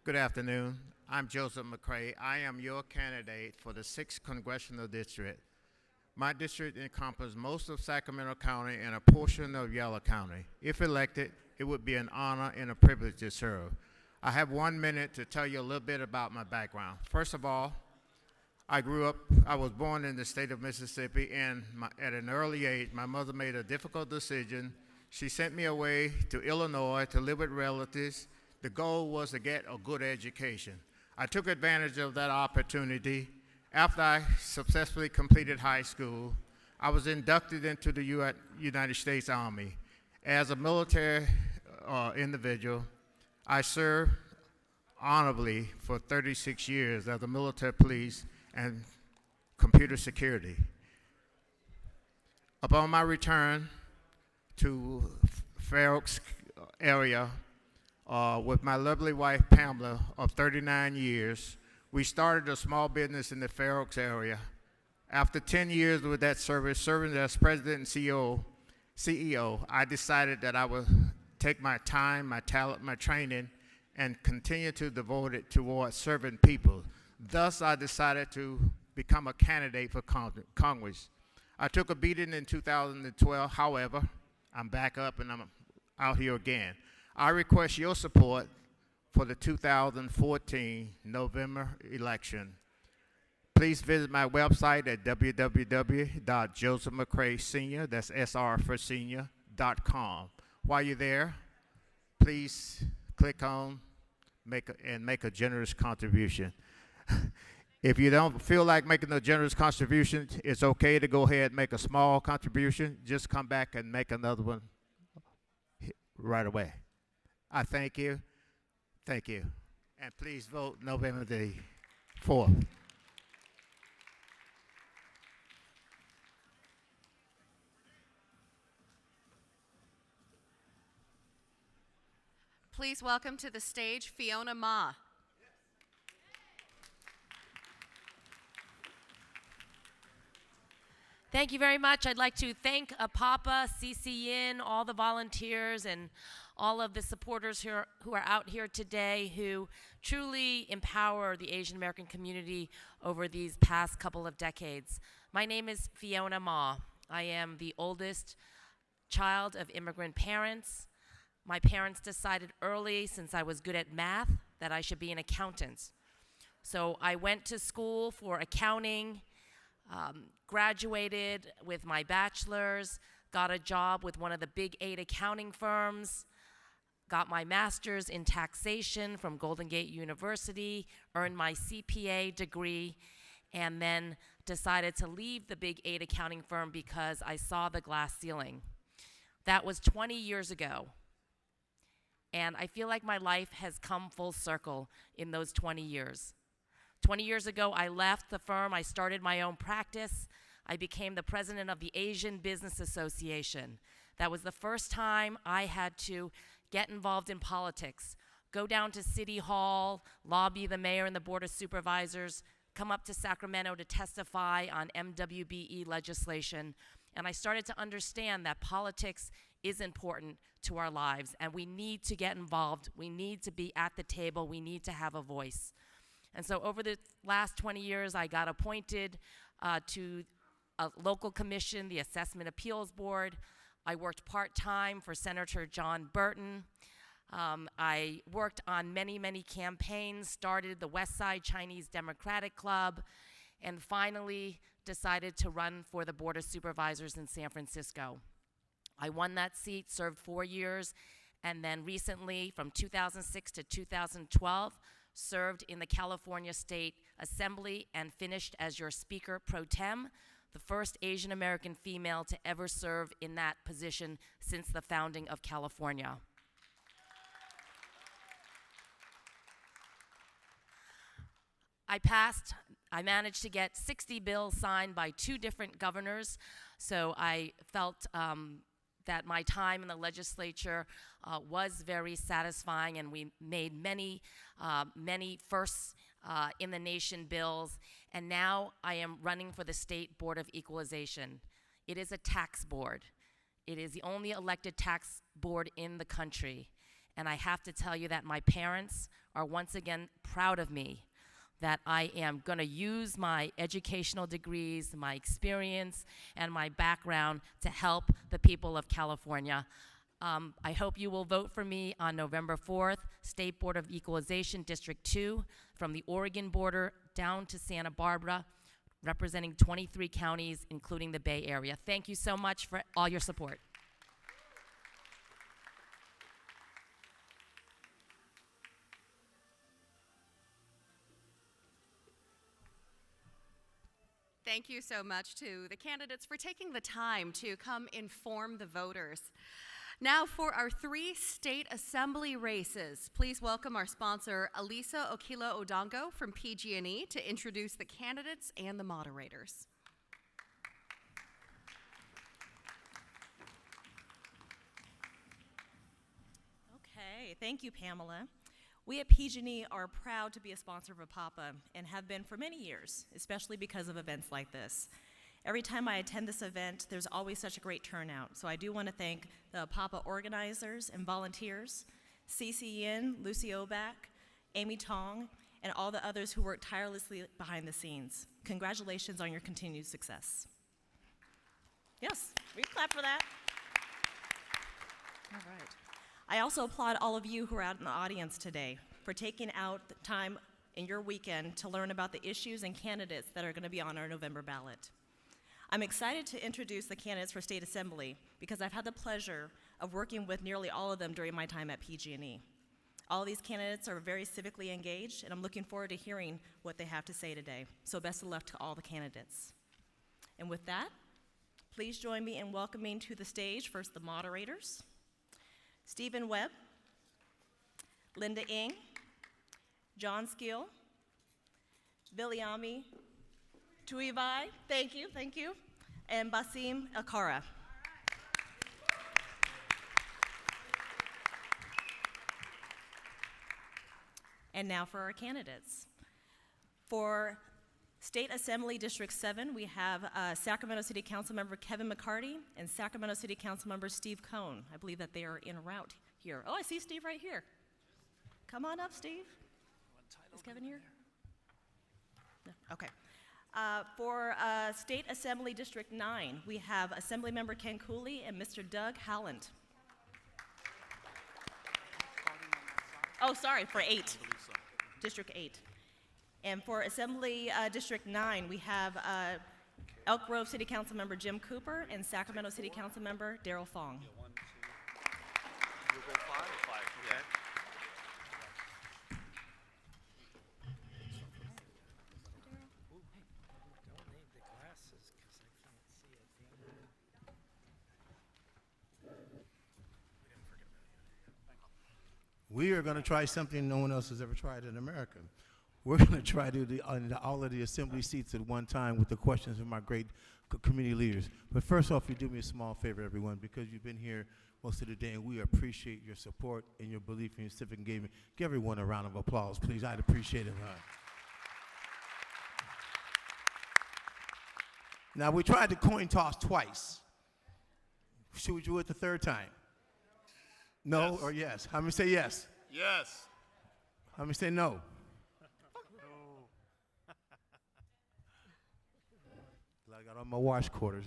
Good afternoon. I'm Joseph McCray. I am your candidate for the 6th Congressional District. My district encompasses most of Sacramento County and a portion of Yolo County. If elected, it would be an honor and a privilege to serve. I have 1 minute to tell you a little bit about my background. First of all, I was born in the state of Mississippi, and at an early age, my mother made a difficult decision. She sent me away to Illinois to live with relatives. The goal was to get a good education. I took advantage of that opportunity. After I successfully completed high school, I was inducted into the United States Army. As a military individual, I served honorably for 36 years as a military police and computer security. Upon my return to Fair Oaks area with my lovely wife Pamela of 39 years, we started a small business in the Fair Oaks area. After 10 years with that service, serving as president and CEO, I decided that I would take my time, my talent, my training, and continue to devote it towards serving people. Thus, I decided to become a candidate for Congress. I took a beating in 2012. However, I'm back up and I'm out here again. I request your support for the 2014 November election. Please visit my website at www.josephmccraysenior, that's SR for senior.com. While you're there, please click on make a generous contribution. If you don't feel like making a generous contribution, it's okay to go ahead and make a small contribution. Just come back and make another one right away. I thank you. Thank you. And please vote November the 4th. Please welcome to the stage Fiona Ma. Thank you very much. I'd like to thank APAPA, CCN, all the volunteers, and all of the supporters who are out here today who truly empower the Asian American community over these past couple of decades. My name is Fiona Ma. I am the oldest child of immigrant parents. My parents decided early, since I was good at math, that I should be an accountant. So I went to school for accounting, graduated with my bachelor's, got a job with one of the big 8 accounting firms, got my master's in taxation from Golden Gate University, earned my CPA degree, and then decided to leave the big 8 accounting firm because I saw the glass ceiling. That was 20 years ago. And I feel like my life has come full circle in those 20 years. 20 years ago, I left the firm. I started my own practice. I became the president of the Asian Business Association. That was the first time I had to get involved in politics, go down to City Hall, lobby the mayor and the board of supervisors, come up to Sacramento to testify on MWBE legislation. And I started to understand that politics is important to our lives, and we need to get involved. We need to be at the table. We need to have a voice. And so over the last 20 years, I got appointed to a local commission, the Assessment Appeals Board. I worked part-time for Senator John Burton. I worked on many, many campaigns, started the West Side Chinese Democratic Club, and finally decided to run for the Board of Supervisors in San Francisco. I won that seat, served 4 years, and then recently, from 2006 to 2012, served in the California State Assembly and finished as your Speaker Pro Tem, the first Asian American female to ever serve in that position since the founding of California. I managed to get 60 bills signed by 2 different governors, so I felt that my time in the legislature was very satisfying, and we made many firsts in the nation bills, and now I am running for the State Board of Equalization. It is a tax board. It is the only elected tax board in the country. And I have to tell you that my parents are once again proud of me, that I am going to use my educational degrees, my experience, and my background to help the people of California. I hope you will vote for me on November 4th, State Board of Equalization, District 2, from the Oregon border down to Santa Barbara, representing 23 counties, including the Bay Area. Thank you so much for all your support. Thank you so much to the candidates for taking the time to come inform the voters. Now for our 3 state assembly races, please welcome our sponsor, Alisa Okila Odongo from PG&E, to introduce the candidates and the moderators. Okay, thank you, Pamela. We at PG&E are proud to be a sponsor of APAPA and have been for many years, especially because of events like this. Every time I attend this event, there's always such a great turnout. So I do want to thank the APAPA organizers and volunteers, Cece Yin, Lucy Oback, Amy Tong, and all the others who work tirelessly behind the scenes. Congratulations on your continued success. Yes, we clap for that. All right. I also applaud all of you who are out in the audience today for taking out the time in your weekend to learn about the issues and candidates that are going to be on our November ballot. I'm excited to introduce the candidates for State Assembly because I've had the pleasure of working with nearly all of them during my time at PG&E. All of these candidates are very civically engaged, and I'm looking forward to hearing what they have to say today. So best of luck to all the candidates. And with that, please join me in welcoming to the stage first the moderators, Stephen Webb, Linda Ng, John Skill, Viliami Tuivai, thank you, and Basim Akara. And now for our candidates. For State Assembly District 7, we have Sacramento City Council Member Kevin McCarty and Sacramento City Council Member Steve Cohn. I believe that they are en route here. Oh, I see Steve right here. Come on up, Steve. Is Kevin here? No? Okay. For State Assembly District 9, we have Assemblymember Ken Cooley and Mr. Doug Halland. Oh, sorry, for 8. District 8. And for Assembly District 9, we have Elk Grove City Council Member Jim Cooper and Sacramento City Council Member Daryl Fong. We are going to try something no one else has ever tried in America. We're going to try to do all of the assembly seats at one time with the questions of my great community leaders. But first off, you do me a small favor, everyone, because you've been here most of the day, and we appreciate your support and your belief in your civic engagement. Give everyone a round of applause, please. I'd appreciate it. Now, we tried the coin toss twice. Should we do it the third time? No yes. Or yes? How many say yes? Yes. How many say no? I got all my wash quarters.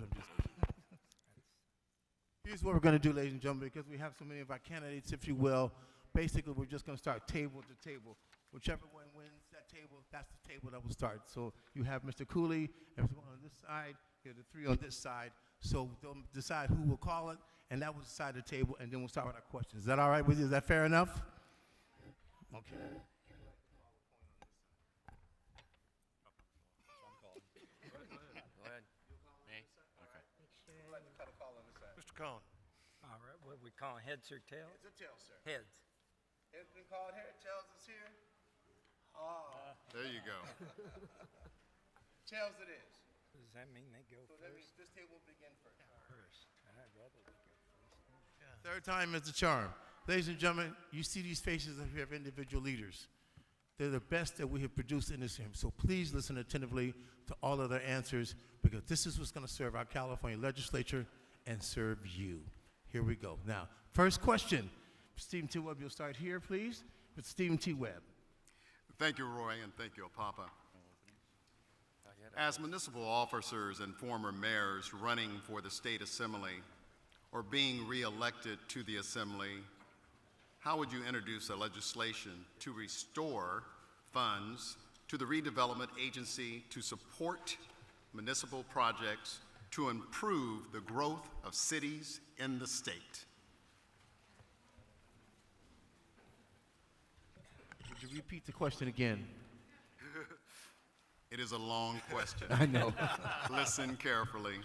Here's what we're going to do, ladies and gentlemen, because we have so many of our candidates, if you will. Basically, we're just going to start table to table. Whichever one wins that table, that's the table that will start. So you have Mr. Cooley, everyone on this side, here are the 3 on this side. So they'll decide who will call it, and that will decide the table, and then we'll start with our questions. Is that all right with you? Is that fair enough? Okay. Mr. Cohn. All right, what we call heads or tails? It's a tail, sir. Heads. Heads been called here, tails is here. There you go. Tails it is. Does that mean they go So that means first? this table will begin first. I'd rather they go first. Third time is the charm. Ladies and gentlemen, you see these faces of here of individual leaders. They're the best that we have produced in this room. So please listen attentively to all of their answers, because this is what's going to serve our California legislature and serve you. Here we go. Now, first question. Stephen T. Webb, you'll start here, please, with Stephen T. Webb. Thank you, Roy, and thank you, Apapa. As municipal officers and former mayors running for the State Assembly or being re-elected to the Assembly, how would you introduce a legislation to restore funds to the redevelopment agency to support municipal projects to improve the growth of cities in the state? Would you repeat the question again? It is a long question. I know. Listen carefully.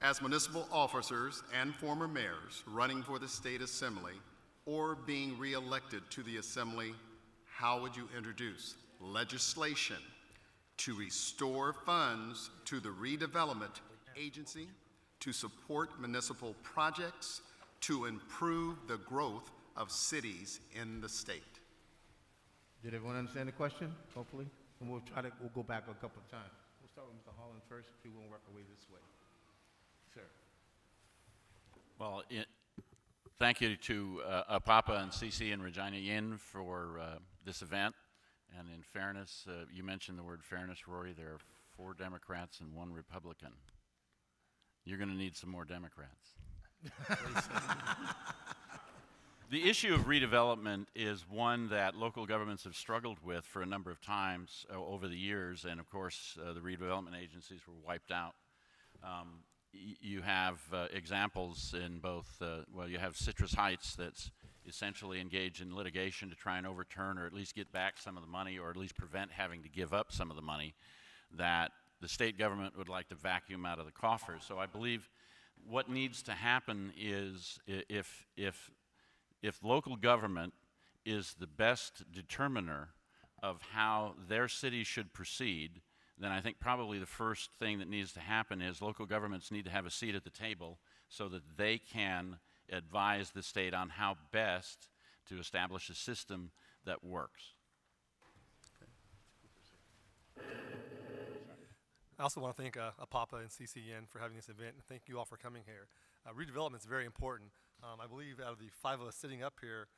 As municipal officers and former mayors running for the State Assembly or being re-elected to the Assembly, how would you introduce legislation to restore funds to the redevelopment agency to support municipal projects to improve the growth of cities in the state? Did everyone understand the question, hopefully? And we'll go back a couple of times. We'll start with Mr. Holland first, if you want to work our way this way. Sir. Well, thank you to Apapa and CC and Regina Yin for this event. And in fairness, you mentioned the word fairness, Rory. There are 4 Democrats and 1 Republican. You're going to need some more Democrats. The issue of redevelopment is one that local governments have struggled with for a number of times over the years, and of course the redevelopment agencies were wiped out. You have examples in both, well, you have Citrus Heights that's essentially engaged in litigation to try and overturn or at least get back some of the money, or at least prevent having to give up some of the money that the state government would like to vacuum out of the coffers. So I believe what needs to happen is if local government is the best determiner of how their city should proceed, then I think probably the first thing that needs to happen is local governments need to have a seat at the table so that they can advise the state on how best to establish a system that works. I also want to thank Apapa and CCN for having this event, and thank you all for coming here. Redevelopment is very important. I believe out of the 5 of us sitting up here,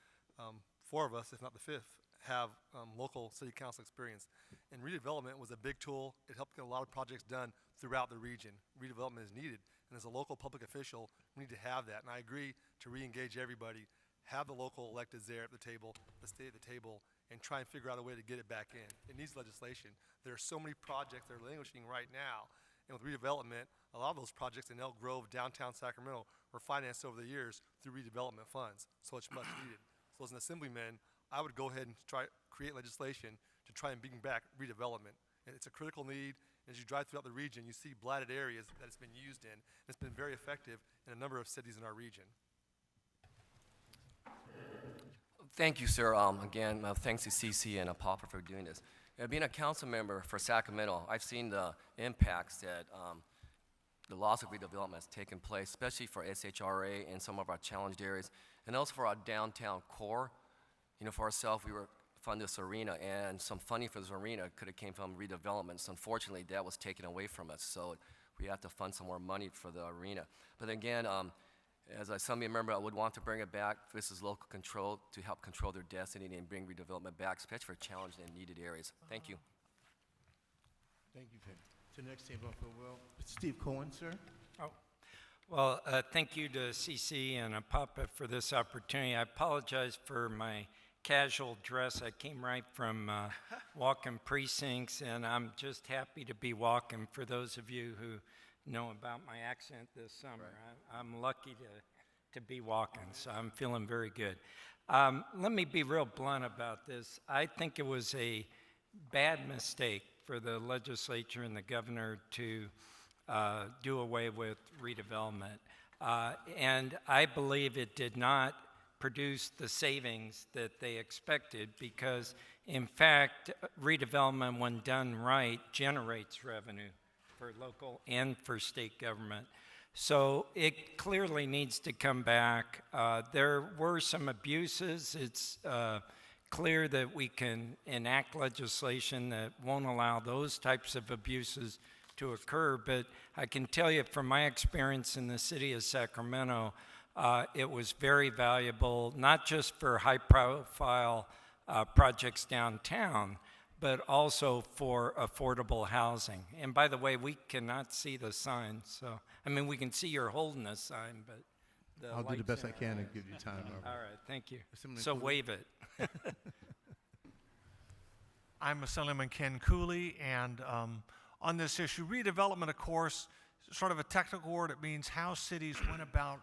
4 of us, if not the 5th, have local city council experience. And redevelopment was a big tool. It helped get a lot of projects done throughout the region. Redevelopment is needed, and as a local public official, we need to have that. And I agree to re-engage everybody, have the local electeds there at the table, the state at the table, and try and figure out a way to get it back in. It needs legislation. There are so many projects that are languishing right now, and with redevelopment, a lot of those projects in Elk Grove, downtown Sacramento, were financed over the years through redevelopment funds, so it's much needed. So as an assemblyman, I would go ahead and create legislation to try and bring back redevelopment. And it's a critical need. As you drive throughout the region, you see blighted areas that it's been used in. It's been very effective in a number of cities in our region. Thank you, sir. Again, thanks to CC and Apapa for doing this. Being a council member for Sacramento, I've seen the impacts that the loss of redevelopment has taken place, especially for SHRA and some of our challenged areas, and also for our downtown core. You know, for ourselves, we were funding this arena, and some funding for this arena could have came from redevelopment. So unfortunately, that was taken away from us. So we have to fund some more money for the arena. But again, as a Assembly member, I would want to bring it back. This is local control to help control their destiny and bring redevelopment back, especially for challenged and needed areas. Thank you. Thank you, Tim. To the next table, Will. Steve Cohen, sir. Oh, well, thank you to CC and Apapa for this opportunity. I apologize for my casual dress. I came right from walking precincts, and I'm just happy to be walking. For those of you who know about my accent this summer, right. I'm lucky to be walking, so I'm feeling very good. Let me be real blunt about this. I think it was a bad mistake for the legislature and the governor to do away with redevelopment. And I believe it did not produce the savings that they expected because, in fact, redevelopment, when done right, generates revenue for local and for state government. So it clearly needs to come back. There were some abuses. It's clear that we can enact legislation that won't allow those types of abuses to occur, but I can tell you from my experience in the city of Sacramento, It was very valuable, not just for high-profile projects downtown, but also for affordable housing. And by the way, we cannot see the sign, so, I mean, we can see you're holding a sign, but the I'll do the lights best in I our can way. and give you time. Marvin. All right, thank you. Assemblyman So Cooley. wave it. I'm Assemblyman Ken Cooley, and on this issue, redevelopment, of course, is sort of a technical word. It means how cities went about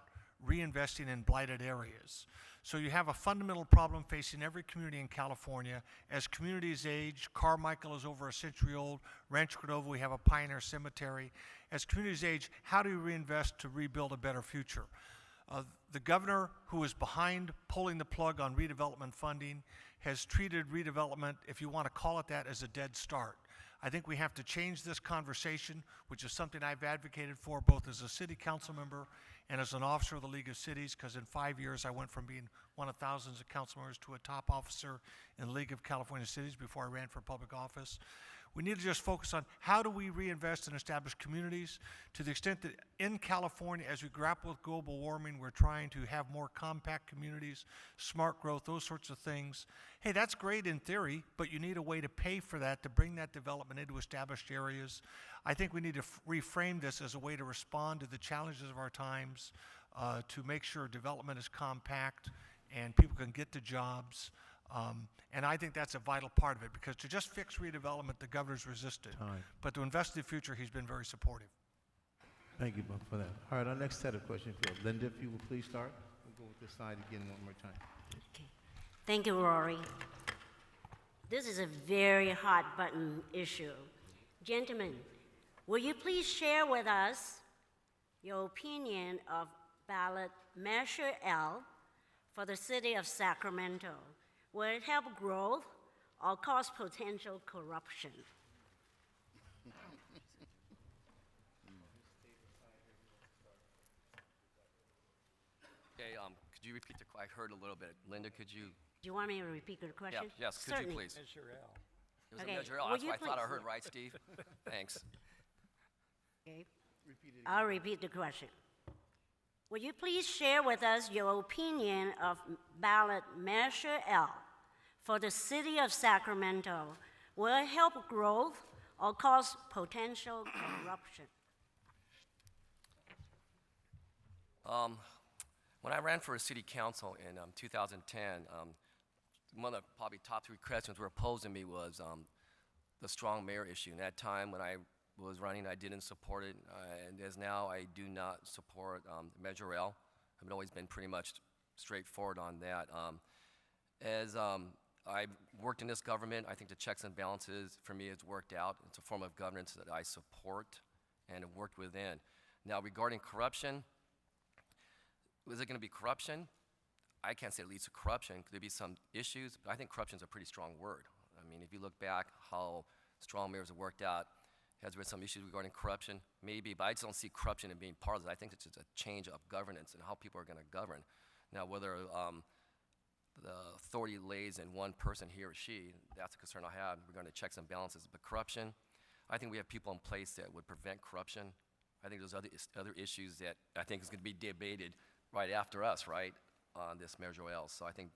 reinvesting in blighted areas. So you have a fundamental problem facing every community in California. As communities age, Carmichael is over a century old, Rancho Cordova, we have a pioneer cemetery. As communities age, how do you reinvest to rebuild a better future? The governor, who is behind pulling the plug on redevelopment funding, has treated redevelopment, if you want to call it that, as a dead start. I think we have to change this conversation, which is something I've advocated for both as a city council member and as an officer of the League of Cities, because in 5 years I went from being one of thousands of council members to a top officer in the League of California Cities before I ran for public office. We need to just focus on how do we reinvest and establish communities to the extent that in California, as we grapple with global warming, we're trying to have more compact communities, smart growth, those sorts of things. Hey, that's great in theory, but you need a way to pay for that, to bring that development into established areas. I think we need to reframe this as a way to respond to the challenges of our times, to make sure development is compact and people can get to jobs. And I think that's a vital part of it, because to just fix redevelopment, the governor's resisted. Time. But to invest in the future, he's been very supportive. Thank you, Buck, for that. All right, our next set of questions. Linda, if you will please start. We'll go with this side again one more time. Thank you, Rory. This is a very hot button issue. Gentlemen, will you please share with us your opinion of ballot Measure L for the city of Sacramento? Will it help growth or cause potential corruption? Okay, could you repeat the, I heard a little bit. Linda, could you? Do you want me to repeat the question? Yeah, yes, could Certainly. you please? Measure L. It was Okay, a Measure L, will that's you what I thought I please- heard, right, Steve? Thanks. Okay. I'll repeat the question. Will you please share with us your opinion of ballot Measure L for the city of Sacramento? Will it help growth or cause potential corruption? When I ran for a city council in 2010, one of the probably top 3 questions were posed to me was the strong mayor issue. And at that time when I was running, I didn't support it, and as now I do not support Measure L. I've always been pretty much straightforward on that. As I've worked in this government, I think the checks and balances for me has worked out. It's a form of governance that I support and have worked within. Now regarding corruption, is it going to be corruption? I can't say it leads to corruption. Could there be some issues? But I think corruption is a pretty strong word. I mean, if you look back how strong mayors have worked out, has there been some issues regarding corruption? Maybe, but I just don't see corruption in being part of it. I think it's just a change of governance and how people are going to govern. Now, whether the authority lays in one person, he or she, that's a concern I have regarding checks and balances. But corruption, I think we have people in place that would prevent corruption. I think there's other issues that I think is going to be debated right after us, right, on this Measure L. So I think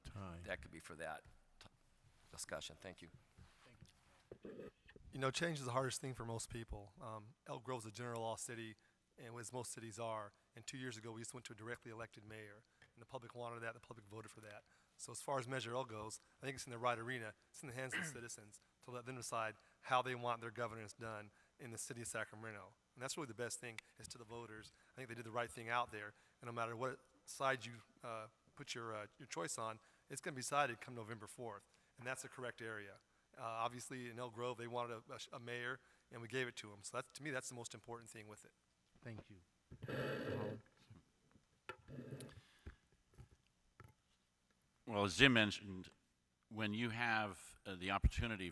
that could be for that discussion. Thank you. You know, change is the hardest thing for most people. Elk Grove's a general law city, and as most cities are. And 2 years ago, we just went to a directly elected mayor, and the public wanted that. The public voted for that. So as far as Measure L goes, I think it's in the right arena. It's in the hands of the citizens to let them decide how they want their governance done in the city of Sacramento. And that's really the best thing is to the voters. I think they did the right thing out there. And no matter what side you put your choice on, it's going to be decided come November 4th. And that's the correct area. Obviously, in Elk Grove, they wanted a mayor, and we gave it to them. So to me, that's the most important thing with it. Thank you. Well, as Jim mentioned, when you have the opportunity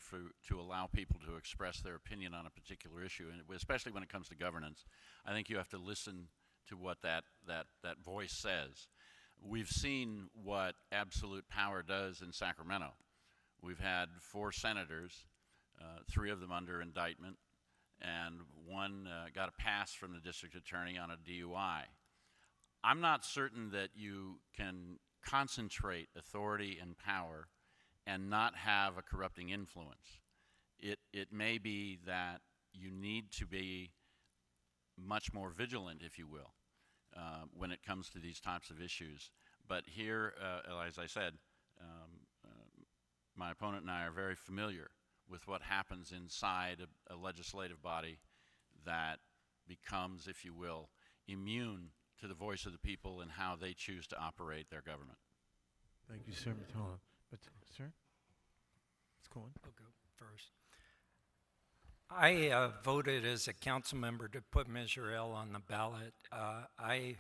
to allow people to express their opinion on a particular issue, and especially when it comes to governance, I think you have to listen to what that voice says. We've seen what absolute power does in Sacramento. We've had 4 senators, 3 of them under indictment, and 1 got a pass from the district attorney on a DUI. I'm not certain that you can concentrate authority and power and not have a corrupting influence. It may be that you need to be much more vigilant, if you will, when it comes to these types of issues. But here, as I said, my opponent and I are very familiar with what happens inside a legislative body that becomes, if you will, immune to the voice of the people and how they choose to operate their government. Thank you, sir. Mr. Holland. But, sir? Let's go on. I'll go first. I voted as a council member to put Measure L on the ballot. I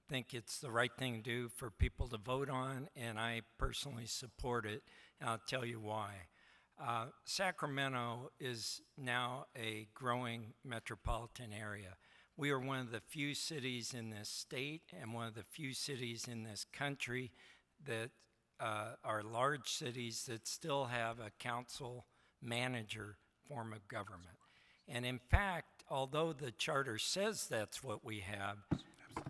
think it's the right thing to do for people to vote on, and I personally support it, and I'll tell you why. Sacramento is now a growing metropolitan area. We are one of the few cities in this state and one of the few cities in this country that are large cities that still have a council manager form of government. And in fact, although the charter says that's what we have,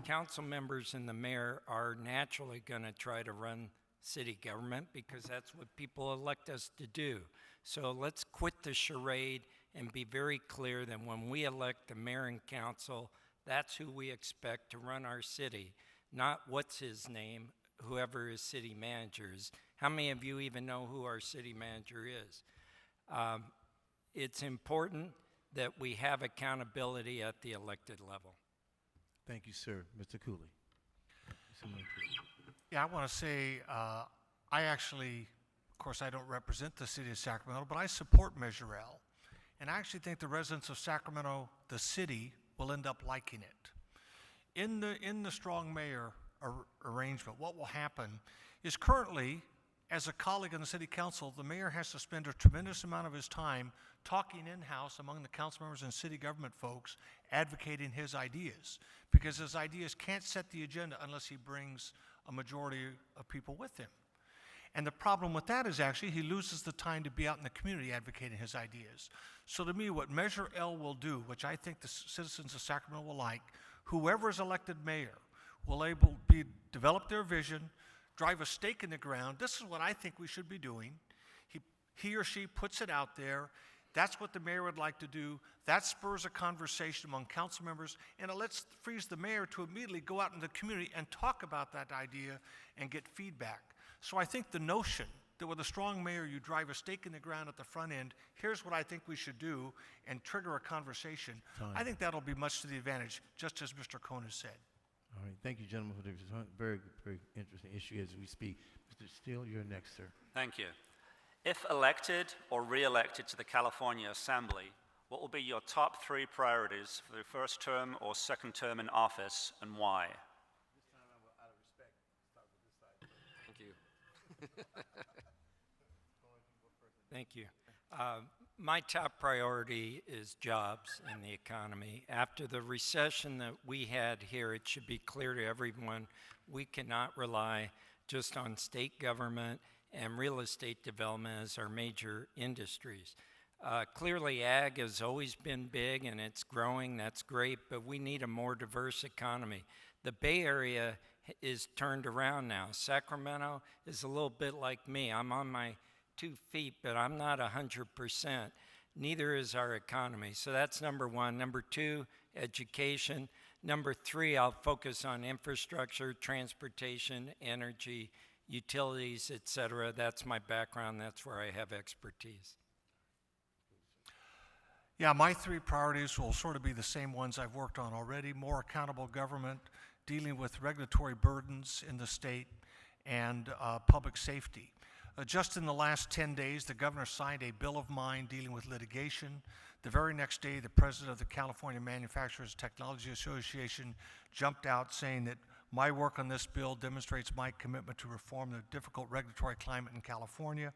council members and the mayor are naturally going to try to run city government because that's what people elect us to do. So let's quit the charade and be very clear that when we elect the mayor and council, that's who we expect to run our city, not what's his name, whoever his city manager is. How many of you even know who our city manager is? It's important that we have accountability at the elected level. Thank you, sir. Mr. Cooley. Yeah, I want to say, I actually, of course, I don't represent the city of Sacramento, but I support Measure L. And I actually think the residents of Sacramento, the city, will end up liking it. In the strong mayor arrangement, what will happen is currently, as a colleague on the city council, the mayor has to spend a tremendous amount of his time talking in-house among the council members and city government folks, advocating his ideas, because his ideas can't set the agenda unless he brings a majority of people with him. And the problem with that is actually he loses the time to be out in the community advocating his ideas. So to me, what Measure L will do, which I think the citizens of Sacramento will like, whoever is elected mayor will develop their vision, drive a stake in the ground. This is what I think we should be doing. He or she puts it out there. That's what the mayor would like to do. That spurs a conversation among council members, and it frees the mayor to immediately go out in the community and talk about that idea and get feedback. So I think the notion that with a strong mayor you drive a stake in the ground at the front end, here's what I think we should do, and trigger a conversation, I think that'll be much to the advantage, just as Mr. Cohn has said. All right. Thank you, gentlemen, for this very, very interesting issue as we speak. Mr. Steele, you're next, sir. Thank you. If elected or re-elected to the California Assembly, what will be your top 3 priorities for the first term or second term in office, and why? This time, I will, out of respect, start with this side. Thank you. Thank you. My top priority is jobs and the economy. After the recession that we had here, it should be clear to everyone we cannot rely just on state government and real estate development as our major industries. Clearly, ag has always been big and it's growing, that's great, but we need a more diverse economy. The Bay Area is turned around now. Sacramento is a little bit like me. I'm on my 2 feet, but I'm not 100%. Neither is our economy. So that's number 1. Number 2, education. Number 3, I'll focus on infrastructure, transportation, energy, utilities, etc. That's my background. That's where I have expertise. Yeah, my 3 priorities will sort of be the same ones I've worked on already: more accountable government, dealing with regulatory burdens in the state, and public safety. Just in the last 10 days, the governor signed a bill of mind dealing with litigation. The very next day, the president of the California Manufacturers Technology Association jumped out saying that my work on this bill demonstrates my commitment to reform the difficult regulatory climate in California,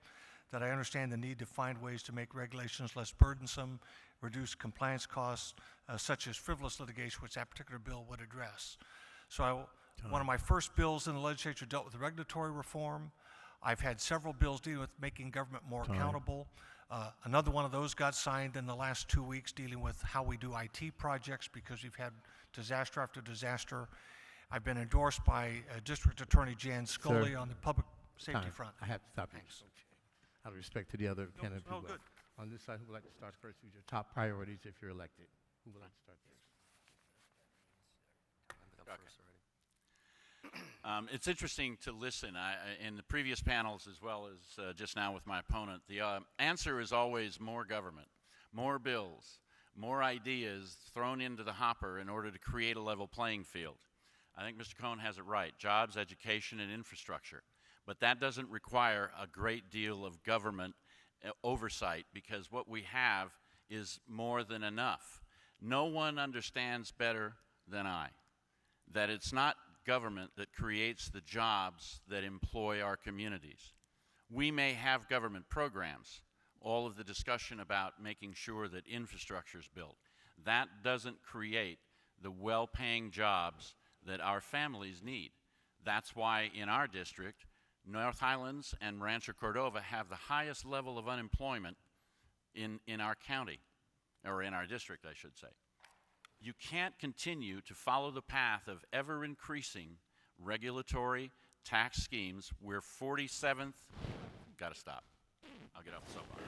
that I understand the need to find ways to make regulations less burdensome, reduce compliance costs, such as frivolous litigation, which that particular bill would address. So one of my first bills in the legislature dealt with regulatory reform. I've had several bills dealing with making government more accountable. Another one of those got signed in the last 2 weeks dealing with how we do IT projects, because we've had disaster after disaster. I've been endorsed by District Attorney Jan Scully on the public safety Time. front. I have to stop you. Thanks. Out of respect to the other No, candidate no, people. good. On this side, who would like to start first with your top priorities if you're elected? Who would like to start first? It's interesting to listen. In the previous panels, as well as just now with my opponent, the answer is always more government, more bills, more ideas thrown into the hopper in order to create a level playing field. I think Mr. Cohn has it right, jobs, education, and infrastructure. But that doesn't require a great deal of government oversight, because what we have is more than enough. No one understands better than I that it's not government that creates the jobs that employ our communities. We may have government programs, all of the discussion about making sure that infrastructure is built. That doesn't create the well-paying jobs that our families need. That's why in our district, North Highlands and Rancho Cordova have the highest level of unemployment in our county, or in our district, I should say. You can't continue to follow the path of ever-increasing regulatory tax schemes. We're 47th. Got to stop. I'll get off the soapbox.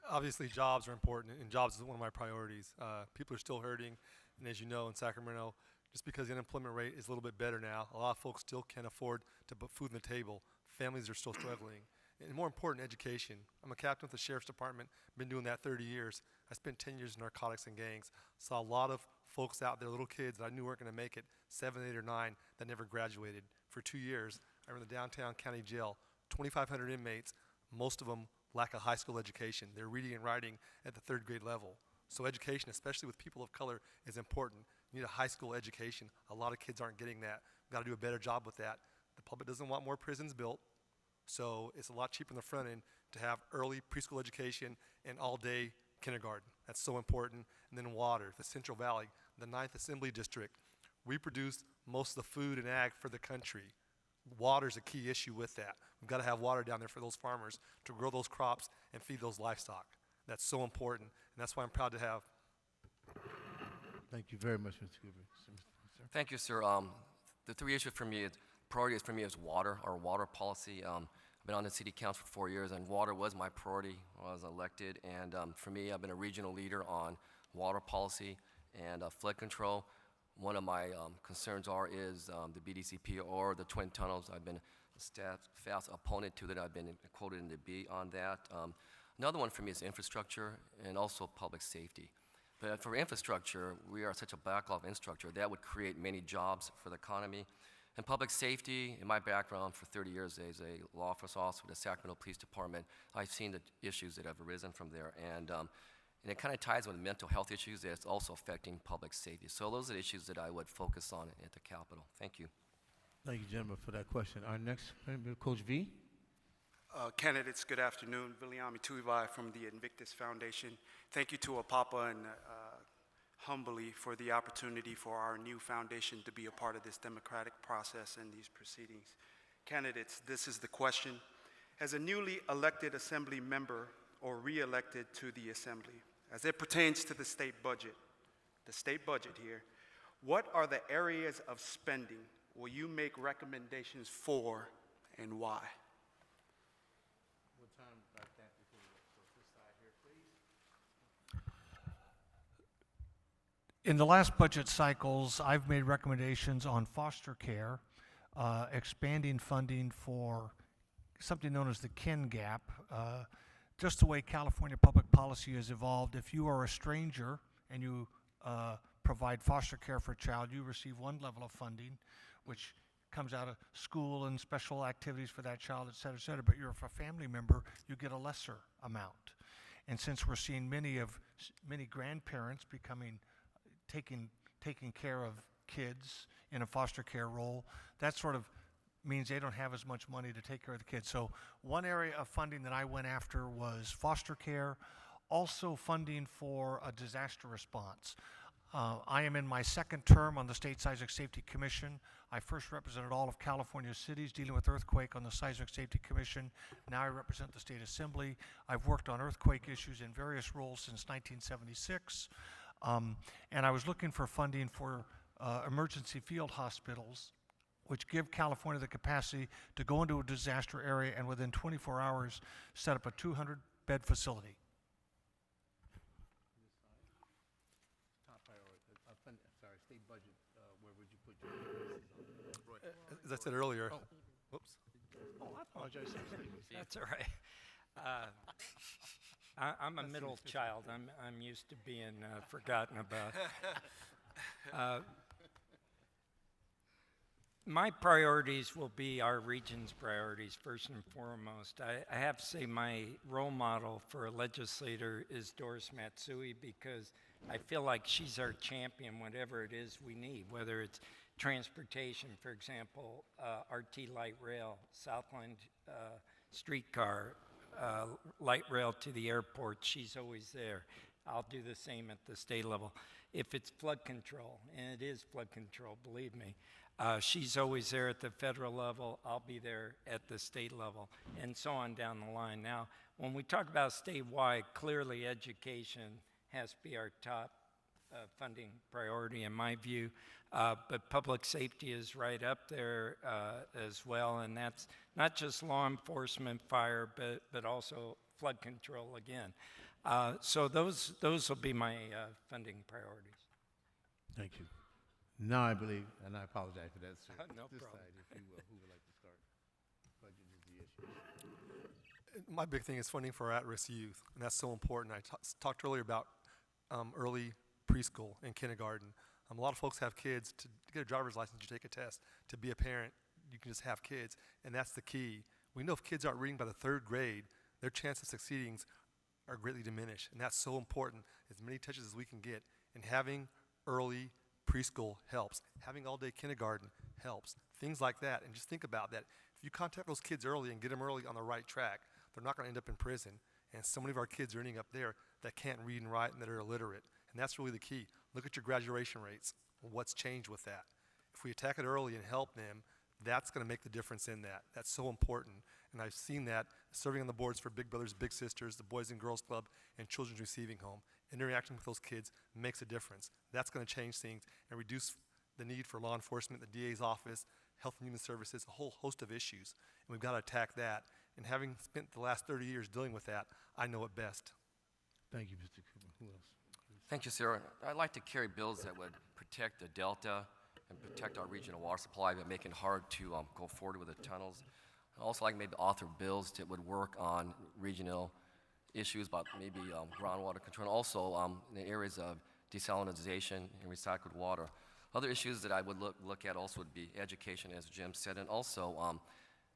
Obviously, jobs are important, and jobs is one of my priorities. People are still hurting, and as you know, in Sacramento, just because the unemployment rate is a little bit better now, a lot of folks still can't afford to put food on the table. Families are still struggling. And more important, education. I'm a captain with the Sheriff's Department, been doing that 30 years. I spent 10 years in narcotics and gangs. Saw a lot of folks out there, little kids that I knew weren't going to make it, 7, 8, or 9, that never graduated. For 2 years, I ran the downtown county jail, 2,500 inmates, most of them lack a high school education. They're reading and writing at the 3rd grade level. So education, especially with people of color, is important. You need a high school education. A lot of kids aren't getting that. We've got to do a better job with that. The public doesn't want more prisons built, so it's a lot cheaper in the front end to have early preschool education and all-day kindergarten. That's so important. And then water, the Central Valley, the 9th Assembly District. We produce most of the food and ag for the country. Water's a key issue with that. We've got to have water down there for those farmers to grow those crops and feed those livestock. That's so important, and that's why I'm proud to have. Thank you very much, Mr. Cooper. Sir? Thank you, sir. The 3 issues for me, priorities for me is water, our water policy. I've been on the city council for 4 years, and water was my priority when I was elected. And for me, I've been a regional leader on water policy and flood control. One of my concerns is the BDCP or the Twin Tunnels. I've been a steadfast opponent to that. I've been quoted in the B on that. Another one for me is infrastructure and also public safety. But for infrastructure, we are such a backlog of infrastructure that would create many jobs for the economy. And public safety, in my background for 30 years as a law enforcement officer with the Sacramento Police Department, I've seen the issues that have arisen from there. And it kind of ties with mental health issues that's also affecting public safety. So those are the issues that I would focus on at the Capitol. Thank you. Thank you, gentlemen, for that question. Our next, Coach V. Candidates, good afternoon. Viliami Tuivai from the Invictus Foundation. Thank you to APAPA and humbly for the opportunity for our new foundation to be a part of this democratic process and these proceedings. Candidates, this is the question. As a newly elected assembly member or re-elected to the assembly, as it pertains to the state budget here, what are the areas of spending will you make recommendations for and why? In the last budget cycles, I've made recommendations on foster care, expanding funding for something known as the Kin Gap. Just the way California public policy has evolved, if you are a stranger and you provide foster care for a child, you receive one level of funding, which comes out of school and special activities for that child, et cetera, but you're a family member, you get a lesser amount. And since we're seeing many grandparents taking care of kids in a foster care role, that sort of means they don't have as much money to take care of the kids. So one area of funding that I went after was foster care, also funding for a disaster response. I am in my 2nd term on the State Seismic Safety Commission. I first represented all of California cities dealing with earthquake on the Seismic Safety Commission. Now I represent the State Assembly. I've worked on earthquake issues in various roles since 1976. And I was looking for funding for emergency field hospitals, which give California the capacity to go into a disaster area and within 24 hours set up a 200-bed facility. Top priority, sorry, state budget, where would you put your As I said earlier, Oh. whoops. Oh, I apologize. That's all right. I'm a middle child. I'm used to being forgotten about. My priorities will be our region's priorities first and foremost. I have to say my role model for a legislator is Doris Matsui because I feel like she's our champion, whatever it is we need, whether it's transportation, for example, RT light rail, Southland streetcar, light rail to the airport, she's always there. I'll do the same at the state level. If it's flood control, and it is flood control, believe me, she's always there at the federal level, I'll be there at the state level, and so on down the line. Now, when we talk about statewide, clearly education has to be our top funding priority in my view, but public safety is right up there as well, and that's not just law enforcement, fire, but also flood control again. So those will be my funding priorities. Thank you. Now I believe, and I apologize for that, sir. No This problem. side, if you will, who would like to start? Budget is the issue. My big thing is funding for our at-risk youth, and that's so important. I talked earlier about early preschool and kindergarten. A lot of folks have kids. To get a driver's license, you take a test. To be a parent, you can just have kids, and that's the key. We know if kids aren't reading by the 3rd grade, their chance of succeeding are greatly diminished, and that's so important. As many touches as we can get, and having early preschool helps. Having all-day kindergarten helps. Things like that, and just think about that. If you contact those kids early and get them early on the right track, they're not going to end up in prison. And so many of our kids are ending up there that can't read and write and that are illiterate. And that's really the key. Look at your graduation rates. What's changed with that? If we attack it early and help them, that's going to make the difference in that. That's so important. And I've seen that serving on the boards for Big Brothers Big Sisters, the Boys and Girls Club, and Children's Receiving Home. Interacting with those kids makes a difference. That's going to change things and reduce the need for law enforcement, the DA's office, Health and Human Services, a whole host of issues. And we've got to attack that. And having spent the last 30 years dealing with that, I know it best. Thank you, Mr. Cooper. Who else? Thank you, sir. I'd like to carry bills that would protect the Delta and protect our regional water supply, but make it hard to go forward with the tunnels. I'd also like maybe author bills that would work on regional issues about maybe groundwater control, also in the areas of desalinization and recycled water. Other issues that I would look at also would be education, as Jim said, and also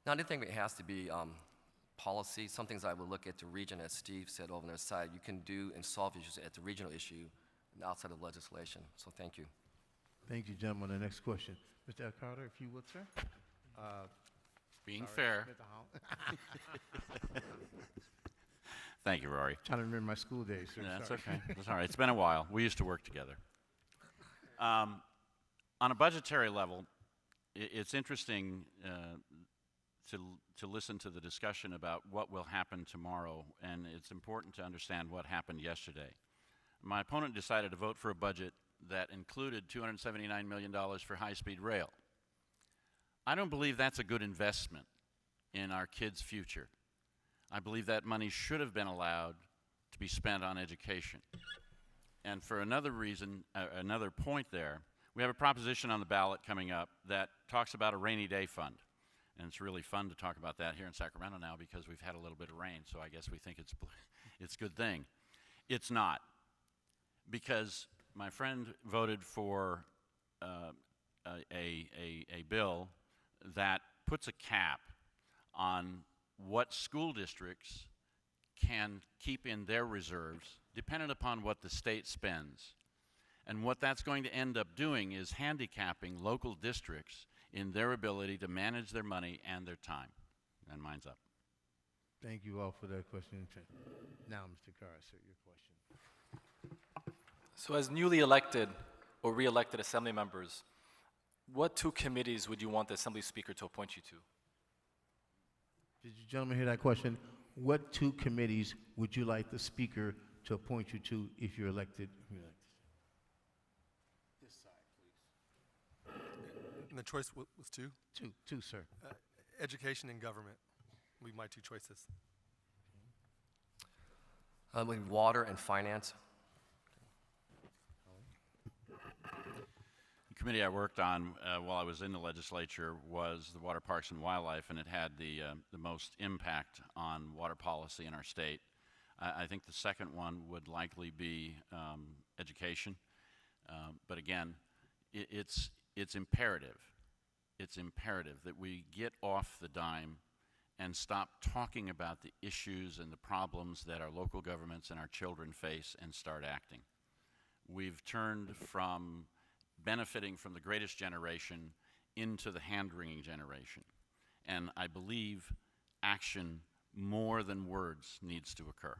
not anything that has to be policy. Some things I would look at the region, as Steve said over on their side, you can do and solve issues at the regional issue and outside of legislation. So thank you. Thank you, gentlemen. The next question. Mr. L. Carter, if you would, sir. Being Sorry, fair. Mr. Howell. Thank you, Rory. Trying to remember my school days, sir. That's Sorry. okay. That's all right. It's been a while. We used to work together. On a budgetary level, it's interesting to listen to the discussion about what will happen tomorrow, and it's important to understand what happened yesterday. My opponent decided to vote for a budget that included $279 million for high-speed rail. I don't believe that's a good investment in our kids' future. I believe that money should have been allowed to be spent on education. And for another reason, another point there, we have a proposition on the ballot coming up that talks about a rainy day fund. And it's really fun to talk about that here in Sacramento now because we've had a little bit of rain, so I guess we think it's a good thing. It's not, because my friend voted for a bill that puts a cap on what school districts can keep in their reserves dependent upon what the state spends. And what that's going to end up doing is handicapping local districts in their ability to manage their money and their time. And mine's up. Thank you all for that question. Now, Mr. Carr, sir, your question. So as newly elected or re-elected assembly members, what 2 committees would you want the assembly speaker to appoint you to? Did you gentlemen hear that question? What 2 committees would you like the speaker to appoint you to if you're elected? This side, please. And the choice was two? Two, sir. Education and government would be my two choices. With water and finance. The committee I worked on while I was in the legislature was the Water Parks and Wildlife, and it had the most impact on water policy in our state. I think the second one would likely be education. But again, it's imperative. It's imperative that we get off the dime and stop talking about the issues and the problems that our local governments and our children face and start acting. We've turned from benefiting from the greatest generation into the hand-wringing generation. And I believe action more than words needs to occur.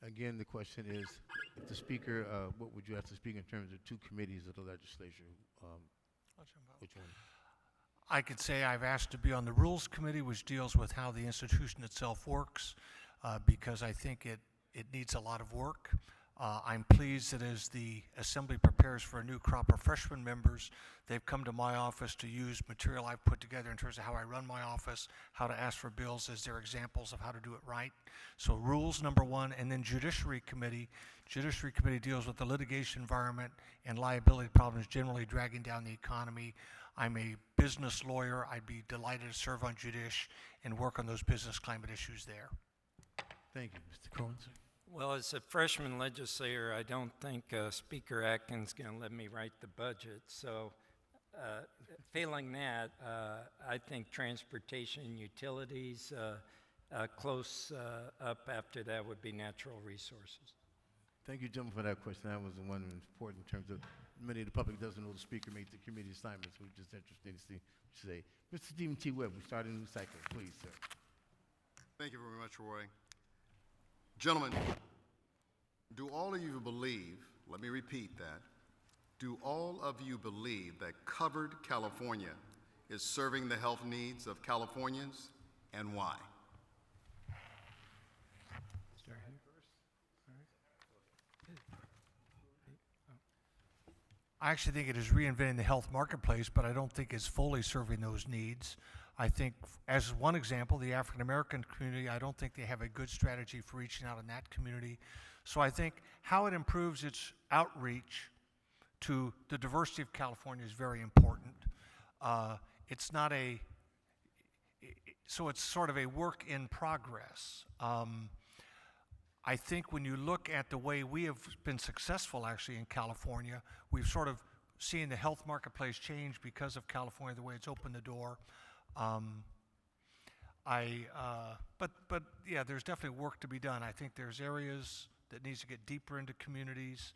Again, the question is, if the speaker, what would you ask the speaker in terms of two committees of the legislature? Which one? I could say I've asked to be on the Rules Committee, which deals with how the institution itself works, because I think it needs a lot of work. I'm pleased that as the Assembly prepares for a new crop of freshman members, they've come to my office to use material I've put together in terms of how I run my office, how to ask for bills as their examples of how to do it right. So Rules, number one, and then Judiciary Committee. Judiciary Committee deals with the litigation environment and liability problems generally dragging down the economy. I'm a business lawyer. I'd be delighted to serve on Judish and work on those business climate issues there. Thank you, Mr. Cohen, sir. Well, as a freshman legislator, I don't think Speaker Atkins is going to let me write the budget. So failing that, I think transportation and utilities, close up after that would be natural resources. Thank you, gentlemen, for that question. That was the one important in terms of many of the public doesn't know the speaker made the committee assignments. We're just interested to see what you say. Mr. Stephen T. Webb, we start a new cycle. Please, sir. Thank you very much, Roy. Gentlemen, do all of you believe, let me repeat that, do all of you believe that Covered California is serving the health needs of Californians, and why? Start here. I actually think it is reinventing the health marketplace, but I don't think it's fully serving those needs. I think, as one example, the African American community, I don't think they have a good strategy for reaching out in that community. So I think how it improves its outreach to the diversity of California is very important. It's not a, so it's sort of a work in progress. I think when you look at the way we have been successful actually in California, we've sort of seen the health marketplace change because of California, the way it's opened the door. But yeah, there's definitely work to be done. I think there's areas that needs to get deeper into communities,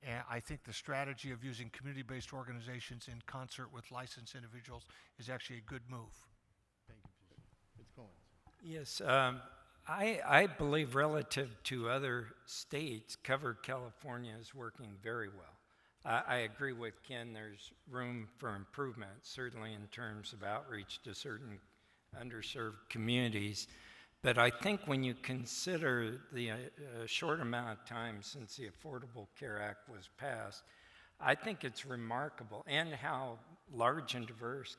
and I think the strategy of using community-based organizations in concert with licensed individuals is actually a good move. Thank you, Mr. Cohen. Yes, I believe relative to other states, Covered California is working very well. I agree with Ken, there's room for improvement, certainly in terms of outreach to certain underserved communities. But I think when you consider the short amount of time since the Affordable Care Act was passed, I think it's remarkable, and how large and diverse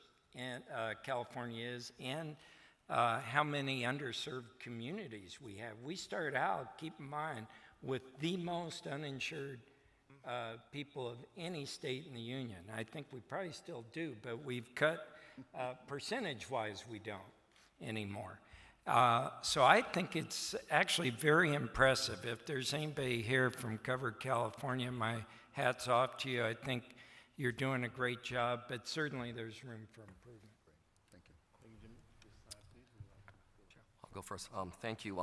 California is, and how many underserved communities we have. We start out, keep in mind, with the most uninsured people of any state in the union. I think we probably still do, but we've cut, percentage-wise, we don't anymore. So I think it's actually very impressive. If there's anybody here from Covered California, my hat's off to you. I think you're doing a great job, but certainly there's room for improvement. Thank you. I'll go first. Thank you.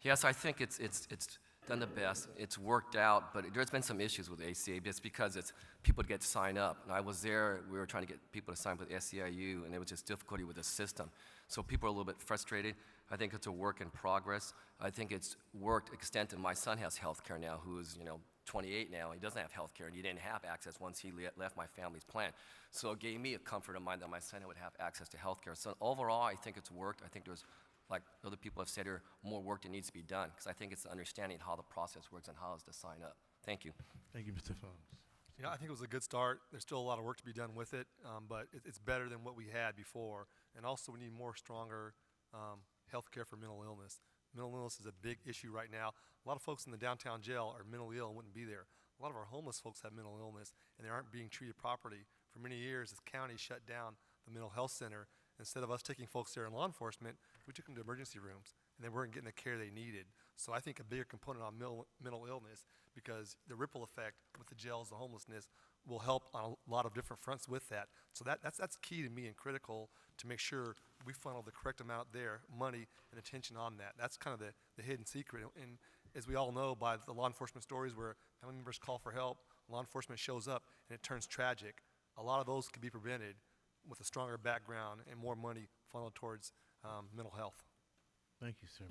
Yes, I think it's done the best. It's worked out, but there's been some issues with ACA just because it's people to get signed up. And I was there, we were trying to get people to sign up with SEIU, and there was just difficulty with the system. So people are a little bit frustrated. I think it's a work in progress. I think it's worked extent, and my son has health care now, who is 28 now. He doesn't have health care, and he didn't have access once he left my family's plan. So it gave me a comfort of mind that my son would have access to health care. So overall, I think it's worked. I think there's, like other people have said here, more work that needs to be done, because I think it's understanding how the process works and how it's to sign up. Thank you. Thank you, Mr. Phones. Yeah, I think it was a good start. There's still a lot of work to be done with it, but it's better than what we had before. And also, we need more stronger health care for mental illness. Mental illness is a big issue right now. A lot of folks in the downtown jail are mentally ill and wouldn't be there. A lot of our homeless folks have mental illness, and they aren't being treated properly. For many years, this county shut down the mental health center. Instead of us taking folks there in law enforcement, we took them to emergency rooms, and they weren't getting the care they needed. So I think a bigger component on mental illness, because the ripple effect with the jails, the homelessness, will help on a lot of different fronts with that. So that's key to me and critical to make sure we funnel the correct amount there, money and attention on that. That's kind of the hidden secret. And as we all know by the law enforcement stories where family members call for help, law enforcement shows up and it turns tragic, a lot of those can be prevented with a stronger background and more money funneled towards mental health. Thank you, sir.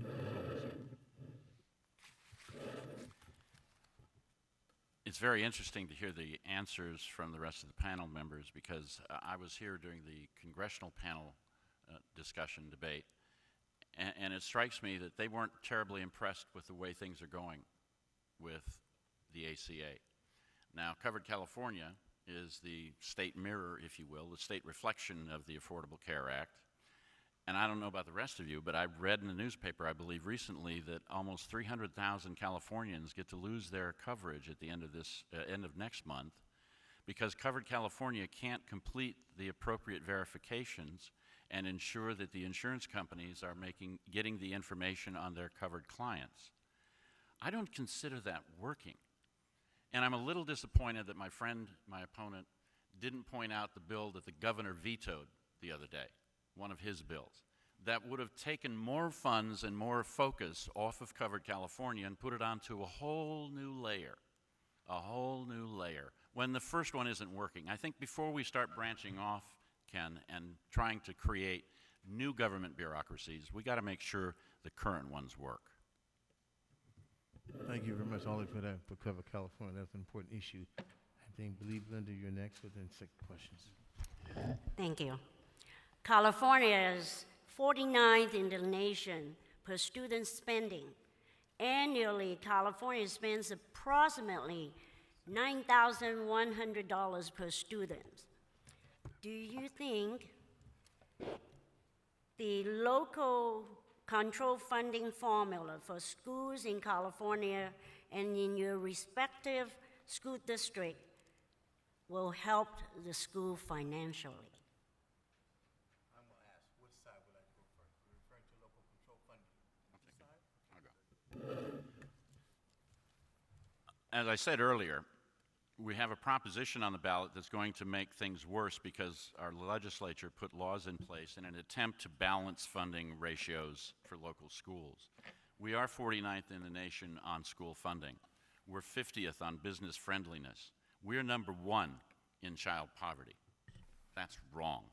It's very interesting to hear the answers from the rest of the panel members because I was here during the congressional panel discussion debate, and it strikes me that they weren't terribly impressed with the way things are going with the ACA. Now, Covered California is the state mirror, if you will, the state reflection of the Affordable Care Act. And I don't know about the rest of you, but I read in the newspaper, I believe recently, that almost 300,000 Californians get to lose their coverage at the end of next month because Covered California can't complete the appropriate verifications and ensure that the insurance companies are getting the information on their covered clients. I don't consider that working. And I'm a little disappointed that my friend, my opponent, didn't point out the bill that the governor vetoed the other day, one of his bills, that would have taken more funds and more focus off of Covered California and put it onto a whole new layer, when the first one isn't working. I think before we start branching off, Ken, and trying to create new government bureaucracies, we got to make sure the current ones work. Thank you very much, Ollie, for that, for Cover California. That's an important issue. I believe, Linda, you're next with the second questions. Thank you. California is 49th in the nation per student spending. Annually, California spends approximately $9,100 per student. Do you think the local control funding formula for schools in California and in your respective school district will help the school financially? I'm going to ask, which side would I go first? You're referring to local control funding. As I said earlier, we have a proposition on the ballot that's going to make things worse because our legislature put laws in place in an attempt to balance funding ratios for local schools. We are 49th in the nation on school funding. We're 50th on business friendliness. We're number 1 in child poverty. That's wrong.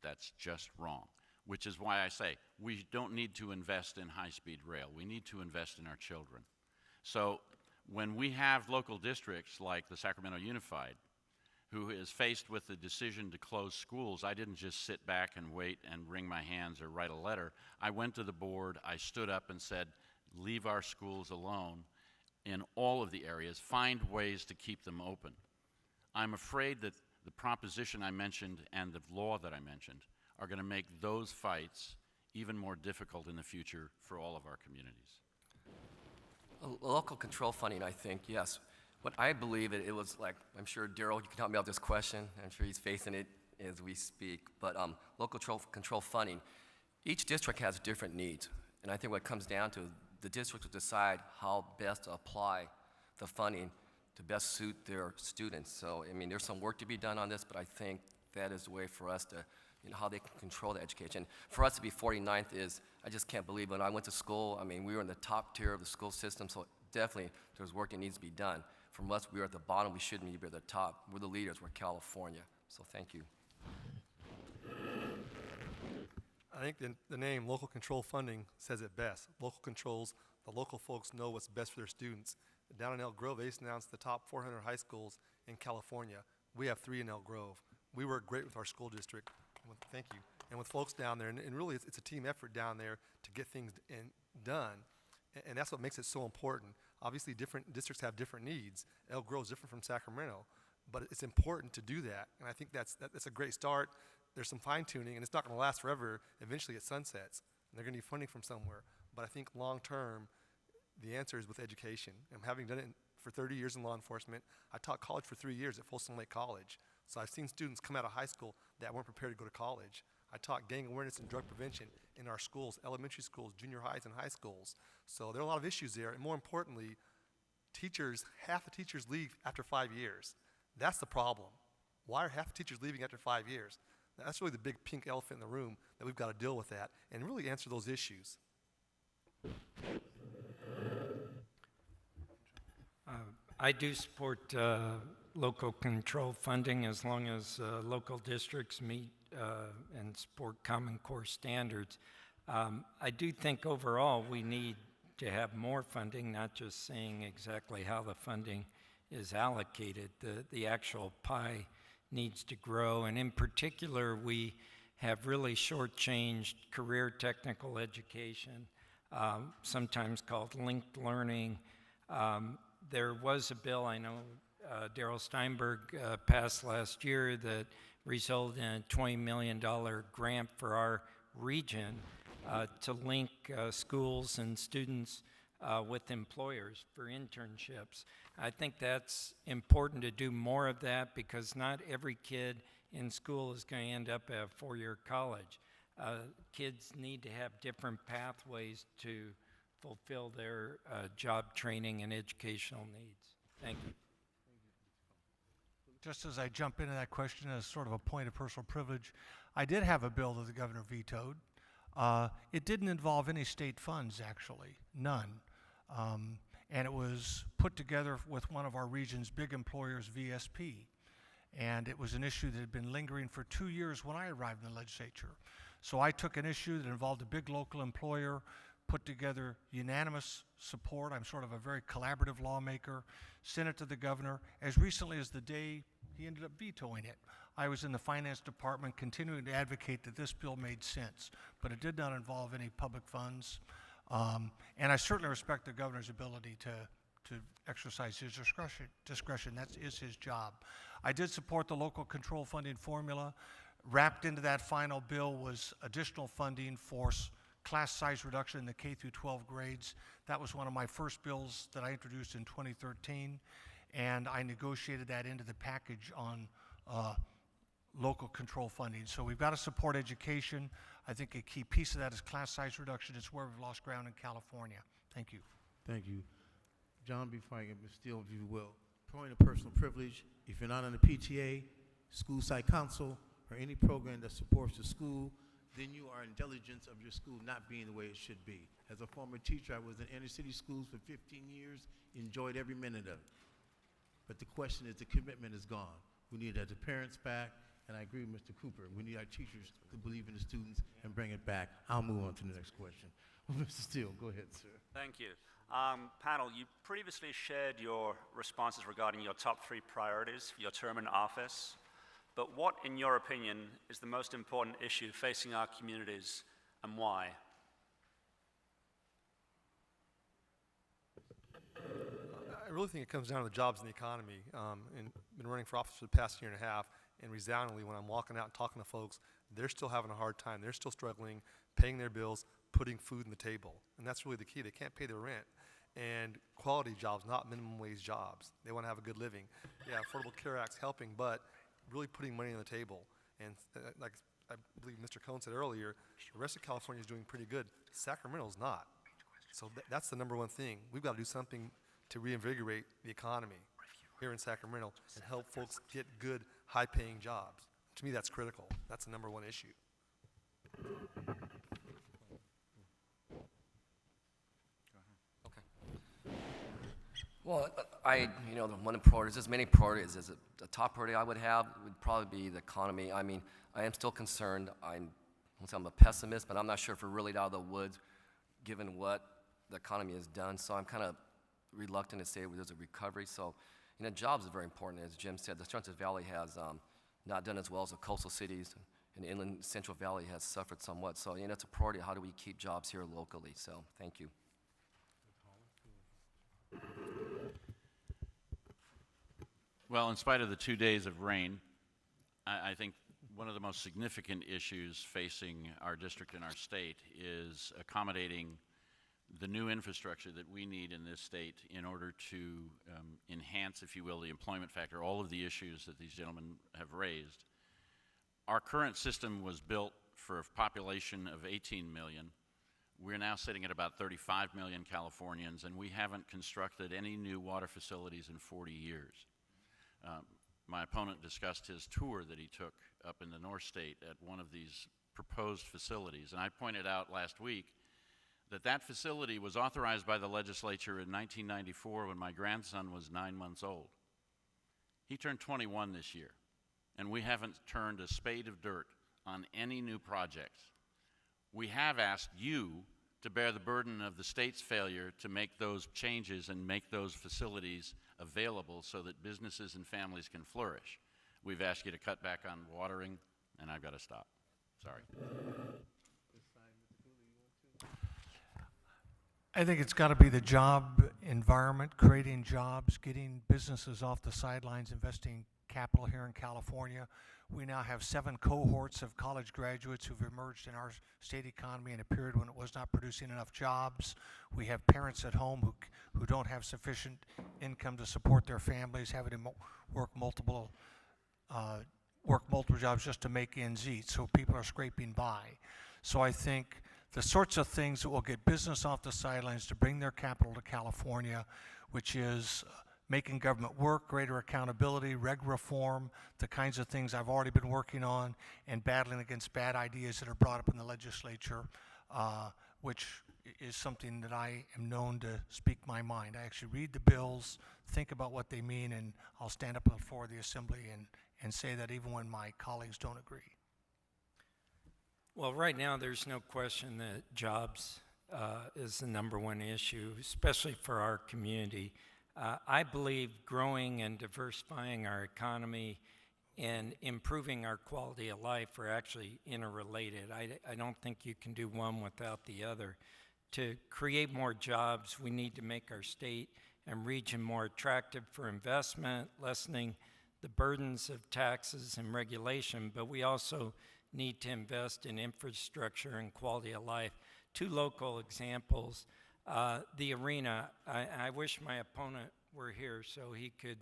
That's just wrong, which is why I say we don't need to invest in high-speed rail. We need to invest in our children. So when we have local districts like the Sacramento Unified, who is faced with the decision to close schools, I didn't just sit back and wait and wring my hands or write a letter. I went to the board, I stood up and said, leave our schools alone in all of the areas, find ways to keep them open. I'm afraid that the proposition I mentioned and the law that I mentioned are going to make those fights even more difficult in the future for all of our communities. Local control funding, I think, yes. But I believe it was like, I'm sure Daryl, you can help me out with this question. I'm sure he's facing it as we speak. But local control funding, each district has different needs. And I think what it comes down to, the district will decide how best to apply the funding to best suit their students. So, I mean, there's some work to be done on this, but I think that is the way for us to, how they can control the education. For us to be 49th is, I just can't believe when I went to school, I mean, we were in the top tier of the school system, so definitely there's work that needs to be done. From us, we are at the bottom, we shouldn't be at the top. We're the leaders, we're California. So thank you. I think the name local control funding says it best. Local controls, the local folks know what's best for their students. Down in Elk Grove, ACE announced the top 400 high schools in California. We have 3 in Elk Grove. We work great with our school district. Thank you. And with folks down there, and really it's a team effort down there to get things done. And that's what makes it so important. Obviously, different districts have different needs. Elk Grove is different from Sacramento, but it's important to do that. And I think that's a great start. There's some fine tuning, and it's not going to last forever. Eventually, it sunsets, and they're going to need funding from somewhere. But I think long term, the answer is with education. And having done it for 30 years in law enforcement, I taught college for 3 years at Folsom Lake College. So I've seen students come out of high school that weren't prepared to go to college. I taught gang awareness and drug prevention in our schools, elementary schools, junior highs, and high schools. So there are a lot of issues there. And more importantly, half the teachers leave after 5 years. That's the problem. Why are half the teachers leaving after 5 years? That's really the big pink elephant in the room that we've got to deal with that and really answer those issues. I do support local control funding as long as local districts meet and support Common Core standards. I do think overall we need to have more funding, not just saying exactly how the funding is allocated. The actual pie needs to grow, and in particular, we have really shortchanged career technical education, sometimes called linked learning. There was a bill, I know Darrell Steinberg passed last year, that resulted in a $20 million grant for our region to link schools and students with employers for internships. I think that's important to do more of that because not every kid in school is going to end up at a four-year college. Kids need to have different pathways to fulfill their job training and educational needs. Thank you. Just as I jump into that question as sort of a point of personal privilege, I did have a bill that the governor vetoed. It didn't involve any state funds, actually, none. And it was put together with one of our region's big employers, VSP. And it was an issue that had been lingering for 2 years when I arrived in the legislature. So I took an issue that involved a big local employer, put together unanimous support. I'm sort of a very collaborative lawmaker, sent it to the governor. As recently as the day he ended up vetoing it, I was in the finance department continuing to advocate that this bill made sense, but it did not involve any public funds. And I certainly respect the governor's ability to exercise his discretion. That is his job. I did support the local control funding formula. Wrapped into that final bill was additional funding for class size reduction in the K through 12 grades. That was one of my first bills that I introduced in 2013, and I negotiated that into the package on local control funding. So we've got to support education. I think a key piece of that is class size reduction. It's where we've lost ground in California. Thank you. Thank you. John, before I get Ms. Steele, if you will, point of personal privilege, if you're not on the PTA, school site council, or any program that supports the school, then you are in diligence of your school not being the way it should be. As a former teacher, I was in inner city schools for 15 years, enjoyed every minute of it. But the question is, the commitment is gone. We need the parents back, and I agree with Mr. Cooper. We need our teachers to believe in the students and bring it back. I'll move on to the next question. Mr. Steele, go ahead, sir. Thank you. Panel, you previously shared your responses regarding your top 3 priorities for your term in office. But what, in your opinion, is the most important issue facing our communities and why? I really think it comes down to the jobs and the economy. And been running for office for the past year and a half, and resoundingly, when I'm walking out and talking to folks, they're still having a hard time. They're still struggling, paying their bills, putting food on the table. And that's really the key. They can't pay their rent. And quality jobs, not minimum wage jobs. They want to have a good living. Yeah, Affordable Care Act's helping, but really putting money on the table. And like I believe Mr. Cohn said earlier, the rest of California is doing pretty good. Sacramento's not. So that's the number one thing. We've got to do something to reinvigorate the economy here in Sacramento and help folks get good, high-paying jobs. To me, that's critical. That's the number one issue. Well, one of the priorities, there's many priorities. The top priority I would have would probably be the economy. I mean, I am still concerned. I'm a pessimist, but I'm not sure if we're really out of the woods given what the economy has done. So I'm kind of reluctant to say there's a recovery. So, jobs are very important. As Jim said, the Central Valley has not done as well as the coastal cities, and the Inland Central Valley has suffered somewhat. So, it's a priority. How do we keep jobs here locally? So, thank you. Well, in spite of the 2 days of rain, I think one of the most significant issues facing our district and our state is accommodating the new infrastructure that we need in this state in order to enhance, if you will, the employment factor, all of the issues that these gentlemen have raised. Our current system was built for a population of 18 million. We're now sitting at about 35 million Californians, and we haven't constructed any new water facilities in 40 years. My opponent discussed his tour that he took up in the North State at one of these proposed facilities, and I pointed out last week that that facility was authorized by the legislature in 1994 when my grandson was 9 months old. He turned 21 this year, and we haven't turned a spade of dirt on any new projects. We have asked you to bear the burden of the state's failure to make those changes and make those facilities available so that businesses and families can flourish. We've asked you to cut back on watering, and I've got to stop. Sorry. I think it's got to be the job environment, creating jobs, getting businesses off the sidelines, investing capital here in California. We now have 7 cohorts of college graduates who've emerged in our state economy in a period when it was not producing enough jobs. We have parents at home who don't have sufficient income to support their families, having to work multiple jobs just to make ends eat, so people are scraping by. So I think the sorts of things that will get business off the sidelines to bring their capital to California, which is making government work, greater accountability, reg reform, the kinds of things I've already been working on, and battling against bad ideas that are brought up in the legislature, which is something that I am known to speak my mind. I actually read the bills, think about what they mean, and I'll stand up on the floor of the assembly and say that even when my colleagues don't agree. Well, right now, there's no question that jobs is the #1 issue, especially for our community. I believe growing and diversifying our economy and improving our quality of life are actually interrelated. I don't think you can do one without the other. To create more jobs, we need to make our state and region more attractive for investment, lessening the burdens of taxes and regulation, but we also need to invest in infrastructure and quality of life. 2 local examples. The arena, I wish my opponent were here so he could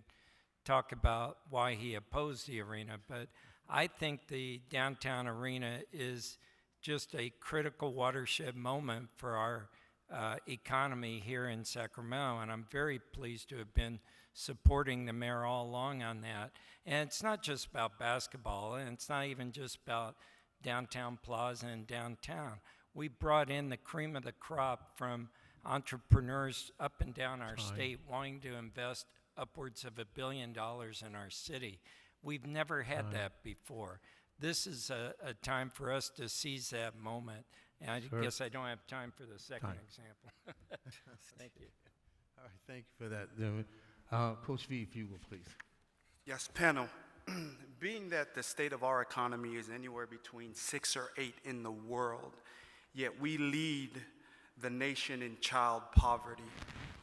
talk about why he opposed the arena, but I think the downtown arena is just a critical watershed moment for our economy here in Sacramento, and I'm very pleased to have been supporting the mayor all along on that. And it's not just about basketball, and it's not even just about downtown plaza and downtown. We brought in the cream of the crop from entrepreneurs up and down our state wanting to invest upwards of $1 billion in our city. We've never had that before. This is a time for us to seize that moment. And I guess I don't have time for the second example. Thank you. All right, thank you for that. Coach V, if you will, please. Yes, panel. Being that the state of our economy is anywhere between 6 or 8 in the world, yet we lead the nation in child poverty,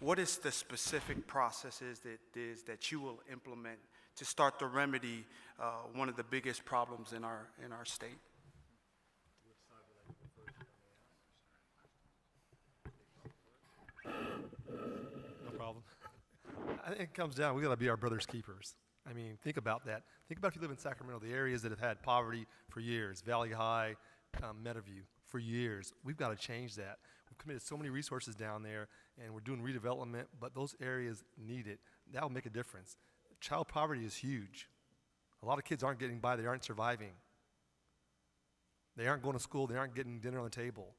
what is the specific processes that you will implement to start to remedy one of the biggest problems in our state? No problem. I think it comes down, we gotta be our brother's keepers. I mean, think about that. Think about if you live in Sacramento, the areas that have had poverty for years, Valley High, Meadowview, for years. We've got to change that. We've committed so many resources down there, and we're doing redevelopment, but those areas need it. That will make a difference. Child poverty is huge. A lot of kids aren't getting by, they aren't surviving. They aren't going to school, they aren't getting dinner on the table.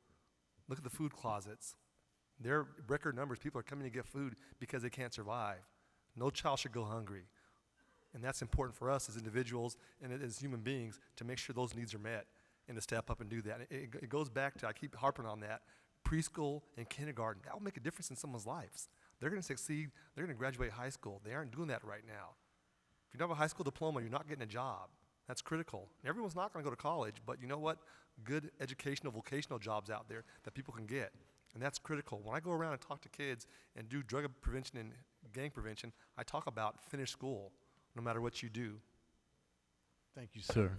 Look at the food closets. They're record numbers. People are coming to get food because they can't survive. No child should go hungry. And that's important for us as individuals and as human beings to make sure those needs are met and to step up and do that. It goes back to, I keep harping on that, preschool and kindergarten. That will make a difference in someone's lives. They're going to succeed. They're going to graduate high school. They aren't doing that right now. If you don't have a high school diploma, you're not getting a job. That's critical. Everyone's not going to go to college, but you know what? Good educational, vocational jobs out there that people can get. And that's critical. When I go around and talk to kids and do drug prevention and gang prevention, I talk about finish school, no matter what you do. Thank you, sir.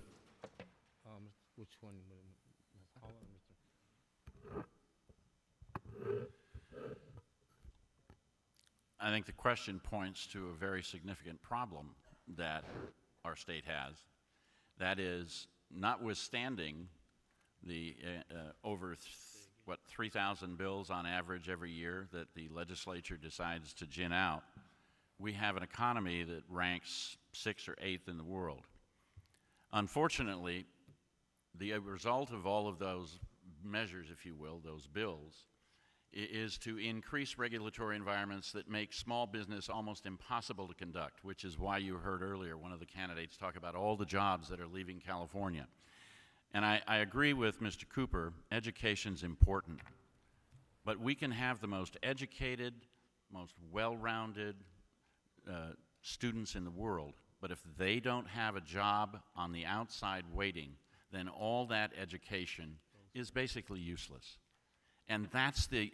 Which one? Ms. Paula or Mr. I think the question points to a very significant problem that our state has. That is, notwithstanding the over 3,000 bills on average every year that the legislature decides to gin out, we have an economy that ranks 6th or 8th in the world. Unfortunately, the result of all of those measures, if you will, those bills, is to increase regulatory environments that make small business almost impossible to conduct, which is why you heard earlier one of the candidates talk about all the jobs that are leaving California. And I agree with Mr. Cooper, education's important. But we can have the most educated, most well-rounded students in the world, but if they don't have a job on the outside waiting, then all that education is basically useless. And that's the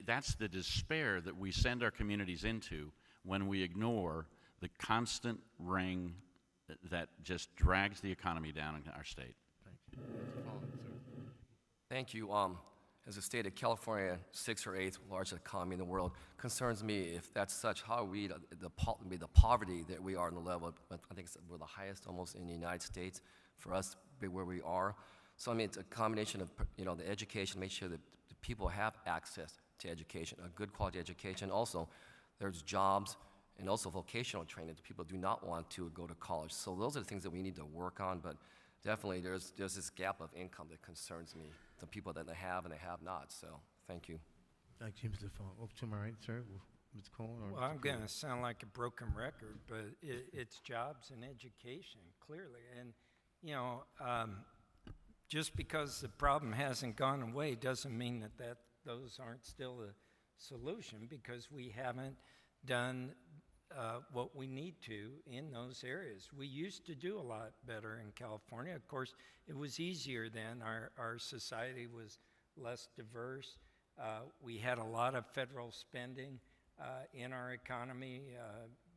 despair that we send our communities into when we ignore the constant ring that just drags the economy down in our state. Thank you. Mr. Collins, sir. Thank you. As a state of California, 6th or 8th largest economy in the world, concerns me if that's such, how we, the poverty that we are in the level, I think we're the highest almost in the United States for us, be where we are. So I mean, it's a combination of, the education, make sure that the people have access to education, a good quality education. Also, there's jobs and also vocational training that people do not want to go to college. So those are the things that we need to work on, but definitely there's this gap of income that concerns me, the people that they have and they have not. So thank you. Thank you, Mr. Fong. Over to my right, sir. Ms. Cohen or Well, Mr. I'm going to sound like a broken record, but it's jobs and education, clearly. And, just because the problem hasn't gone away doesn't mean that those aren't still a solution, because we haven't done what we need to in those areas. We used to do a lot better in California. Of course, it was easier then. Our society was less diverse. We had a lot of federal spending in our economy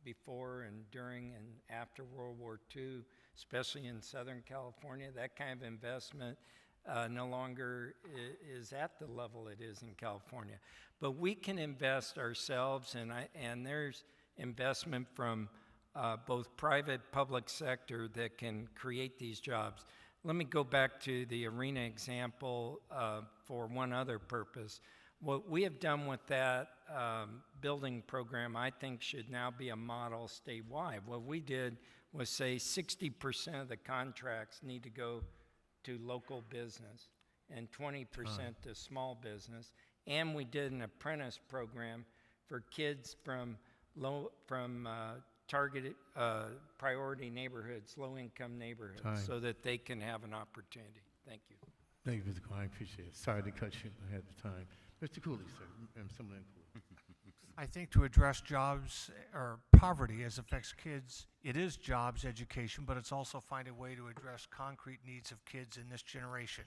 before and during and after World War II, especially in Southern California. That kind of investment no longer is at the level it is in California. But we can invest ourselves, and there's investment from both private, public sector that can create these jobs. Let me go back to the arena example for one other purpose. What we have done with that building program, I think, should now be a model statewide. What we did was say 60% of the contracts need to go to local business and 20% to small business. And we did an apprentice program for kids from targeted priority neighborhoods, low-income neighborhoods, so that they can have an opportunity. Thank you. Thank you, Mr. Cohen. I appreciate it. Sorry to cut you ahead of time. Mr. Cooley, sir. Assemblyman Cooley. I think to address jobs or poverty as affects kids, it is jobs, education, but it's also finding a way to address concrete needs of kids in this generation.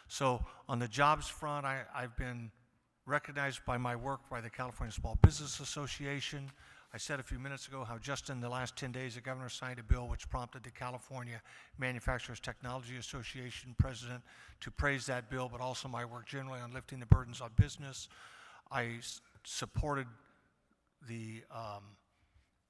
So on the jobs front, I've been recognized by my work by the California Small Business Association. I said a few minutes ago how just in the last 10 days, the governor signed a bill which prompted the California Manufacturers Technology Association president to praise that bill, but also my work generally on lifting the burdens on business. I supported the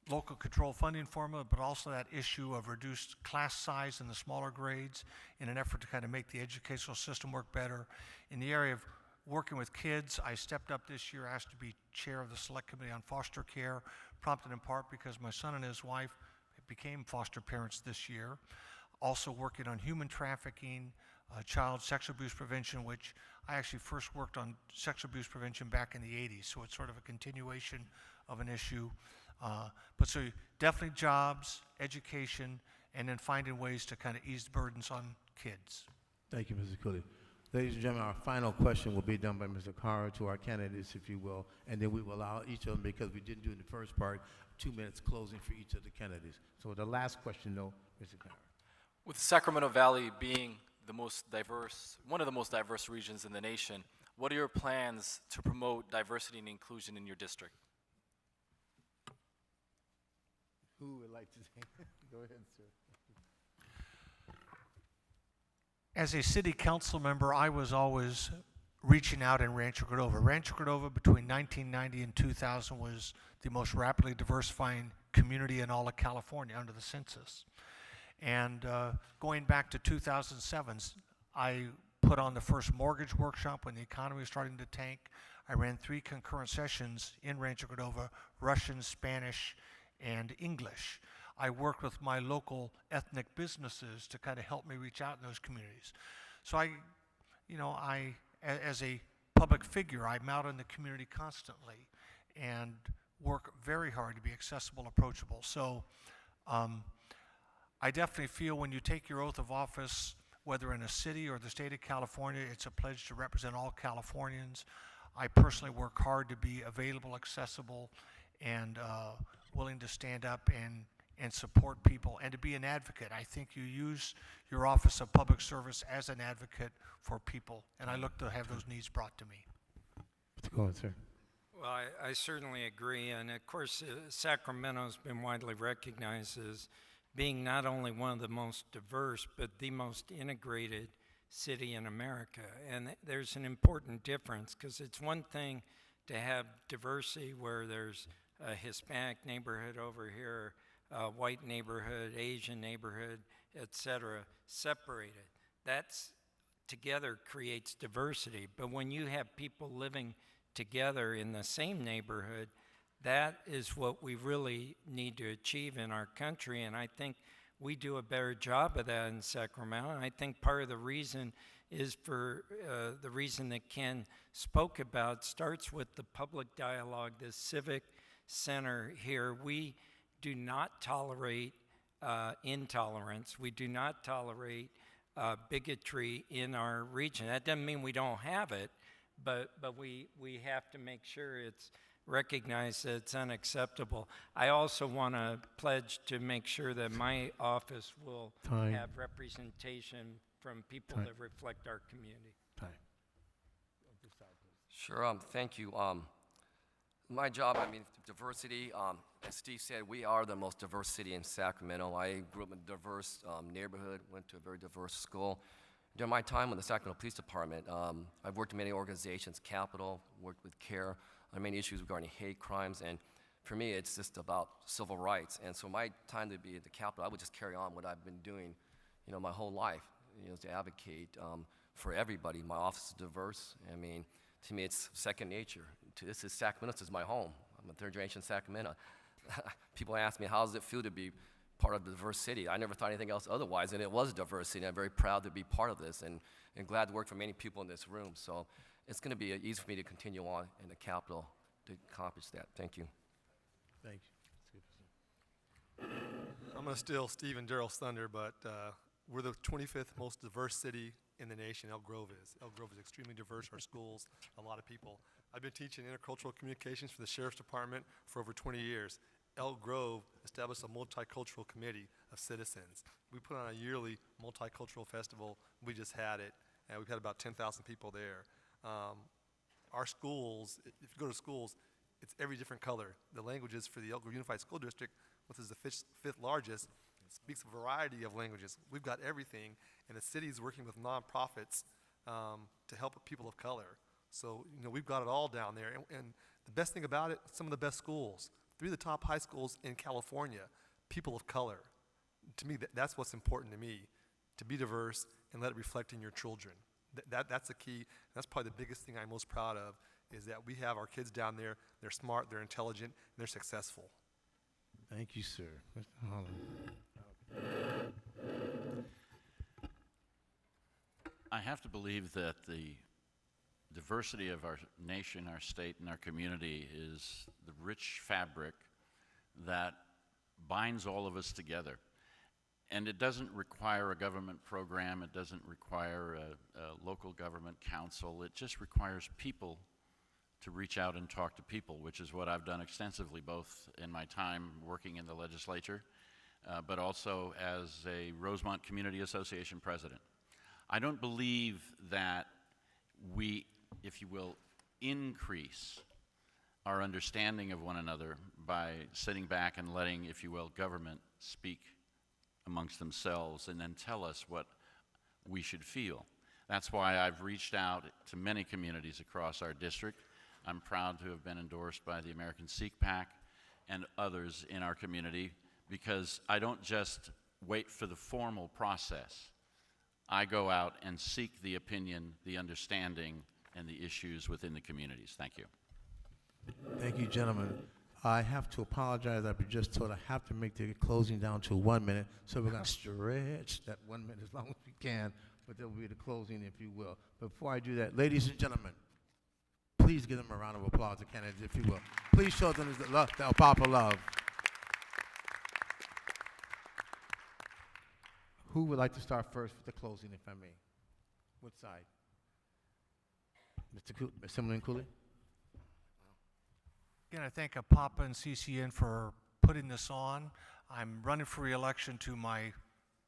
local control funding formula, but also that issue of reduced class size in the smaller grades in an effort to kind of make the educational system work better. In the area of working with kids, I stepped up this year, asked to be chair of the Select Committee on Foster Care, prompted in part because my son and his wife became foster parents this year. Also working on human trafficking, child sexual abuse prevention, which I actually first worked on sexual abuse prevention back in the 80s, so it's sort of a continuation of an issue. But so definitely jobs, education, and then finding ways to kind of ease the burdens on kids. Thank you, Mr. Cooley. Ladies and gentlemen, our final question will be done by Mr. Carr to our candidates, if you will, and then we will allow each of them, because we didn't do in the first part, 2 minutes closing for each of the candidates. So the last question, though, Mr. Carr. With Sacramento Valley being the most diverse, one of the most diverse regions in the nation, What are your plans to promote diversity and inclusion in your district? Who would like to say? Go ahead, sir. As a city council member, I was always reaching out in Rancho Cordova. Rancho Cordova between 1990 and 2000 was the most rapidly diversifying community in all of California under the census. And going back to 2007, I put on the first mortgage workshop when the economy was starting to tank. I ran 3 concurrent sessions in Rancho Cordova, Russian, Spanish, and English. I worked with my local ethnic businesses to kind of help me reach out in those communities. So as a public figure, I'm out in the community constantly and work very hard to be accessible, approachable. So I definitely feel when you take your oath of office, whether in a city or the state of California, it's a pledge to represent all Californians. I personally work hard to be available, accessible, and willing to stand up and support people and to be an advocate. I think you use your office of public service as an advocate for people, and I look to have those needs brought to me. Go ahead, sir. Well, I certainly agree, and of course, Sacramento's been widely recognized as being not only one of the most diverse, but the most integrated city in America. And there's an important difference, because it's one thing to have diversity where there's a Hispanic neighborhood over here, a white neighborhood, Asian neighborhood, etc., separated. That's together creates diversity. But when you have people living together in the same neighborhood, that is what we really need to achieve in our country, and I think we do a better job of that in Sacramento. And I think part of the reason is for the reason that Ken spoke about starts with the public dialogue, the civic center here. We do not tolerate intolerance. We do not tolerate bigotry in our region. That doesn't mean we don't have it, but we have to make sure it's recognize that it's unacceptable. I also want to pledge to make sure that my office will have representation from people that reflect our community. Sure, thank you. My job, diversity, as Steve said, we are the most diverse city in Sacramento. I grew up in a diverse neighborhood, went to a very diverse school. During my time in the Sacramento Police Department, I've worked in many organizations, Capital, worked with CARE, on many issues regarding hate crimes, and for me, it's just about civil rights. And so my time to be at the Capitol, I would just carry on what I've been doing, my whole life, to advocate for everybody. My office is diverse. To me, it's second nature. This is Sacramento. This is my home. I'm a third-generation Sacramento. People ask me, how does it feel to be part of the diverse city? I never thought anything else otherwise, and it was diversity, and I'm very proud to be part of this, and glad to work for many people in this room. So it's going to be easy for me to continue on in the Capitol to accomplish that. Thank you. Thank you. I'm going to steal Steve and Daryl's thunder, but we're the 25th most diverse city in the nation. Elk Grove is. Elk Grove is extremely diverse. Our schools, a lot of people. I've been teaching intercultural communications for the Sheriff's Department for over 20 years. Elk Grove established a multicultural committee of citizens. We put on a yearly multicultural festival. We just had it, and we've had about 10,000 people there. Our schools, if you go to schools, it's every different color. The languages for the Elk Grove Unified School District, which is the fifth largest, speaks a variety of languages. We've got everything, and the city is working with nonprofits to help people of color. So, we've got it all down there. And the best thing about it, some of the best schools, 3 of the top high schools in California, people of color. To me, that's what's important to me, to be diverse and let it reflect in your children. That's the key. That's probably the biggest thing I'm most proud of, is that we have our kids down there. They're smart, they're intelligent, and they're successful. Thank you, sir. Mr. Holland. I have to believe that the diversity of our nation, our state, and our community is the rich fabric that binds all of us together. And it doesn't require a government program, it doesn't require a local government council, it just requires people to reach out and talk to people, which is what I've done extensively, both in my time working in the legislature, but also as a Rosemont Community Association president. I don't believe that we if you will, increase our understanding of one another by sitting back and letting, if you will, government speak amongst themselves and then tell us what we should feel. That's why I've reached out to many communities across our district. I'm proud to have been endorsed by the American Sikh PAC and others in our community, because I don't just wait for the formal process. I go out and seek the opinion, the understanding, and the issues within the communities. Thank you. Thank you, gentlemen. I have to apologize. I've been just told I have to make the closing down to 1 minute, so we're going to stretch that 1 minute as long as we can, but there will be the closing, if you will. But before I do that, ladies and gentlemen, please give them a round of applause, the candidates, if you will. Please show them the love, the Papa love. Who would like to start first with the closing, if I may? Which side? Assemblyman Cooley? Again, I thank Papa and CCN for putting this on. I'm running for re-election to my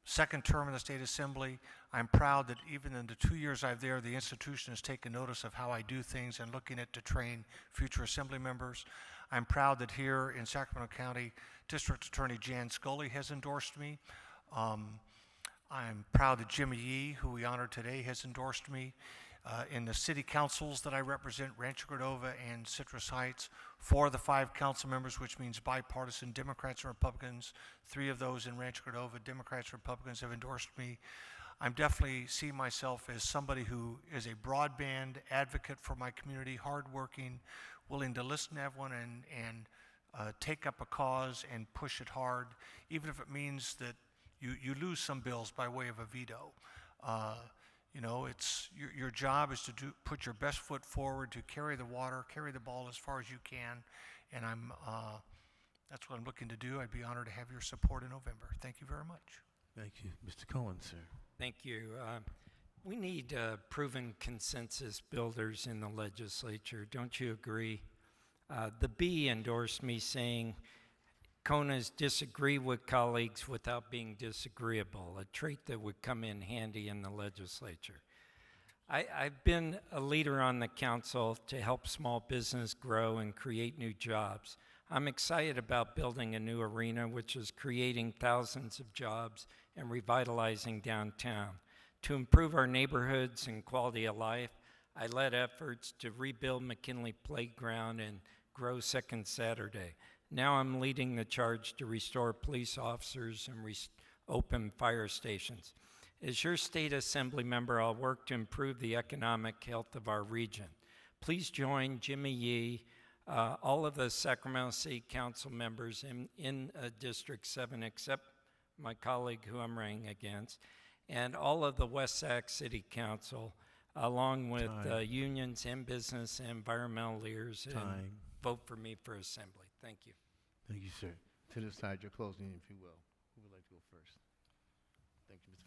second term in the State Assembly. I'm proud that even in the 2 years I've there, the institution has taken notice of how I do things and looking at to train future Assembly members. I'm proud that here in Sacramento County, District Attorney Jan Scully has endorsed me. I'm proud that Jimmy Yee, who we honored today, has endorsed me. In the city councils that I represent, Rancho Cordova and Citrus Heights, 4 of the 5 council members, which means bipartisan, Democrats and Republicans, 3 of those in Rancho Cordova, Democrats and Republicans, have endorsed me. I'm definitely see myself as somebody who is a broadband advocate for my community, hardworking, willing to listen to everyone and take up a cause and push it hard, even if it means that you lose some bills by way of a veto. You know, it's your job is to put your best foot forward, to carry the water, carry the ball as far as you can, and that's what I'm looking to do. I'd be honored to have your support in November. Thank you very much. Thank you. Mr. Cohen, sir. Thank you. We need proven consensus builders in the legislature. Don't you agree? The B endorsed me saying, Konas disagree with colleagues without being disagreeable, a trait that would come in handy in the legislature. I've been a leader on the council to help small business grow and create new jobs. I'm excited about building a new arena which is creating thousands of jobs and revitalizing downtown. To improve our neighborhoods and quality of life, I led efforts to rebuild McKinley Playground and grow Second Saturday. Now I'm leading the charge to restore police officers and open fire stations. As your state assembly member, I'll work to improve the economic health of our region. Please join Jimmy Yee, all of the Sacramento City Council members in District 7, except my colleague who I'm running against, and all of the West Sac City Council, along with unions and business and environmental leaders, and vote for me for assembly. Thank you. Thank you, sir. To the side, your closing, if you will. Who would like to go first? Thank you, Mr.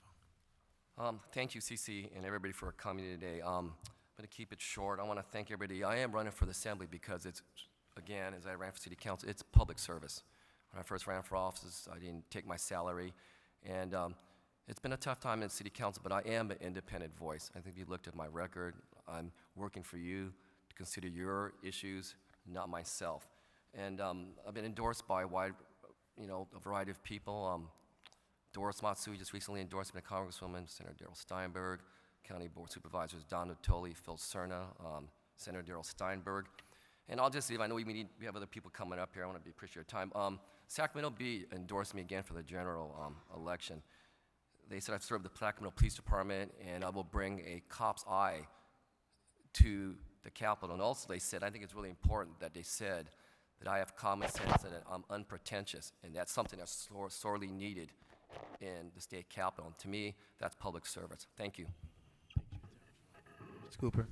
Fong. Thank you, CC, and everybody for coming today. I'm going to keep it short. I want to thank everybody. I am running for the assembly because it's, again, as I ran for city council, it's public service. When I first ran for office, I didn't take my salary, and it's been a tough time in city council, but I am an independent voice. I think if you looked at my record, I'm working for you to consider your issues, not myself. And I've been endorsed by a variety of people. Doris Matsui just recently endorsed me, a Congresswoman, Senator Darrell Steinberg, County Board Supervisors Don Natoli, Phil Cerna, Senator Darrell Steinberg. And I'll just leave. I know we have other people coming up here. I want to appreciate your time. Sacramento Bee endorsed me again for the general election. They said I've served the Sacramento Police Department, and I will bring a cop's eye to the Capitol. And also they said, I think it's really important that they said that I have common sense and that I'm unpretentious, and that's something that's sorely needed in the state capitol. And to me, that's public service. Thank you. Mr. Cooper.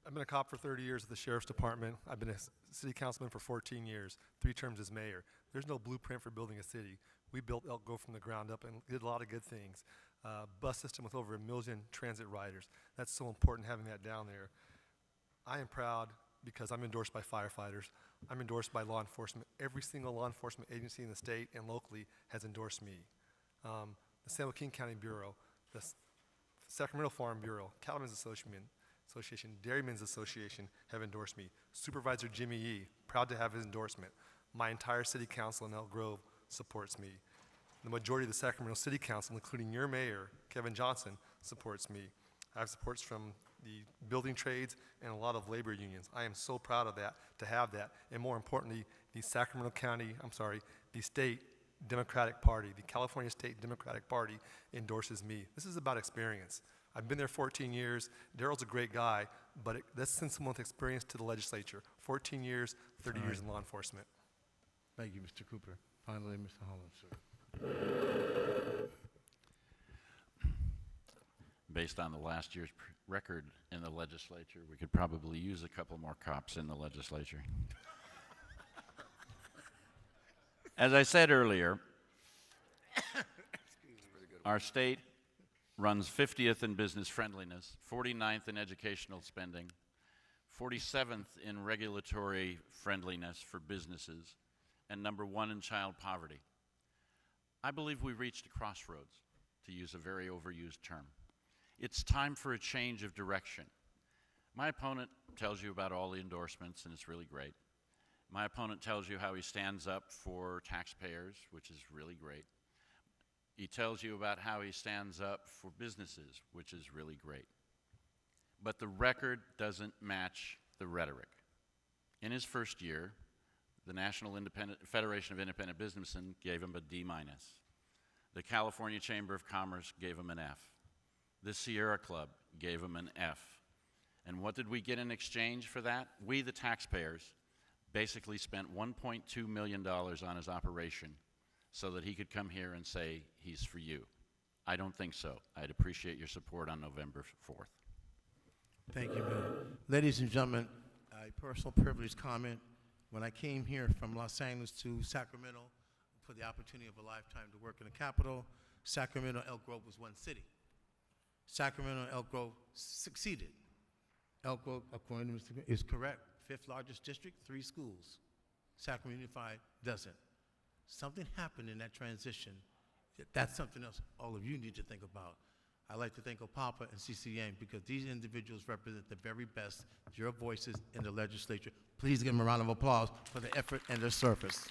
I've been a cop for 30 years at the Sheriff's Department. I've been a city councilman for 14 years, 3 terms as mayor. There's no blueprint for building a city. We built Elk Grove from the ground up and did a lot of good things. Bus system with over 1 million transit riders. That's so important having that down there. I am proud because I'm endorsed by firefighters. I'm endorsed by law enforcement. Every single law enforcement agency in the state and locally has endorsed me. The San Joaquin County Bureau, the Sacramento Farm Bureau, Cattlemen's Association, Association, Dairymen's Association have endorsed me. Supervisor Jimmy Yee, proud to have his endorsement. My entire city council in Elk Grove supports me. The majority of the Sacramento City Council, including your mayor, Kevin Johnson, supports me. I have supports from the building trades and a lot of labor unions. I am so proud of that, to have that. And more importantly, the the state Democratic Party, the California State Democratic Party endorses me. This is about experience. I've been there 14 years. Daryl's a great guy, but that's sends someone with experience to the legislature. 14 years, 30 years in law enforcement. Thank you, Mr. Cooper. Finally, Mr. Holland, sir. Based on the last year's record in the legislature, we could probably use a couple more cops in the legislature. As I said earlier, our state runs 50th in business friendliness, 49th in educational spending, 47th in regulatory friendliness for businesses, and number 1 in child poverty. I believe we reached a crossroads, to use a very overused term. It's time for a change of direction. My opponent tells you about all the endorsements, and it's really great. My opponent tells you how he stands up for taxpayers, which is really great. He tells you about how he stands up for businesses, which is really great. But the record doesn't match the rhetoric. In his first year, the National Federation of Independent Businessmen gave him a D-. The California Chamber of Commerce gave him an F. The Sierra Club gave him an F. And what did we get in exchange for that? We, the taxpayers, basically spent $1.2 million on his operation so that he could come here and say he's for you. I don't think so. I'd appreciate your support on November 4th. Thank you, Bill. Ladies and gentlemen, a personal privilege comment. When I came here from Los Angeles to Sacramento for the opportunity of a lifetime to work in the capital, Sacramento, Elk Grove was one city. Sacramento and Elk Grove succeeded. Elk Grove, according to Mr. Green, is correct. 5th largest district, 3 schools. Sacramento Unified doesn't. Something happened in that transition. That's something else all of you need to think about. I'd like to thank OPAPA and CCN because these individuals represent the very best, your voices in the legislature. Please give them a round of applause for the effort and their service.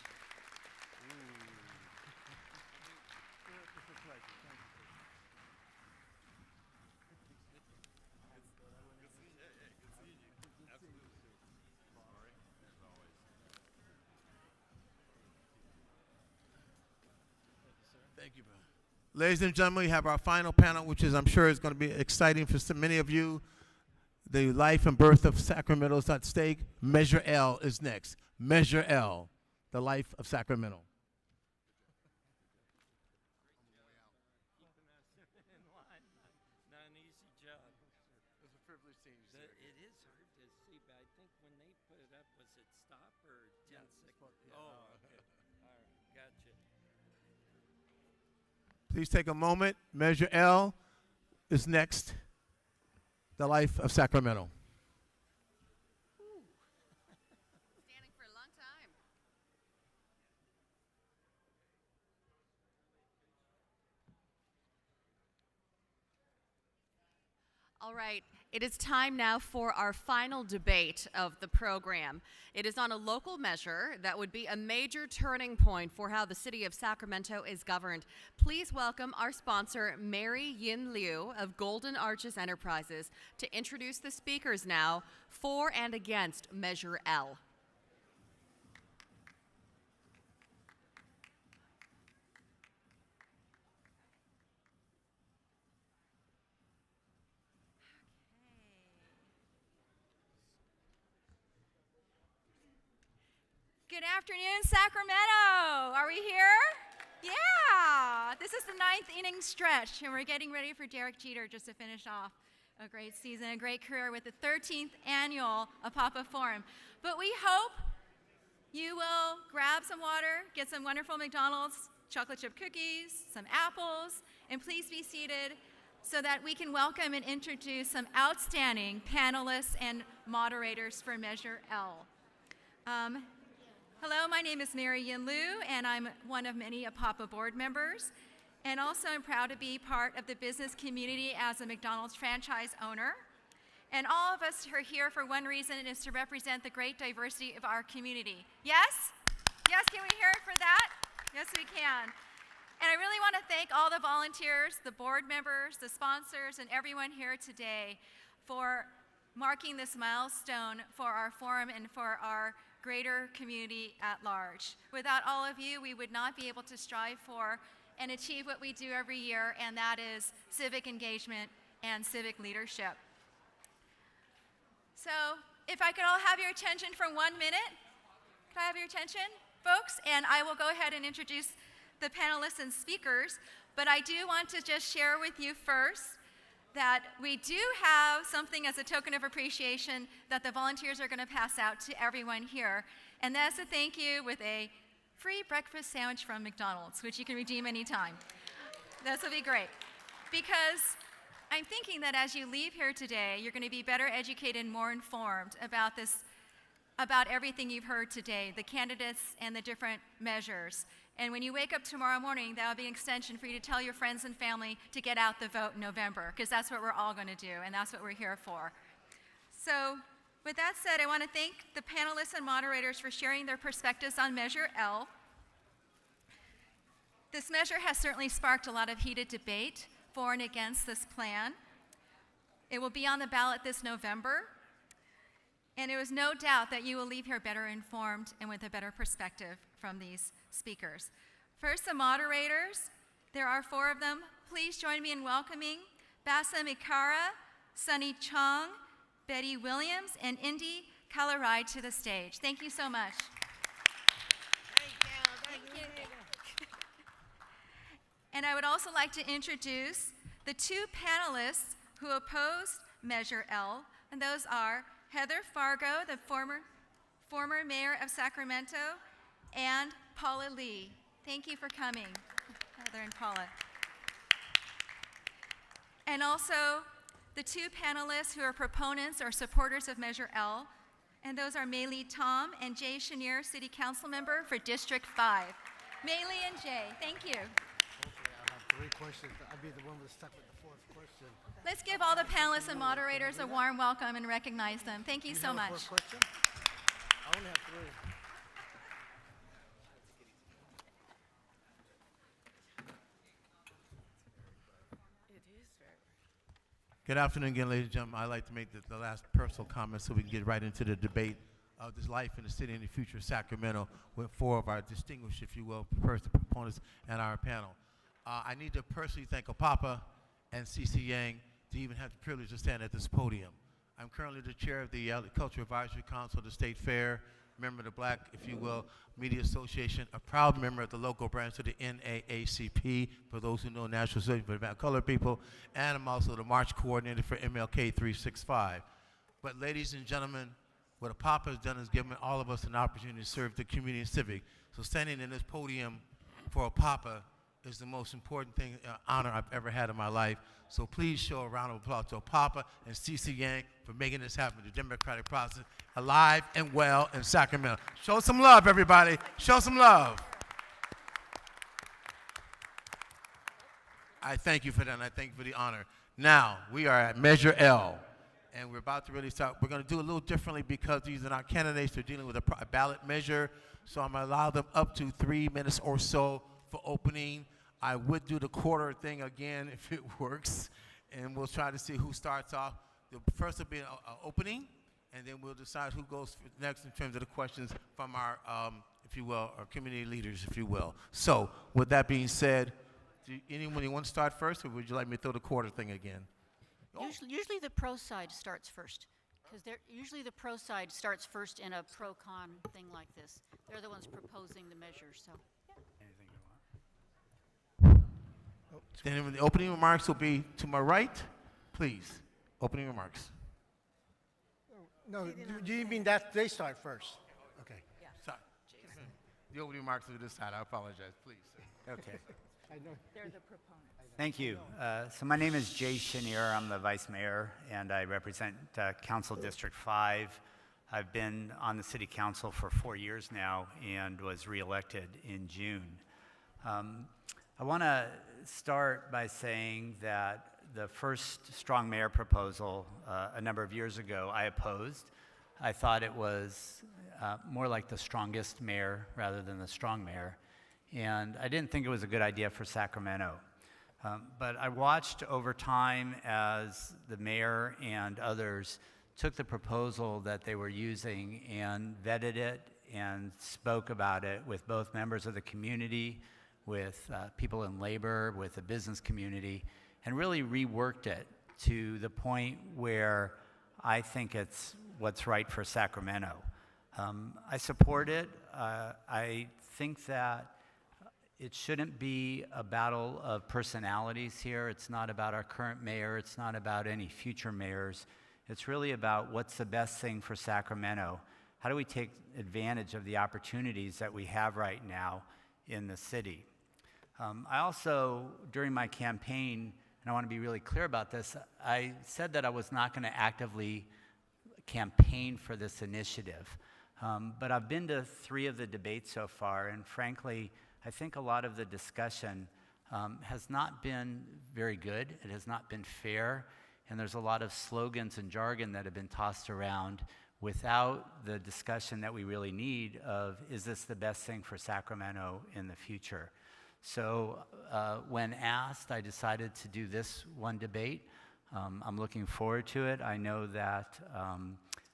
Thank you, brother. Ladies and gentlemen, we have our final panel, which is, I'm sure, is going to be exciting for so many of you. The life and birth of Sacramento is at stake. Measure L is next. Measure L, the life of Sacramento. Please take a moment. Measure L is next. The life of Sacramento. Standing for a long time. All right, it is time now for our final debate of the program. It is on a local measure that would be a major turning point for how the city of Sacramento is governed. Please welcome our sponsor, Mary Yin Liu of Golden Arches Enterprises, to introduce the speakers now for and against Measure L. Good afternoon, Sacramento. Are we here? Yeah. This is the 9th inning stretch, and we're getting ready for Derek Jeter just to finish off a great season, a great career with the 13th annual APAPA Forum. But we hope you will grab some water, get some wonderful McDonald's chocolate chip cookies, some apples, and please be seated so that we can welcome and introduce some outstanding panelists and moderators for Measure L. Hello, my name is Mary Yin Liu, and I'm one of many APAPA board members. And also, I'm proud to be part of the business community as a McDonald's franchise owner. And all of us are here for one reason, and it's to represent the great diversity of our community. Yes? Yes, can we hear it for that? Yes, we can. And I really want to thank all the volunteers, the board members, the sponsors, and everyone here today for marking this milestone for our forum and for our greater community at large. Without all of you, we would not be able to strive for and achieve what we do every year, and that is civic engagement and civic leadership. So if I could all have your attention for 1 minute. Could I have your attention, folks? And I will go ahead and introduce the panelists and speakers, but I do want to just share with you first that we do have something as a token of appreciation that the volunteers are going to pass out to everyone here, and that's a thank you with a free breakfast sandwich from McDonald's, which you can redeem anytime. This will be great, because I'm thinking that as you leave here today, you're going to be better educated and more informed about about everything you've heard today, the candidates and the different measures. And when you wake up tomorrow morning, that will be an extension for you to tell your friends and family to get out the vote in November, because that's what we're all going to do, and that's what we're here for. So with that said, I want to thank the panelists and moderators for sharing their perspectives on Measure L. This measure has certainly sparked a lot of heated debate for and against this plan. It will be on the ballot this November, and there is no doubt that you will leave here better informed and with a better perspective from these speakers. First, the moderators. There are 4 of them. Please join me in welcoming Bassam Ikara, Sunny Chong, Betty Williams, and Indy Kalarai to the stage. Thank you so much. Thank you. And I would also like to introduce the 2 panelists who opposed Measure L, and those are Heather Fargo, the former mayor of Sacramento, and Paula Lee. Thank you for coming, Heather and Paula. And also the 2 panelists who are proponents or supporters of Measure L, and those are Maylee Tom and Jay Chenier, City Council Member for District 5. Maylee and Jay, thank you. Hopefully I'll have 3 questions. I'll be the one that's stuck with the 4th question. Let's give all the panelists and moderators a warm welcome and recognize them. Thank you so much. 4th question? I only have 3. Good afternoon again, ladies and gentlemen. I'd like to make the last personal comment so we can get right into the debate of this life in the city and the future of Sacramento with 4 of our distinguished, if you will, first proponents and our panel. I need to personally thank OPAPA and CC Yang to even have the privilege to stand at this podium. I'm currently the chair of the Cultural Advisory Council of the State Fair, member of the Black, if you will, Media Association, a proud member of the local branch of the NAACP, for those who know National Association for Advanced Colored People, and I'm also the March Coordinator for MLK 365. But ladies and gentlemen, what OPAPA has done is given all of us an opportunity to serve the community and civic. So standing in this podium for OPAPA is the most important thing, honor I've ever had in my life. So please show a round of applause to OPAPA and CC Yang for making this happen, the democratic process, alive and well in Sacramento. Show some love, everybody. Show some love. I thank you for that, and I thank you for the honor. Now, we are at Measure L, and we're about to really start. We're going to do a little differently because these are not candidates. They're dealing with a ballot measure, so I'm going to allow them up to 3 minutes or so for opening. I would do the quarter thing again if it works, and we'll try to see who starts off. The first will be an opening, and then we'll decide who goes next in terms of the questions from our, if you will, our community leaders, if you will. So, with that being said, anyone you want to start first, or would you like me to throw the quarter thing again? Usually the pro side starts first, because usually the pro side starts first in a pro-con thing like this. They're the ones proposing the measures, so. Then the opening remarks will be to my right, please. Opening remarks. No, do you mean that they start first? Okay. Yeah. Sorry. The opening remarks are to this side. I apologize, please. Okay. I know. They're the proponents. Thank you. So my name is Jay Chenier. I'm the vice mayor, and I represent Council District 5. I've been on the city council for 4 years now and was reelected in June. I want to start by saying that the first strong mayor proposal a number of years ago, I opposed. I thought it was more like the strongest mayor rather than the strong mayor. And I didn't think it was a good idea for Sacramento. But I watched over time as the mayor and others took the proposal that they were using and vetted it and spoke about it with both members of the community, with people in labor, with the business community, and really reworked it to the point where I think it's what's right for Sacramento. I support it. I think that it shouldn't be a battle of personalities here. It's not about our current mayor. It's not about any future mayors. It's really about what's the best thing for Sacramento. How do we take advantage of the opportunities that we have right now in the city? I also, during my campaign, and I want to be really clear about this, I said that I was not going to actively campaign for this initiative. But I've been to 3 of the debates so far, and frankly, I think a lot of the discussion has not been very good. It has not been fair, and there's a lot of slogans and jargon that have been tossed around without the discussion that we really need of, is this the best thing for Sacramento in the future? So when asked, I decided to do this one debate. I'm looking forward to it. I know that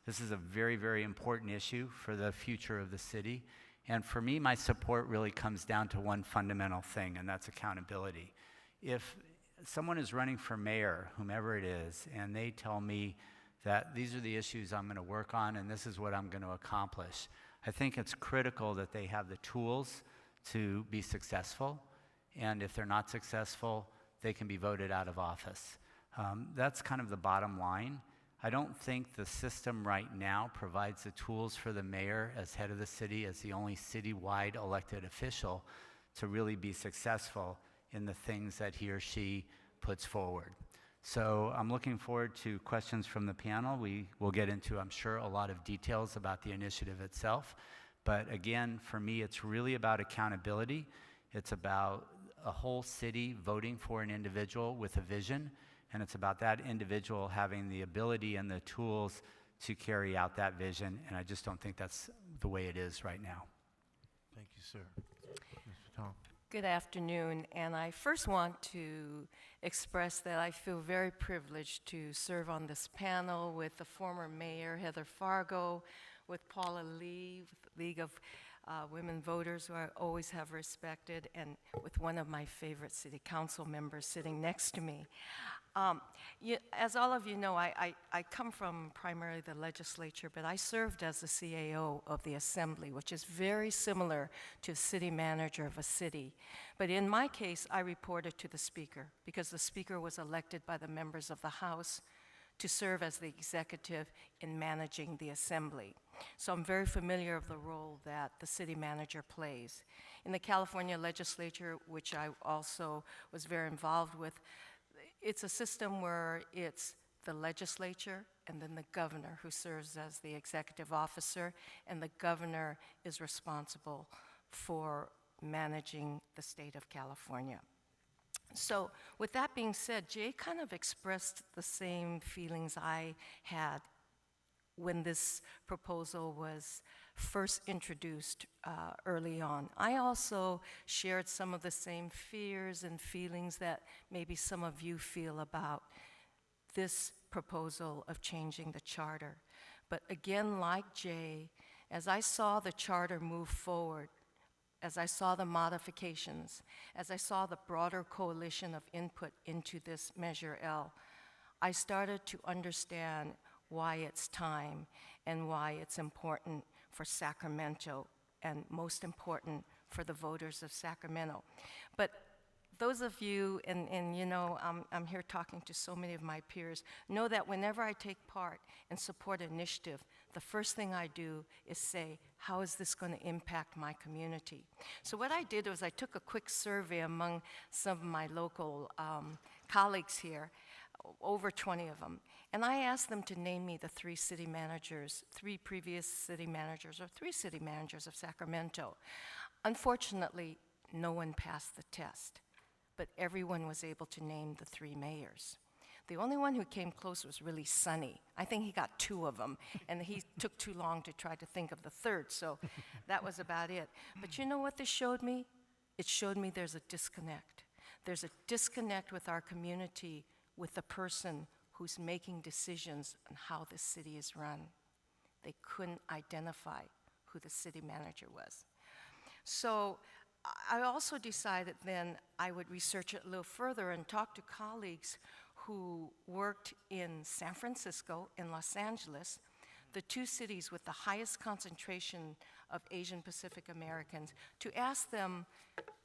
this is a very, very important issue for the future of the city. And for me, my support really comes down to one fundamental thing, and that's accountability. If someone is running for mayor, whomever it is, and they tell me that these are the issues I'm going to work on and this is what I'm going to accomplish, I think it's critical that they have the tools to be successful. And if they're not successful, they can be voted out of office. That's kind of the bottom line. I don't think the system right now provides the tools for the mayor as head of the city, as the only citywide elected official, to really be successful in the things that he or she puts forward. So I'm looking forward to questions from the panel. We will get into, I'm sure, a lot of details about the initiative itself. But again, for me, it's really about accountability. It's about a whole city voting for an individual with a vision. And it's about that individual having the ability and the tools to carry out that vision. And I just don't think that's the way it is right now. Thank you, sir. Mr. Tom. Good afternoon, and I first want to express that I feel very privileged to serve on this panel with the former mayor, Heather Fargo, with Paula Lee, with the League of Women Voters, who I always have respected, and with one of my favorite city council members sitting next to me. As all of you know, I come from primarily the legislature, but I served as the CAO of the Assembly, which is very similar to city manager of a city. But in my case, I reported to the Speaker, because the Speaker was elected by the members of the House to serve as the executive in managing the Assembly. So I'm very familiar of the role that the city manager plays. In the California legislature, which I also was very involved with, it's a system where it's the legislature and then the governor who serves as the executive officer, and the governor is responsible for managing the state of California. So with that being said, Jay kind of expressed the same feelings I had when this proposal was first introduced early on. I also shared some of the same fears and feelings that maybe some of you feel about this proposal of changing the charter. But again, like Jay, as I saw the charter move forward, as I saw the modifications, as I saw the broader coalition of input into this Measure L, I started to understand why it's time and why it's important for Sacramento, and most important for the voters of Sacramento. But those of you, and you know, I'm here talking to so many of my peers, know that whenever I take part and support an initiative, the first thing I do is say, how is this going to impact my community? So what I did was I took a quick survey among some of my local colleagues here, over 20 of them, and I asked them to name me the 3 city managers, 3 previous city managers, or 3 city managers of Sacramento. Unfortunately, no one passed the test, but everyone was able to name the 3 mayors. The only one who came close was really Sonny. I think he got 2 of them, and he took too long to try to think of the third, so that was about it. But you know what this showed me? It showed me there's a disconnect. There's a disconnect with our community, with the person who's making decisions on how the city is run. They couldn't identify who the city manager was. So I also decided then I would research it a little further and talk to colleagues who worked in San Francisco and Los Angeles, the 2 cities with the highest concentration of Asian Pacific Americans, to ask them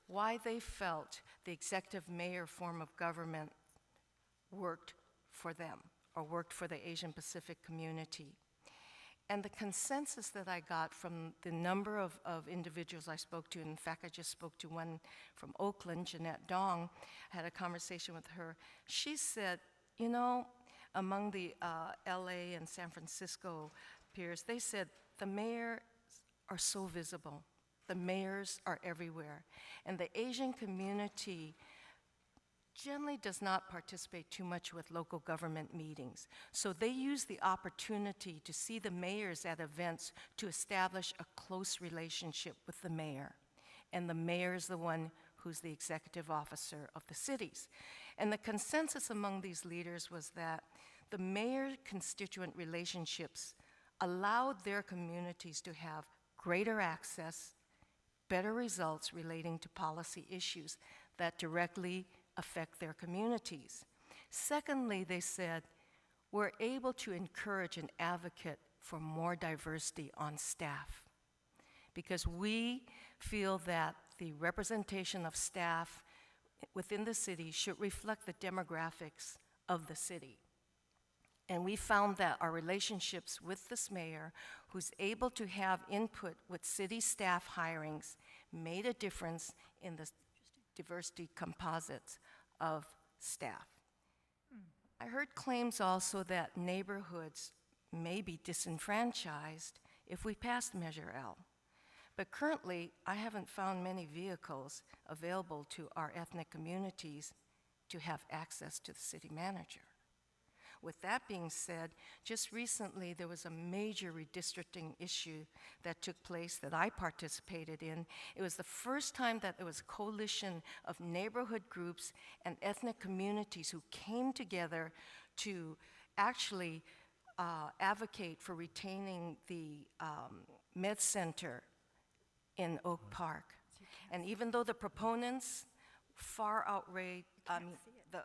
why they felt the executive mayor form of government worked for them or worked for the Asian Pacific community. And the consensus that I got from the number of individuals I spoke to, in fact, I just spoke to one from Oakland, Jeanette Dong, I had a conversation with her. She said, you know, among the LA and San Francisco peers, they said the mayors are so visible. The mayors are everywhere. And the Asian community generally does not participate too much with local government meetings. So they use the opportunity to see the mayors at events to establish a close relationship with the mayor. And the mayor is the one who's the executive officer of the cities. And the consensus among these leaders was that the mayor-constituent relationships allowed their communities to have greater access, better results relating to policy issues that directly affect their communities. Secondly, they said, we're able to encourage and advocate for more diversity on staff because we feel that the representation of staff within the city should reflect the demographics of the city. And we found that our relationships with this mayor, who's able to have input with city staff hirings, made a difference in the diversity composites of staff. I heard claims also that neighborhoods may be disenfranchised if we passed Measure L. But currently, I haven't found many vehicles available to our ethnic communities to have access to the city manager. With that being said, just recently there was a major redistricting issue that took place that I participated in. It was the first time that there was a coalition of neighborhood groups and ethnic communities who came together to actually advocate for retaining the Med Center in Oak Park. And even though the proponents far outweighed, the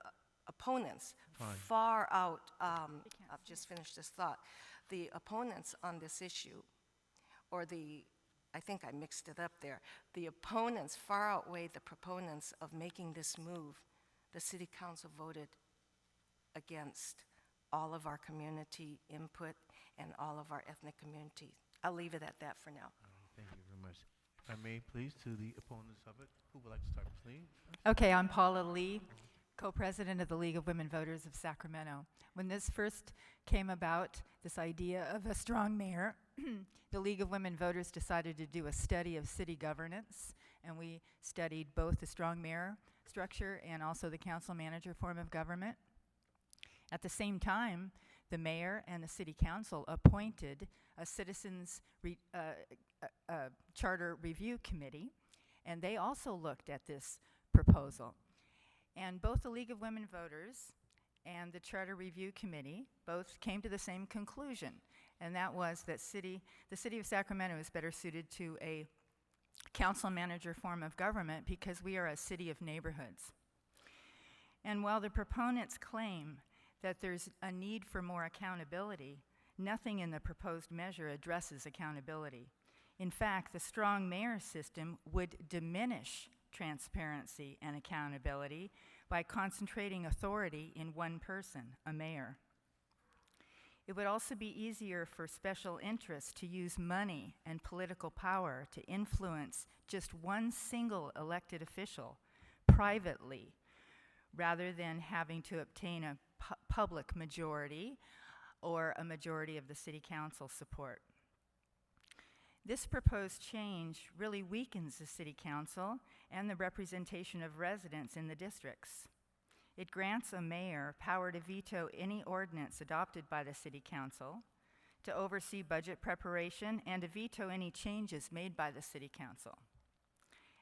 opponents far out, I'll just finish this thought, the opponents on this issue, or I think I mixed it up there, the opponents far outweighed the proponents of making this move. The city council voted against all of our community input and all of our ethnic communities. I'll leave it at that for now. Thank you very much. If I may, please, to the opponents of it, who would like to start, please? Okay, I'm Paula Lee, co-president of the League of Women Voters of Sacramento. When this first came about, this idea of a strong mayor, the League of Women Voters decided to do a study of city governance, and we studied both the strong mayor structure and also the council manager form of government. At the same time, the mayor and the city council appointed a citizens charter review committee, and they also looked at this proposal. And both the League of Women Voters and the Charter Review Committee both came to the same conclusion, and that was that the city of Sacramento is better suited to a council manager form of government because we are a city of neighborhoods. And while the proponents claim that there's a need for more accountability, nothing in the proposed measure addresses accountability. In fact, the strong mayor system would diminish transparency and accountability by concentrating authority in one person, a mayor. It would also be easier for special interests to use money and political power to influence just one single elected official privately, rather than having to obtain a public majority or a majority of the city council support. This proposed change really weakens the city council and the representation of residents in the districts. It grants a mayor power to veto any ordinance adopted by the city council, to oversee budget preparation, and to veto any changes made by the city council.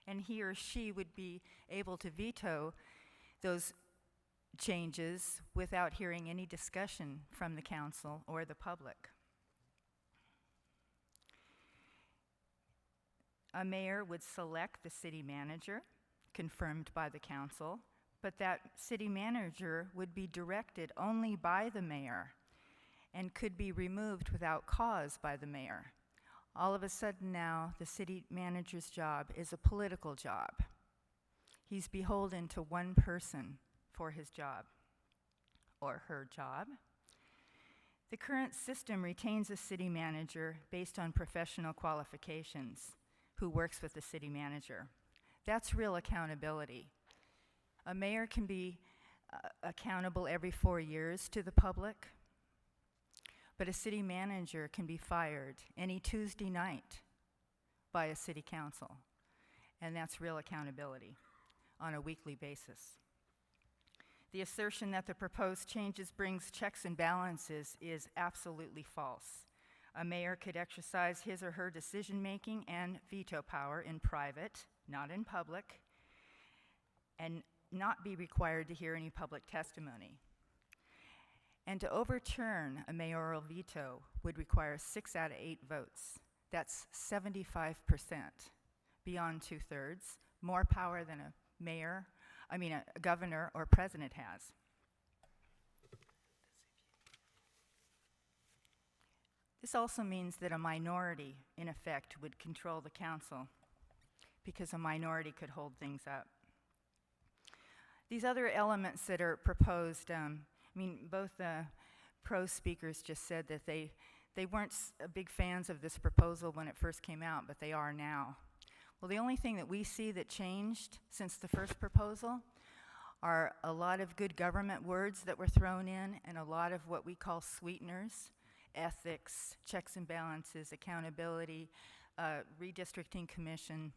And he or she would be able to veto those changes without hearing any discussion from the council or the public. A mayor would select the city manager, confirmed by the council, but that city manager would be directed only by the mayor and could be removed without cause by the mayor. All of a sudden now, the city manager's job is a political job. He's beholden to one person for his job, or her job. The current system retains a city manager based on professional qualifications who works with the city manager. That's real accountability. A mayor can be accountable every 4 years to the public, but a city manager can be fired any Tuesday night by a city council, and that's real accountability on a weekly basis. The assertion that the proposed changes brings checks and balances is absolutely false. A mayor could exercise his or her decision-making and veto power in private, not in public, and not be required to hear any public testimony. And to overturn a mayoral veto would require 6 out of 8 votes. That's 75%, beyond 2/3, more power than a governor or president has. This also means that a minority, in effect, would control the council because a minority could hold things up. These other elements that are proposed, both the pro speakers just said that they weren't big fans of this proposal when it first came out, but they are now. Well, the only thing that we see that changed since the first proposal are a lot of good government words that were thrown in and a lot of what we call sweeteners: ethics, checks and balances, accountability, redistricting commission,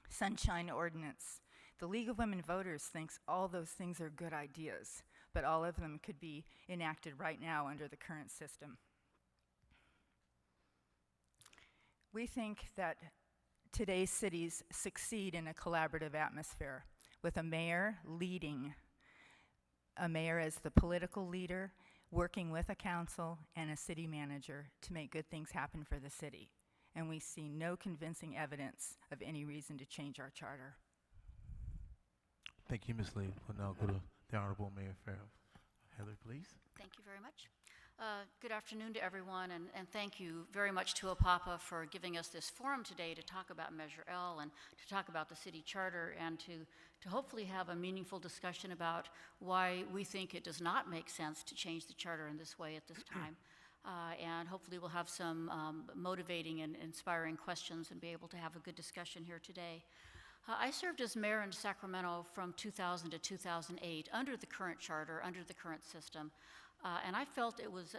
sunshine ordinance. The League of Women Voters thinks all those things are good ideas, but all of them could be enacted right now under the current system. We think that today's cities succeed in a collaborative atmosphere with a mayor leading, a mayor as the political leader, working with a council and a city manager to make good things happen for the city. And we see no convincing evidence of any reason to change our charter. Thank you, Ms. Lee. We'll now go to the Honorable Mayor Farrell. Heather, please. Thank you very much. Good afternoon to everyone, and thank you very much to APAPA for giving us this forum today to talk about Measure L and to talk about the city charter and to hopefully have a meaningful discussion about why we think it does not make sense to change the charter in this way at this time. And hopefully we'll have some motivating and inspiring questions and be able to have a good discussion here today. I served as mayor in Sacramento from 2000 to 2008 under the current charter, under the current system, and I felt it was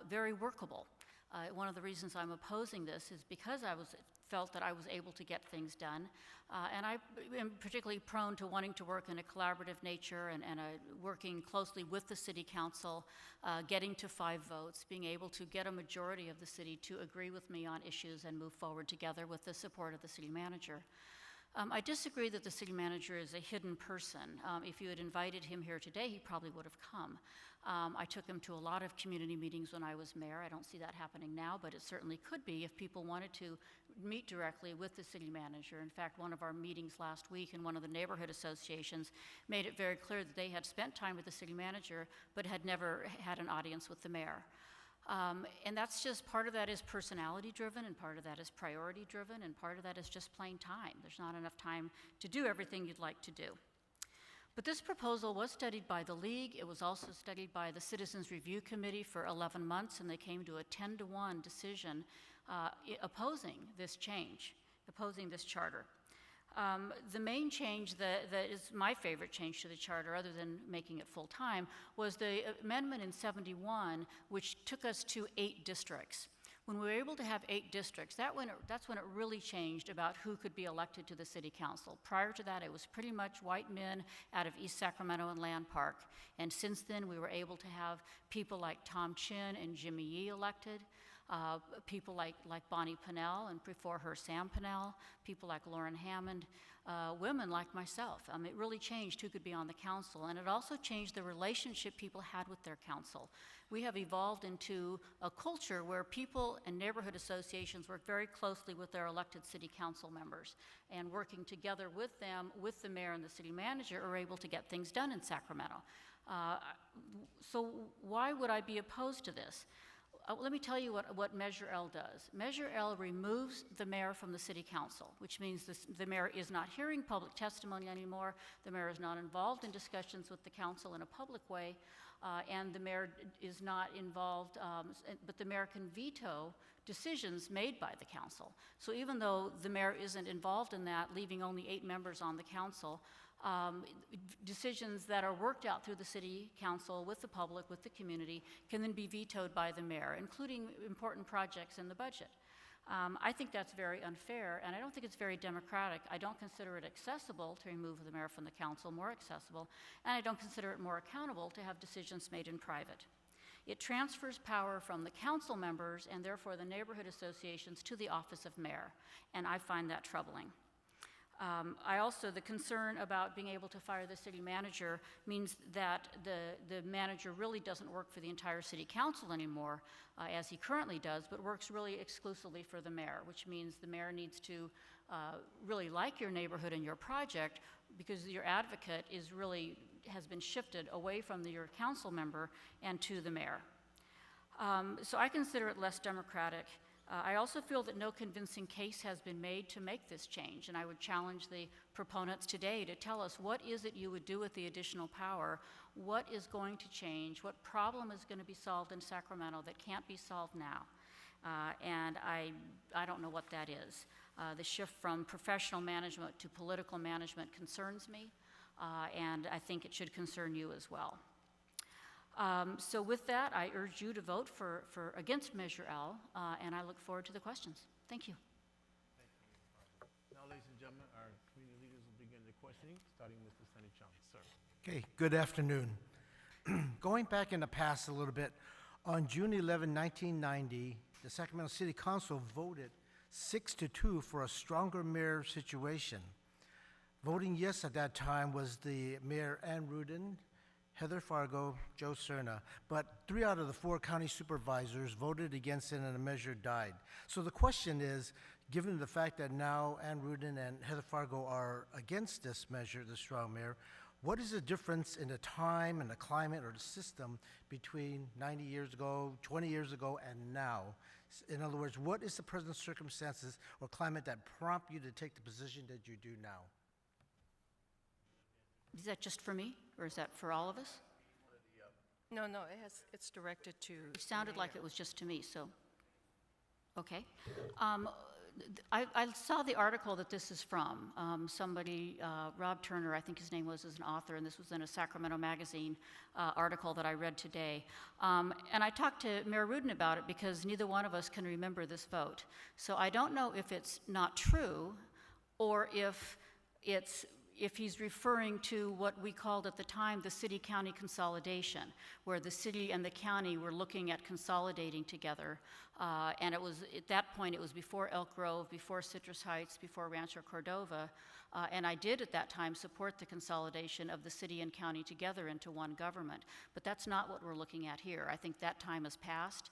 very workable. One of the reasons I'm opposing this is because I felt that I was able to get things done, and I am particularly prone to wanting to work in a collaborative nature and working closely with the city council, getting to 5 votes, being able to get a majority of the city to agree with me on issues and move forward together with the support of the city manager. I disagree that the city manager is a hidden person. If you had invited him here today, he probably would have come. I took him to a lot of community meetings when I was mayor. I don't see that happening now, but it certainly could be if people wanted to meet directly with the city manager. In fact, one of our meetings last week in one of the neighborhood associations made it very clear that they had spent time with the city manager, but had never had an audience with the mayor. And that's just, part of that is personality driven, and part of that is priority driven, and part of that is just plain time. There's not enough time to do everything you'd like to do. But this proposal was studied by the League. It was also studied by the Citizens Review Committee for 11 months, and they came to a 10-to-1 decision opposing this change, opposing this charter. The main change that is my favorite change to the charter, other than making it full-time, was the amendment in '71, which took us to 8 districts. When we were able to have 8 districts, that's when it really changed about who could be elected to the city council. Prior to that, it was pretty much white men out of East Sacramento and Land Park. And since then, we were able to have people like Tom Chin and Jimmy Yee elected, people like Bonnie Pennell, and before her Sam Pennell, people like Lauren Hammond, women like myself. It really changed who could be on the council, and it also changed the relationship people had with their council. We have evolved into a culture where people and neighborhood associations work very closely with their elected city council members, and working together with them, with the mayor and the city manager, are able to get things done in Sacramento. So why would I be opposed to this? Let me tell you what Measure L does. Measure L removes the mayor from the city council, which means the mayor is not hearing public testimony anymore, the mayor is not involved in discussions with the council in a public way, and the mayor is not involved, but the mayor can veto decisions made by the council. So even though the mayor isn't involved in that, leaving only 8 members on the council, decisions that are worked out through the city council with the public, with the community, can then be vetoed by the mayor, including important projects in the budget. I think that's very unfair, and I don't think it's very democratic. I don't consider it accessible to remove the mayor from the council, more accessible, and I don't consider it more accountable to have decisions made in private. It transfers power from the council members and therefore the neighborhood associations to the office of mayor, and I find that troubling. The concern about being able to fire the city manager means that the manager really doesn't work for the entire city council anymore, as he currently does, but works really exclusively for the mayor, which means the mayor needs to really like your neighborhood and your project, because your advocate has been shifted away from your council member and to the mayor. So I consider it less democratic. I also feel that no convincing case has been made to make this change, and I would challenge the proponents today to tell us what is it you would do with the additional power, what is going to change, what problem is going to be solved in Sacramento that can't be solved now. And I don't know what that is. The shift from professional management to political management concerns me, and I think it should concern you as well. So with that, I urge you to vote against Measure L, and I look forward to the questions. Thank you. Now, ladies and gentlemen, our community leaders will begin the questioning, starting with Mr. Sunny Chung. Sir. Okay, good afternoon. Going back in the past a little bit, on June 11, 1990, the Sacramento City Council voted 6-2 for a stronger mayor situation. Voting yes at that time was the Mayor Ann Rudin, Heather Fargo, Joe Cerna, but 3 out of the 4 county supervisors voted against it and the measure died. So the question is, given the fact that now Ann Rudin and Heather Fargo are against this measure, the strong mayor, what is the difference in the time and the climate or the system between 90 years ago, 20 years ago, and now? In other words, what is the present circumstances or climate that prompt you to take the position that you do now? Is that just for me, or is that for all of us? No, it's directed to. It sounded like it was just to me, so, okay. I saw the article that this is from. Somebody, Rob Turner, I think his name was, is an author, and this was in a Sacramento Magazine article that I read today. And I talked to Mayor Rudin about it because neither one of us can remember this vote. So I don't know if it's not true or if he's referring to what we called at the time the city-county consolidation, where the city and the county were looking at consolidating together. And it was, at that point, it was before Elk Grove, before Citrus Heights, before Rancho Cordova. And I did at that time support the consolidation of the city and county together into one government. But that's not what we're looking at here. I think that time has passed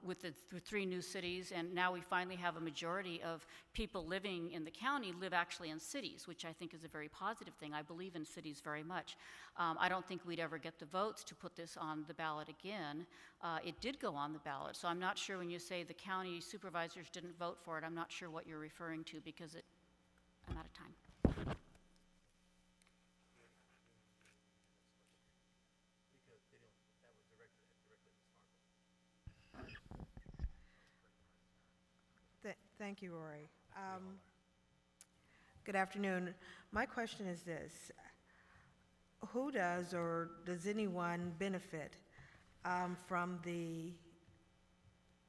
with the 3 new cities, and now we finally have a majority of people living in the county live actually in cities, which I think is a very positive thing. I believe in cities very much. I don't think we'd ever get the votes to put this on the ballot again. It did go on the ballot, so I'm not sure when you say the county supervisors didn't vote for it, I'm not sure what you're referring to because I'm out of time. Thank you, Rory. Good afternoon. My question is this. Who does or does anyone benefit from the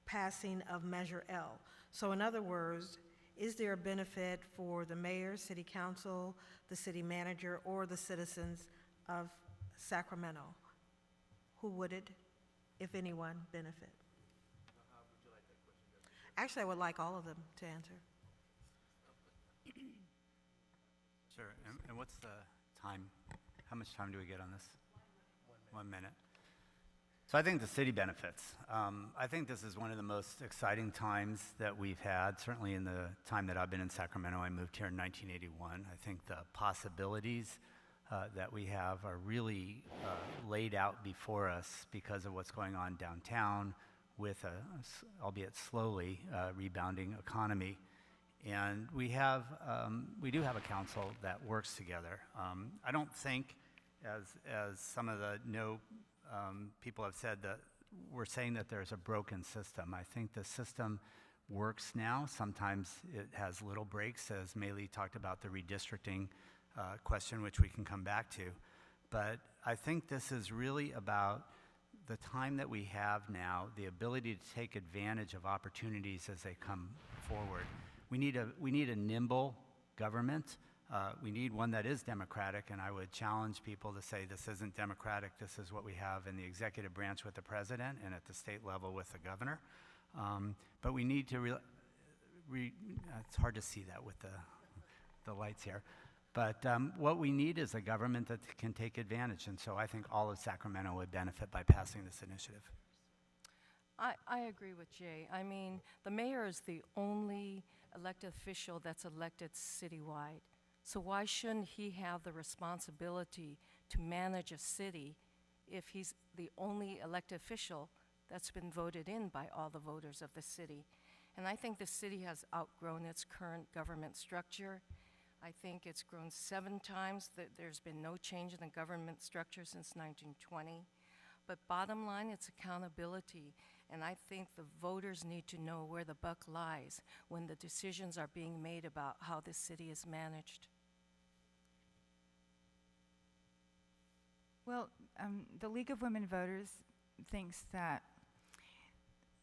passing of Measure L. So in other words, is there a benefit for the mayor, city council, the city manager, or the citizens of Sacramento? Who would it, if anyone, benefit? Actually, I would like all of them to answer. Sure. And what's the time? How much time do we get on this? 1 minute. So I think the city benefits. I think this is one of the most exciting times that we've had, certainly in the time that I've been in Sacramento. I moved here in 1981. I think the possibilities that we have are really laid out before us because of what's going on downtown with a, albeit slowly, rebounding economy. And we do have a council that works together. I don't think, as some of the people have said, that we're saying that there's a broken system. I think the system works now. Sometimes it has little breaks, as Maylee talked about the redistricting question, which we can come back to. But I think this is really about the time that we have now, the ability to take advantage of opportunities as they come forward. We need a nimble government. We need one that is democratic, and I would challenge people to say this isn't democratic. This is what we have in the executive branch with the president and at the state level with the governor. But we need to, it's hard to see that with the lights here. But what we need is a government that can take advantage, and so I think all of Sacramento would benefit by passing this initiative. I agree with Jay. I mean, the mayor is the only elected official that's elected citywide. So why shouldn't he have the responsibility to manage a city if he's the only elected official that's been voted in by all the voters of the city? And I think the city has outgrown its current government structure. I think it's grown 7 times. There's been no change in the government structure since 1920. But bottom line, it's accountability. And I think the voters need to know where the buck lies when the decisions are being made about how this city is managed. Well, the League of Women Voters thinks that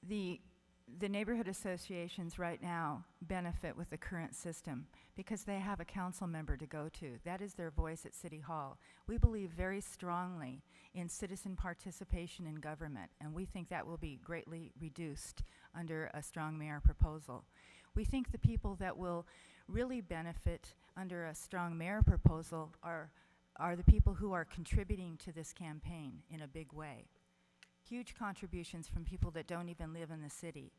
the neighborhood associations right now benefit with the current system because they have a council member to go to. That is their voice at City Hall. We believe very strongly in citizen participation in government, and we think that will be greatly reduced under a strong mayor proposal. We think the people that will really benefit under a strong mayor proposal are the people who are contributing to this campaign in a big way. Huge contributions from people that don't even live in the city.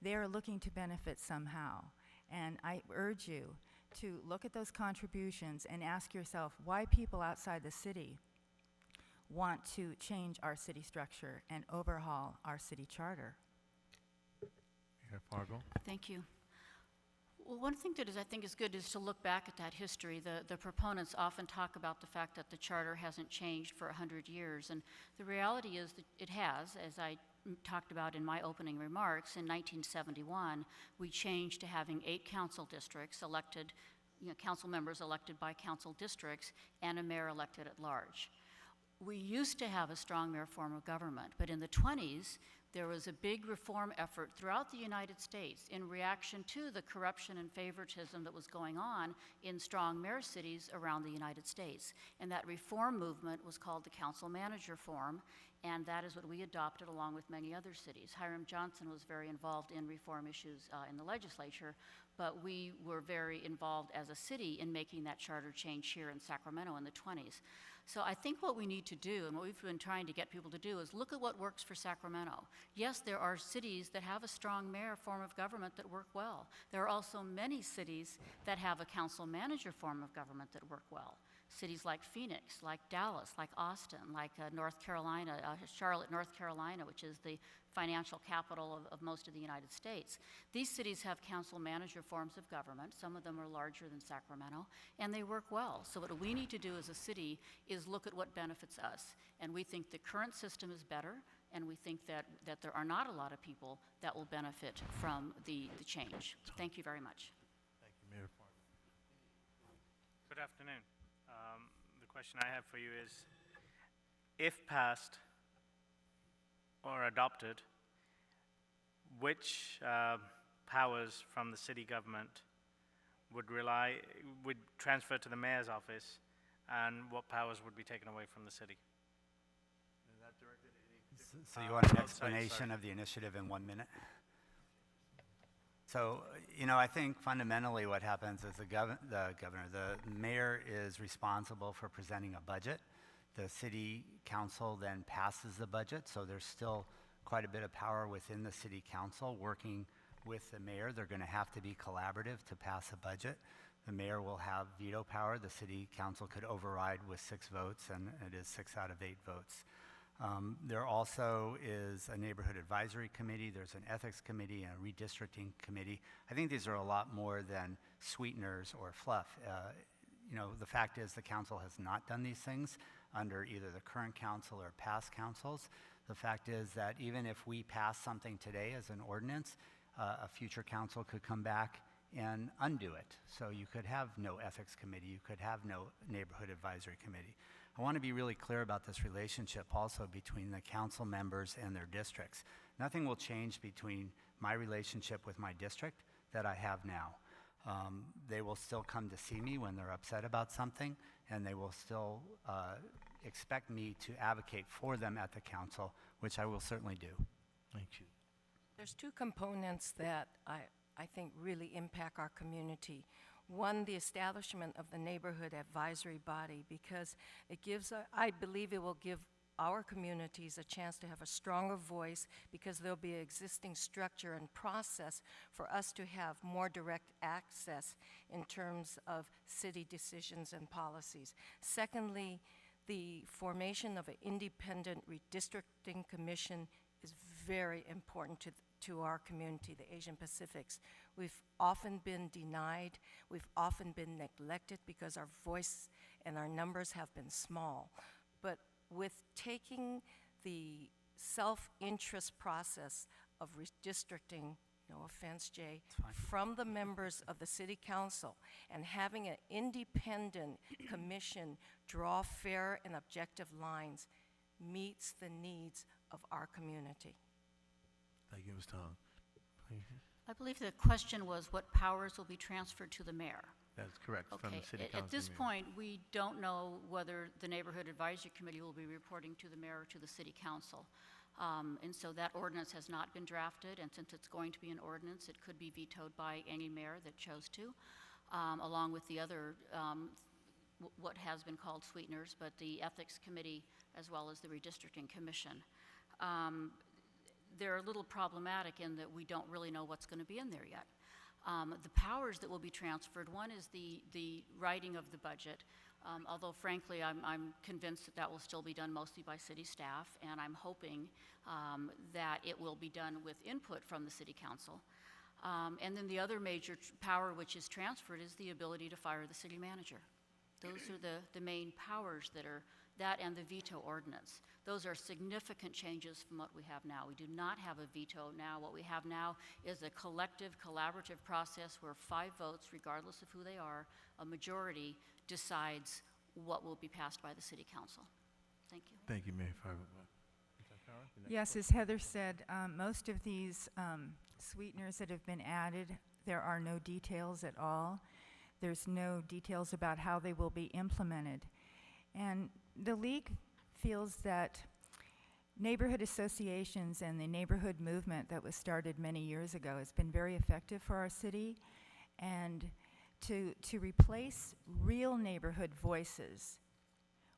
They are looking to benefit somehow. And I urge you to look at those contributions and ask yourself why people outside the city want to change our city structure and overhaul our city charter. Mayor Fargo. Thank you. Well, one thing that I think is good is to look back at that history. The proponents often talk about the fact that the charter hasn't changed for 100 years, and the reality is that it has. As I talked about in my opening remarks, in 1971, we changed to having 8 council districts elected, council members elected by council districts, and a mayor elected at large. We used to have a strong mayor form of government, but in the 20s, there was a big reform effort throughout the United States in reaction to the corruption and favoritism that was going on in strong mayor cities around the United States. And that reform movement was called the council manager form, and that is what we adopted along with many other cities. Hiram Johnson was very involved in reform issues in the legislature, but we were very involved as a city in making that charter change here in Sacramento in the 20s. So I think what we need to do, and what we've been trying to get people to do, is look at what works for Sacramento. Yes, there are cities that have a strong mayor form of government that work well. There are also many cities that have a council manager form of government that work well. Cities like Phoenix, like Dallas, like Austin, like North Carolina, Charlotte, North Carolina, which is the financial capital of most of the United States. These cities have council manager forms of government. Some of them are larger than Sacramento, and they work well. So what we need to do as a city is look at what benefits us. And we think the current system is better, and we think that there are not a lot of people that will benefit from the change. Thank you very much. Thank you, Mayor Fargo. Good afternoon. The question I have for you is, if passed or adopted, which powers from the city government would transfer to the mayor's office, and what powers would be taken away from the city? So you want an both sides, explanation sorry. of the initiative in 1 minute? So, I think fundamentally what happens is the mayor is responsible for presenting a budget. The city council then passes the budget, so there's still quite a bit of power within the city council working with the mayor. They're going to have to be collaborative to pass a budget. The mayor will have veto power. The city council could override with 6 votes, and it is 6 out of 8 votes. There also is a neighborhood advisory committee, there's an ethics committee, and a redistricting committee. I think these are a lot more than sweeteners or fluff. The fact is the council has not done these things under either the current council or past councils. The fact is that even if we pass something today as an ordinance, a future council could come back and undo it. So you could have no ethics committee, you could have no neighborhood advisory committee. I want to be really clear about this relationship also between the council members and their districts. Nothing will change between my relationship with my district that I have now. They will still come to see me when they're upset about something, and they will still expect me to advocate for them at the council, which I will certainly do. Thank you. There's 2 components that I think really impact our community. One, the establishment of the neighborhood advisory body, because it gives, I believe it will give our communities a chance to have a stronger voice, because there'll be an existing structure and process for us to have more direct access in terms of city decisions and policies. Secondly, the formation of an independent redistricting commission is very important to our community, the Asian Pacifics. We've often been denied, we've often been neglected because our voice and our numbers have been small. But with taking the self-interest process of redistricting, no offense, Jay, from the members of the city council and having an independent commission draw fair and objective lines meets the needs of our community. Thank you, Ms. Tong. I believe the question was what powers will be transferred to the mayor. That's correct, from Okay, the city council. at this mayor. point, we don't know whether the Neighborhood Advisory Committee will be reporting to the mayor or to the city council. And so that ordinance has not been drafted, and since it's going to be an ordinance, it could be vetoed by any mayor that chose to, along with the other, what has been called sweeteners, but the Ethics Committee as well as the Redistricting Commission. They're a little problematic in that we don't really know what's going to be in there yet. The powers that will be transferred, one is the writing of the budget, although frankly I'm convinced that that will still be done mostly by city staff, and I'm hoping that it will be done with input from the city council. And then the other major power which is transferred is the ability to fire the city manager. Those are the main powers that are that and the veto ordinance. Those are significant changes from what we have now. We do not have a veto now. What we have now is a collective, collaborative process where 5 votes, regardless of who they are, a majority decides what will be passed by the city council. Thank you. Thank you, Mayor Fargo. Yes, as Heather said, most of these sweeteners that have been added, there are no details at all. There's no details about how they will be implemented. And the League feels that neighborhood associations and the neighborhood movement that was started many years ago has been very effective for our city. And to replace real neighborhood voices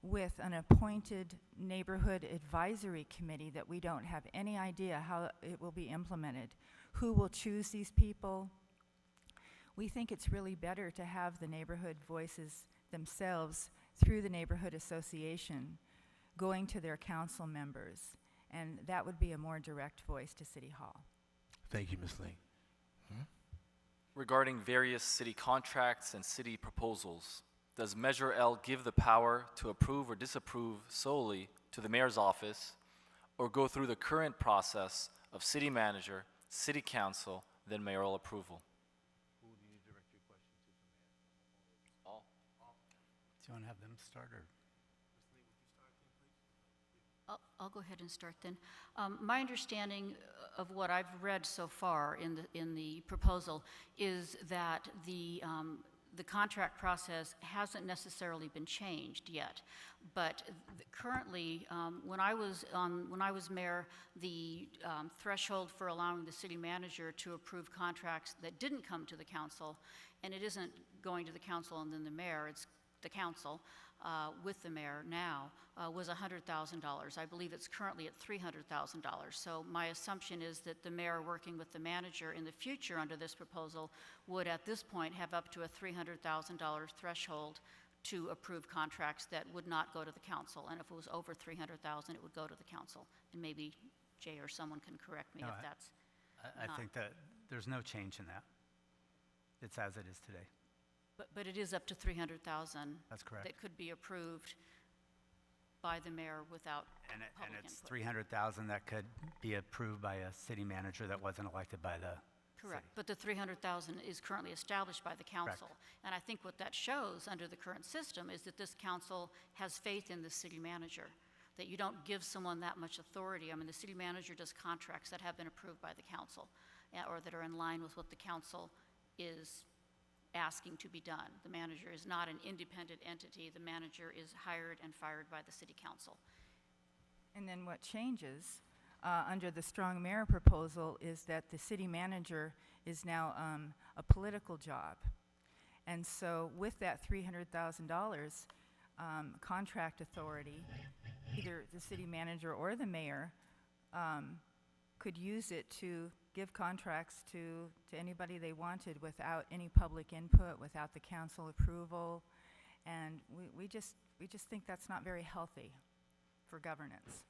with an appointed neighborhood advisory committee that we don't have any idea how it will be implemented, who will choose these people, we think it's really better to have the neighborhood voices themselves through the neighborhood association going to their council members, and that would be a more direct voice to City Hall. Thank you, Ms. Ling. Regarding various city contracts and city proposals, does Measure L give the power to approve or disapprove solely to the mayor's office, or go through the current process of city manager, city council, then mayoral approval? Who do you direct your question to from there? All. Do you want to have them start, or? I'll go ahead and start then. My understanding of what I've read so far in the proposal is that the contract process hasn't necessarily been changed yet, but currently, when I was mayor, the threshold for allowing the city manager to approve contracts that didn't come to the council, and it isn't going to the council and then the mayor, it's the council with the mayor now, was $100,000. I believe it's currently at $300,000. So my assumption is that the mayor working with the manager in the future under this proposal would at this point have up to a $300,000 threshold to approve contracts that would not go to the council. And if it was over $300,000, it would go to the council. And maybe Jay or someone can correct me No, if that's I not. think that there's no change in that. It's as it is today. But it is up to $300,000. That's correct. That could be approved by the mayor without And public it's input. 300,000 that could be approved by a city manager that wasn't elected by the Correct, but the 300,000 is currently established by the council. And I think what that shows under the current system is that this council has faith in the city manager, that you don't give someone that much authority. I mean, the city manager does contracts that have been approved by the council or that are in line with what the council is asking to be done. The manager is not an independent entity. The manager is hired and fired by the city council. And then what changes under the strong mayor proposal is that the city manager is now a political job. And so with that $300,000 contract authority, either the city manager or the mayor could use it to give contracts to anybody they wanted without any public input, without the council approval. And we just think that's not very healthy for governance.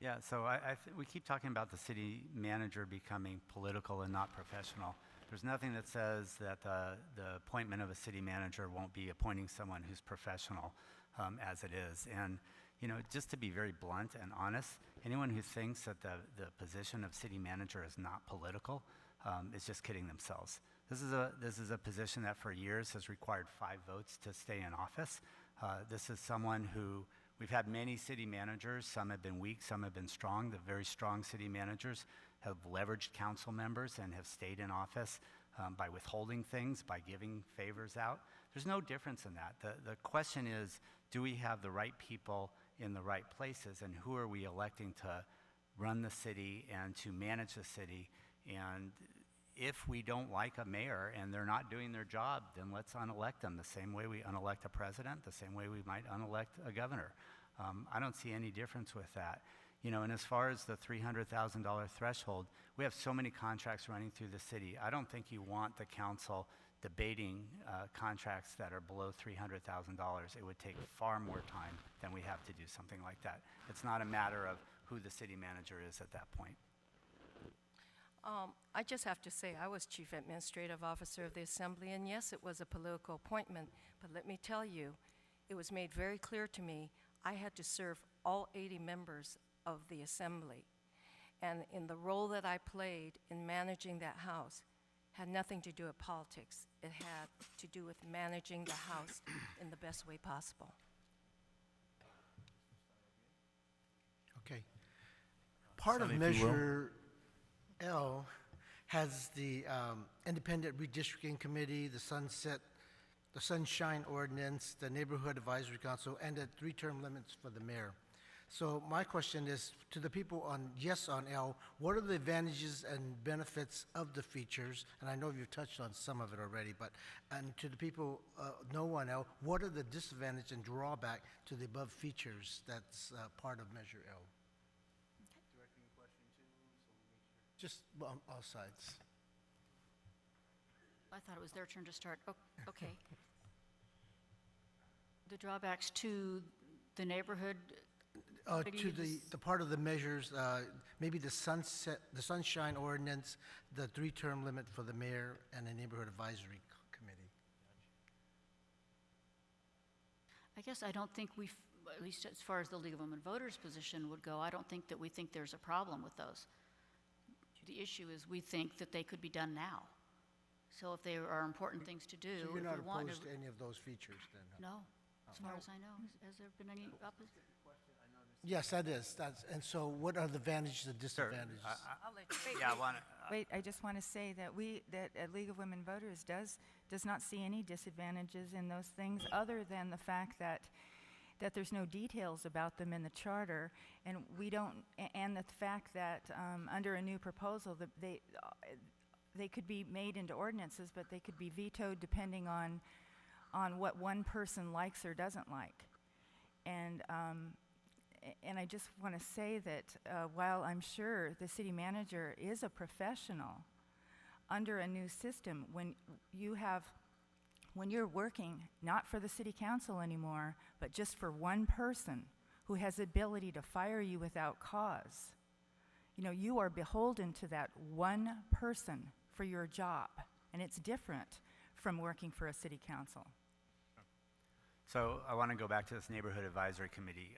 Yeah, so we keep talking about the city manager becoming political and not professional. There's nothing that says that the appointment of a city manager won't be appointing someone who's professional as it is. And, you know, just to be very blunt and honest, anyone who thinks that the position of city manager is not political is just kidding themselves. This is a position that for years has required 5 votes to stay in office. This is someone who, we've had many city managers, some have been weak, some have been strong. The very strong city managers have leveraged council members and have stayed in office by withholding things, by giving favors out. There's no difference in that. The question is, do we have the right people in the right places, and who are we electing to run the city and to manage the city? And if we don't like a mayor and they're not doing their job, then let's unelect them the same way we unelect a president, the same way we might unelect a governor. I don't see any difference with that. You know, and as far as the $300,000 threshold, we have so many contracts running through the city. I don't think you want the council debating contracts that are below $300,000. It would take far more time than we have to do something like that. It's not a matter of who the city manager is at that point. I just have to say, I was Chief Administrative Officer of the Assembly, and yes, it was a political appointment, but let me tell you, it was made very clear to me I had to serve all 80 members of the Assembly. And in the role that I played in managing that House had nothing to do with politics. It had to do with managing the House in the best way possible. Okay. Part of Sonny, if you will. Measure L has the Independent Redistricting Committee, the Sunshine Ordinance, the Neighborhood Advisory Council, and the 3-term limits for the mayor. So my question is, to the people on yes on L, what are the advantages and benefits of the features? And I know you've touched on some of it already, but, and to the people no on L, what are the disadvantage and drawback to the above features that's part of Measure L? Directing the question to, just on all sides. I thought it was their turn to start. Oh, okay. The drawbacks to the neighborhood To the part of the measures, maybe the Sunshine Ordinance, the 3-term limit for the mayor, and the Neighborhood Advisory Committee. I guess I don't think at least as far as the League of Women Voters position would go, I don't think that we think there's a problem with those. The issue is we think that they could be done now. So if there are important things to do, So you're if not we want opposed to any of those features then? No, as far as I know. Has there been any opposition? Yes, that is. And so what are the advantages and disadvantages? Wait, I just want to say that League of Women Voters does not see any disadvantages in those things other than the fact that there's no details about them in the charter, and and the fact that under a new proposal that they could be made into ordinances, but they could be vetoed depending on what one person likes or doesn't like. And I just want to say that while I'm sure the city manager is a professional, under a new system, when you're working not for the city council anymore, but just for one person who has the ability to fire you without cause, you are beholden to that one person for your job, and it's different from working for a city council. So I want to go back to this neighborhood advisory committee,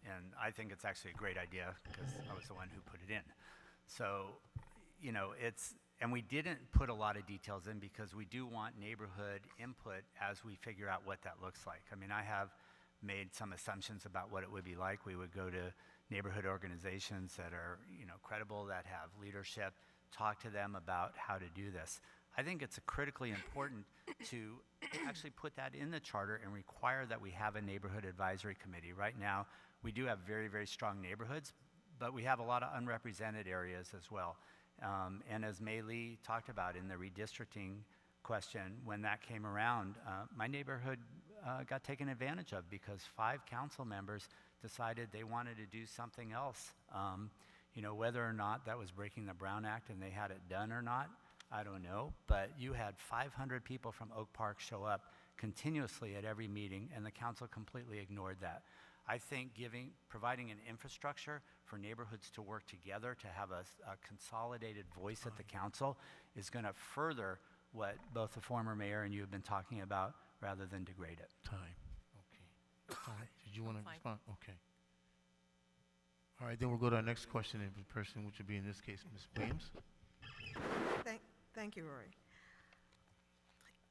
and I think it's actually a great idea because I was the one who put it in. So, and we didn't put a lot of details in because we do want neighborhood input as we figure out what that looks like. I mean, I have made some assumptions about what it would be like. We would go to neighborhood organizations that are, credible, that have leadership, talk to them about how to do this. I think it's critically important to actually put that in the charter and require that we have a neighborhood advisory committee. Right now, we do have very, very strong neighborhoods, but we have a lot of unrepresented areas as well. And as Mei Lee talked about in the redistricting question, when that came around, my neighborhood got taken advantage of because 5 council members decided they wanted to do something else. Whether or not that was breaking the Brown Act and they had it done or not, I don't know, but you had 500 people from Oak Park show up continuously at every meeting, and the council completely ignored that. I think providing an infrastructure for neighborhoods to work together, to have a consolidated voice at the council, is going to further what both the former mayor and you have been talking about, rather than degrade it. Time. Okay. All right. Did you want to respond? Okay. All right, then we'll go to our next question in person, which would be in this case, Ms. Williams. Thank you, Rory.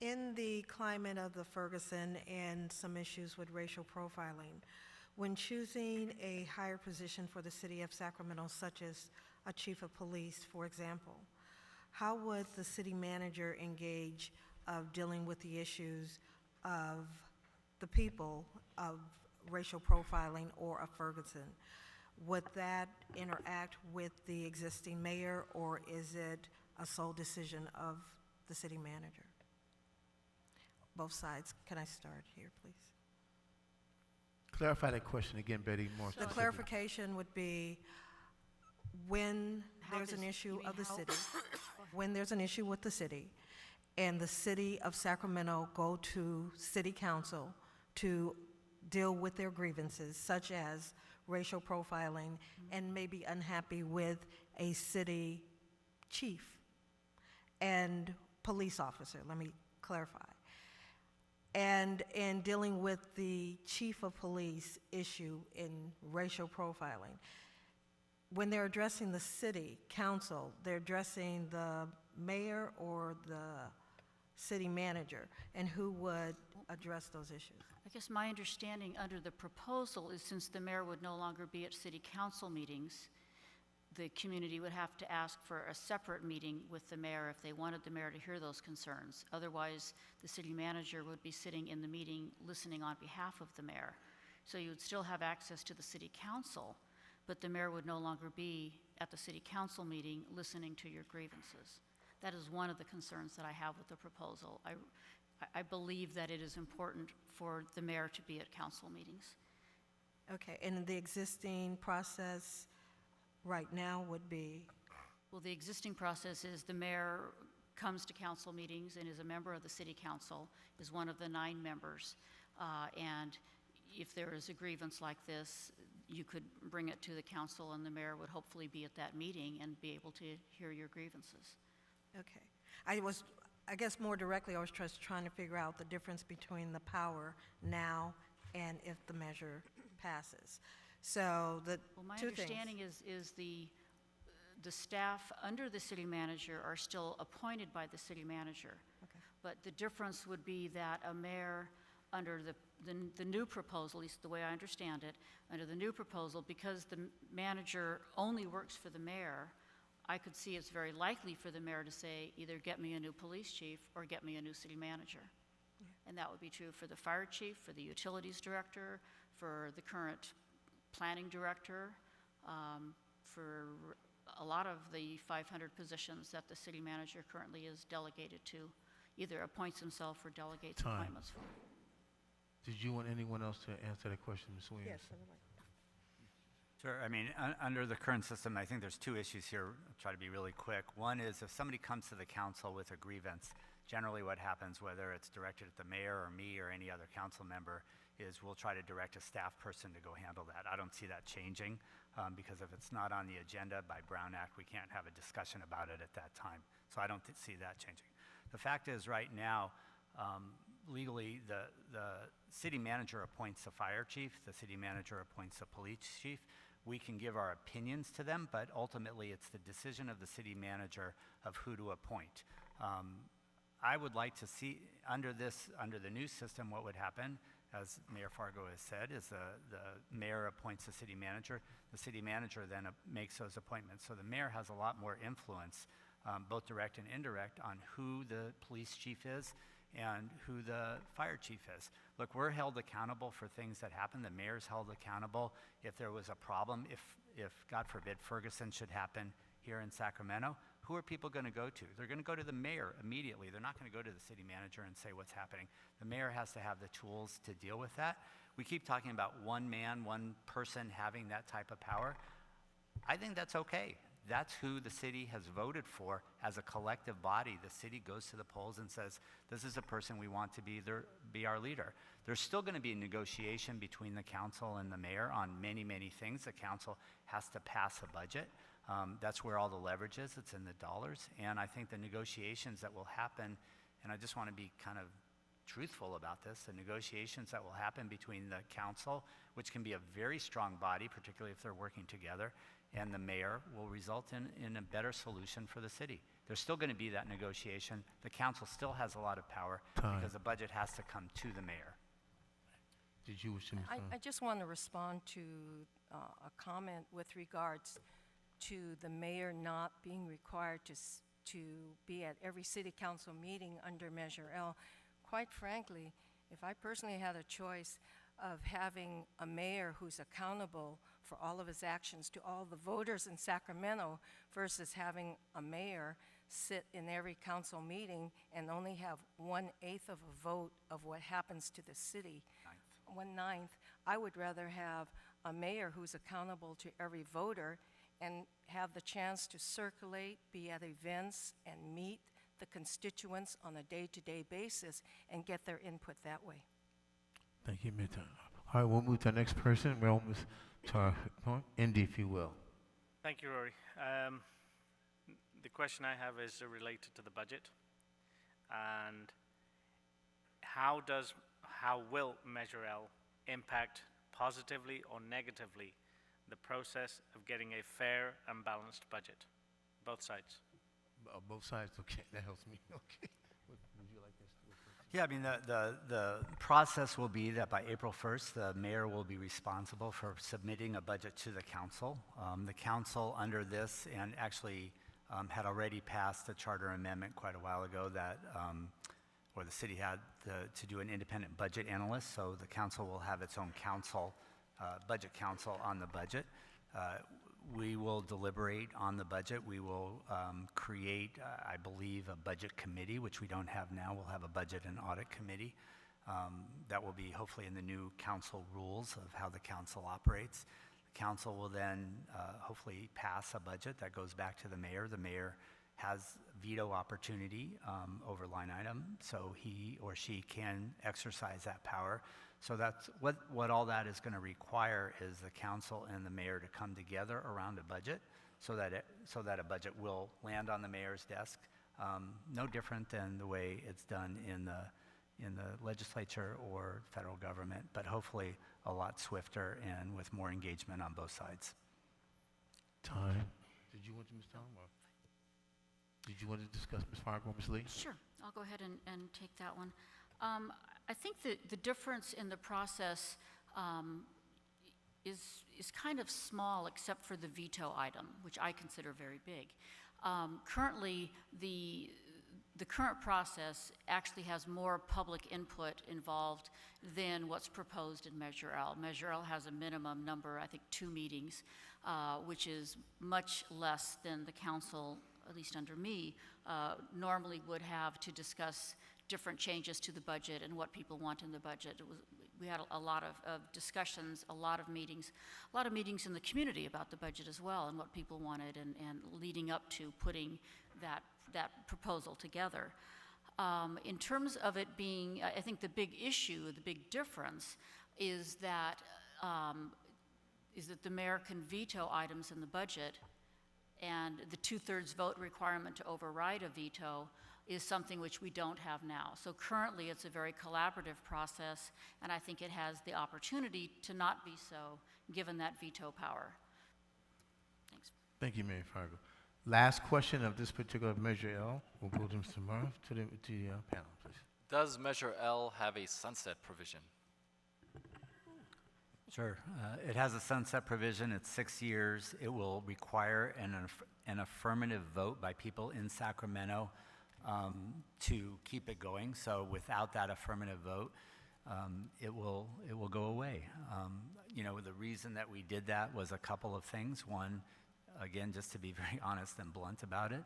In the climate of the Ferguson and some issues with racial profiling, when choosing a higher position for the city of Sacramento, such as a chief of police, for example, how would the city manager engage of dealing with the issues of the people of racial profiling or of Ferguson? Would that interact with the existing mayor, or is it a sole decision of the city manager? Both sides. Can I start here, please? Clarify that question again, Betty, more The specifically. clarification would be when there's an issue of the city, when there's an issue with the city, and the city of Sacramento go to city council to deal with their grievances, such as racial profiling, and may be unhappy with a city chief and police officer, let me clarify. And in dealing with the chief of police issue in racial profiling, when they're addressing the city council, they're addressing the mayor or the city manager, and who would address those issues? I guess my understanding under the proposal is since the mayor would no longer be at city council meetings, the community would have to ask for a separate meeting with the mayor if they wanted the mayor to hear those concerns. Otherwise, the city manager would be sitting in the meeting listening on behalf of the mayor. So you would still have access to the city council, but the mayor would no longer be at the city council meeting listening to your grievances. That is one of the concerns that I have with the proposal. I believe that it is important for the mayor to be at council meetings. Okay, and the existing process right now would be? Well, the existing process is the mayor comes to council meetings and is a member of the city council, is one of the 9 members. And if there is a grievance like this, you could bring it to the council and the mayor would hopefully be at that meeting and be able to hear your grievances. Okay. I guess more directly, I was just trying to figure out the difference between the power now and if the measure passes. So the Well, my two things. understanding is the staff under the city manager are still appointed by the city manager. Okay. But the difference would be that a mayor under the new proposal, at least the way I understand it, under the new proposal, because the manager only works for the mayor, I could see it's very likely for the mayor to say, either get me a new police chief or get me a new city manager. And that would be true for the fire chief, for the utilities director, for the current planning director, for a lot of the 500 positions that the city manager currently is delegated to, either appoints himself or delegates Time. appointments for. Did you want anyone else to answer that question, Ms. Williams? Yes, I would like. Sure. I mean, under the current system, I think there's two issues here. I'll try to be really quick. One is if somebody comes to the council with a grievance, generally what happens, whether it's directed at the mayor or me or any other council member, is we'll try to direct a staff person to go handle that. I don't see that changing because if it's not on the agenda by Brown Act, we can't have a discussion about it at that time. So I don't see that changing. The fact is right now, legally, the city manager appoints the fire chief, the city manager appoints the police chief. We can give our opinions to them, but ultimately it's the decision of the city manager of who to appoint. I would like to see, under the new system, what would happen, as Mayor Fargo has said, is the mayor appoints the city manager. The city manager then makes those appointments. So the mayor has a lot more influence, both direct and indirect, on who the police chief is and who the fire chief is. Look, we're held accountable for things that happen. The mayor's held accountable. If there was a problem, if God forbid, Ferguson should happen here in Sacramento, who are people going to go to? They're going to go to the mayor immediately. They're not going to go to the city manager and say what's happening. The mayor has to have the tools to deal with that. We keep talking about one man, one person having that type of power. I think that's okay. That's who the city has voted for as a collective body. The city goes to the polls and says, this is a person we want to be our leader. There's still going to be a negotiation between the council and the mayor on many, many things. The council has to pass a budget. That's where all the leverage is. It's in the dollars. And I think the negotiations that will happen, and I just want to be kind of truthful about this, the negotiations that will happen between the council, which can be a very strong body, particularly if they're working together, and the mayor will result in a better solution for the city. There's still going to be that negotiation. The council still has a lot of power because the budget has to come to the mayor. Did you wish to I just want to respond to a comment with regards to the mayor not being required to be at every city council meeting under Measure L. Quite frankly, if I personally had a choice of having a mayor who's accountable for all of his actions to all the voters in Sacramento versus having a mayor sit in every council meeting and only have 1/8 of a vote of what happens to the city, 1/9, I would rather have a mayor who's accountable to every voter and have the chance to circulate, be at events, and meet the constituents on a day-to-day basis and get their input that way. Thank you, Mita. All right, we'll move to the next person. We're almost to our point. Indy, if you will. Thank you, Rory. The question I have is related to the budget, and how will Measure L impact positively or negatively the process of getting a fair and balanced budget, both sides? Both sides, okay, that helps me. Okay. Would you like this? Yeah, I mean, the process will be that by April 1st, the mayor will be responsible for submitting a budget to the council. The council under this, and actually had already passed a charter amendment quite a while ago that, or the city had to do an independent budget analyst, so the council will have its own council, budget council on the budget. We will deliberate on the budget. We will create, I believe, a budget committee, which we don't have now. We'll have a budget and audit committee. That will be hopefully in the new council rules of how the council operates. The council will then hopefully pass a budget that goes back to the mayor. The mayor has veto opportunity over line item, so he or she can exercise that power. So that's what all that is going to require is the council and the mayor to come together around a budget so that a budget will land on the mayor's desk. No different than the way it's done in the legislature or federal government, but hopefully a lot swifter and with more engagement on both sides. Time. Did you want to, Ms. Tom, or did you want to discuss Ms. Fargo, Ms. Lee? Sure, I'll go ahead and take that one. I think that the difference in the process is kind of small except for the veto item, which I consider very big. Currently, the current process actually has more public input involved than what's proposed in Measure L. Measure L has a minimum number, I think 2 meetings, which is much less than the council, at least under me, normally would have to discuss different changes to the budget and what people want in the budget. We had a lot of discussions, a lot of meetings in the community about the budget as well and what people wanted and leading up to putting that proposal together. In terms of it being, I think the big issue, the big difference is that the mayor can veto items in the budget, and the 2/3 vote requirement to override a veto is something which we don't have now. So currently it's a very collaborative process, and I think it has the opportunity to not be so, given that veto power. Thanks. Thank you, Mayor Fargo. Last question of this particular Measure L. We'll go to Mr. Murph to the panel, please. Does Measure L have a sunset provision? Sure. It has a sunset provision. It's 6 years. It will require an affirmative vote by people in Sacramento to keep it going. So without that affirmative vote, it will go away. You know, the reason that we did that was a couple of things. One, again, just to be very honest and blunt about it,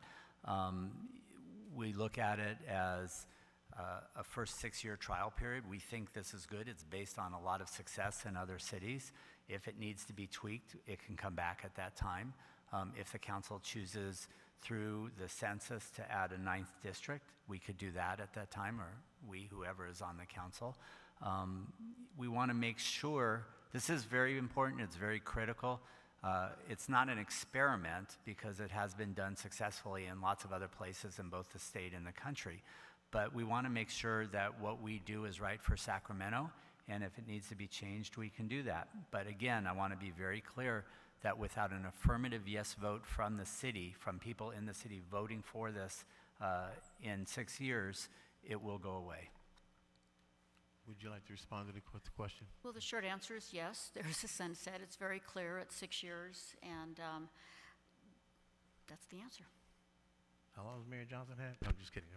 we look at it as a first 6-year trial period. We think this is good. It's based on a lot of success in other cities. If it needs to be tweaked, it can come back at that time. If the council chooses through the census to add a 9th district, we could do that at that time, or whoever is on the council. We want to make sure, this is very important, it's very critical. It's not an experiment because it has been done successfully in lots of other places in both the state and the country. But we want to make sure that what we do is right for Sacramento, and if it needs to be changed, we can do that. But again, I want to be very clear that without an affirmative yes vote from the city, from people in the city voting for this in 6 years, it will go away. Would you like to respond to the question? Well, the short answer is yes. There is a sunset. It's very clear. It's 6 years, and that's the answer. How long has Mayor Johnson had? No, I'm just kidding.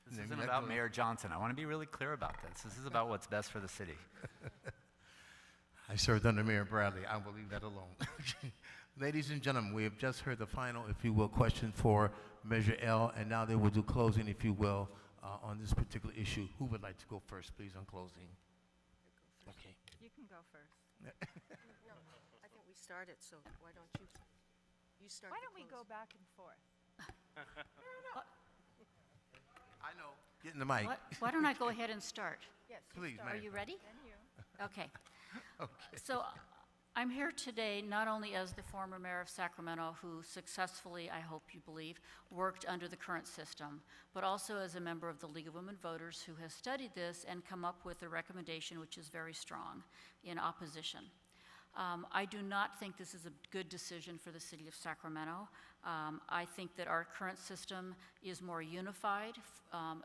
This isn't about Mayor Johnson. I want to be really clear about this. This is about what's best for the city. I served under Mayor Bradley. I will leave that alone. Ladies and gentlemen, we have just heard the final, if you will, question for Measure L, and now they will do closing, if you will, on this particular issue. Who would like to go first, please, on closing? Okay. You can go first. No, I think we started, so why don't you start? Why don't we go back and forth? I know. Get in the mic. Why don't I go ahead and start? Yes. Please, Are ma'am. you ready? And you. Okay. Okay. So I'm here today not only as the former mayor of Sacramento who successfully, I hope you believe, worked under the current system, but also as a member of the League of Women Voters who has studied this and come up with a recommendation which is very strong in opposition. I do not think this is a good decision for the city of Sacramento. I think that our current system is more unified,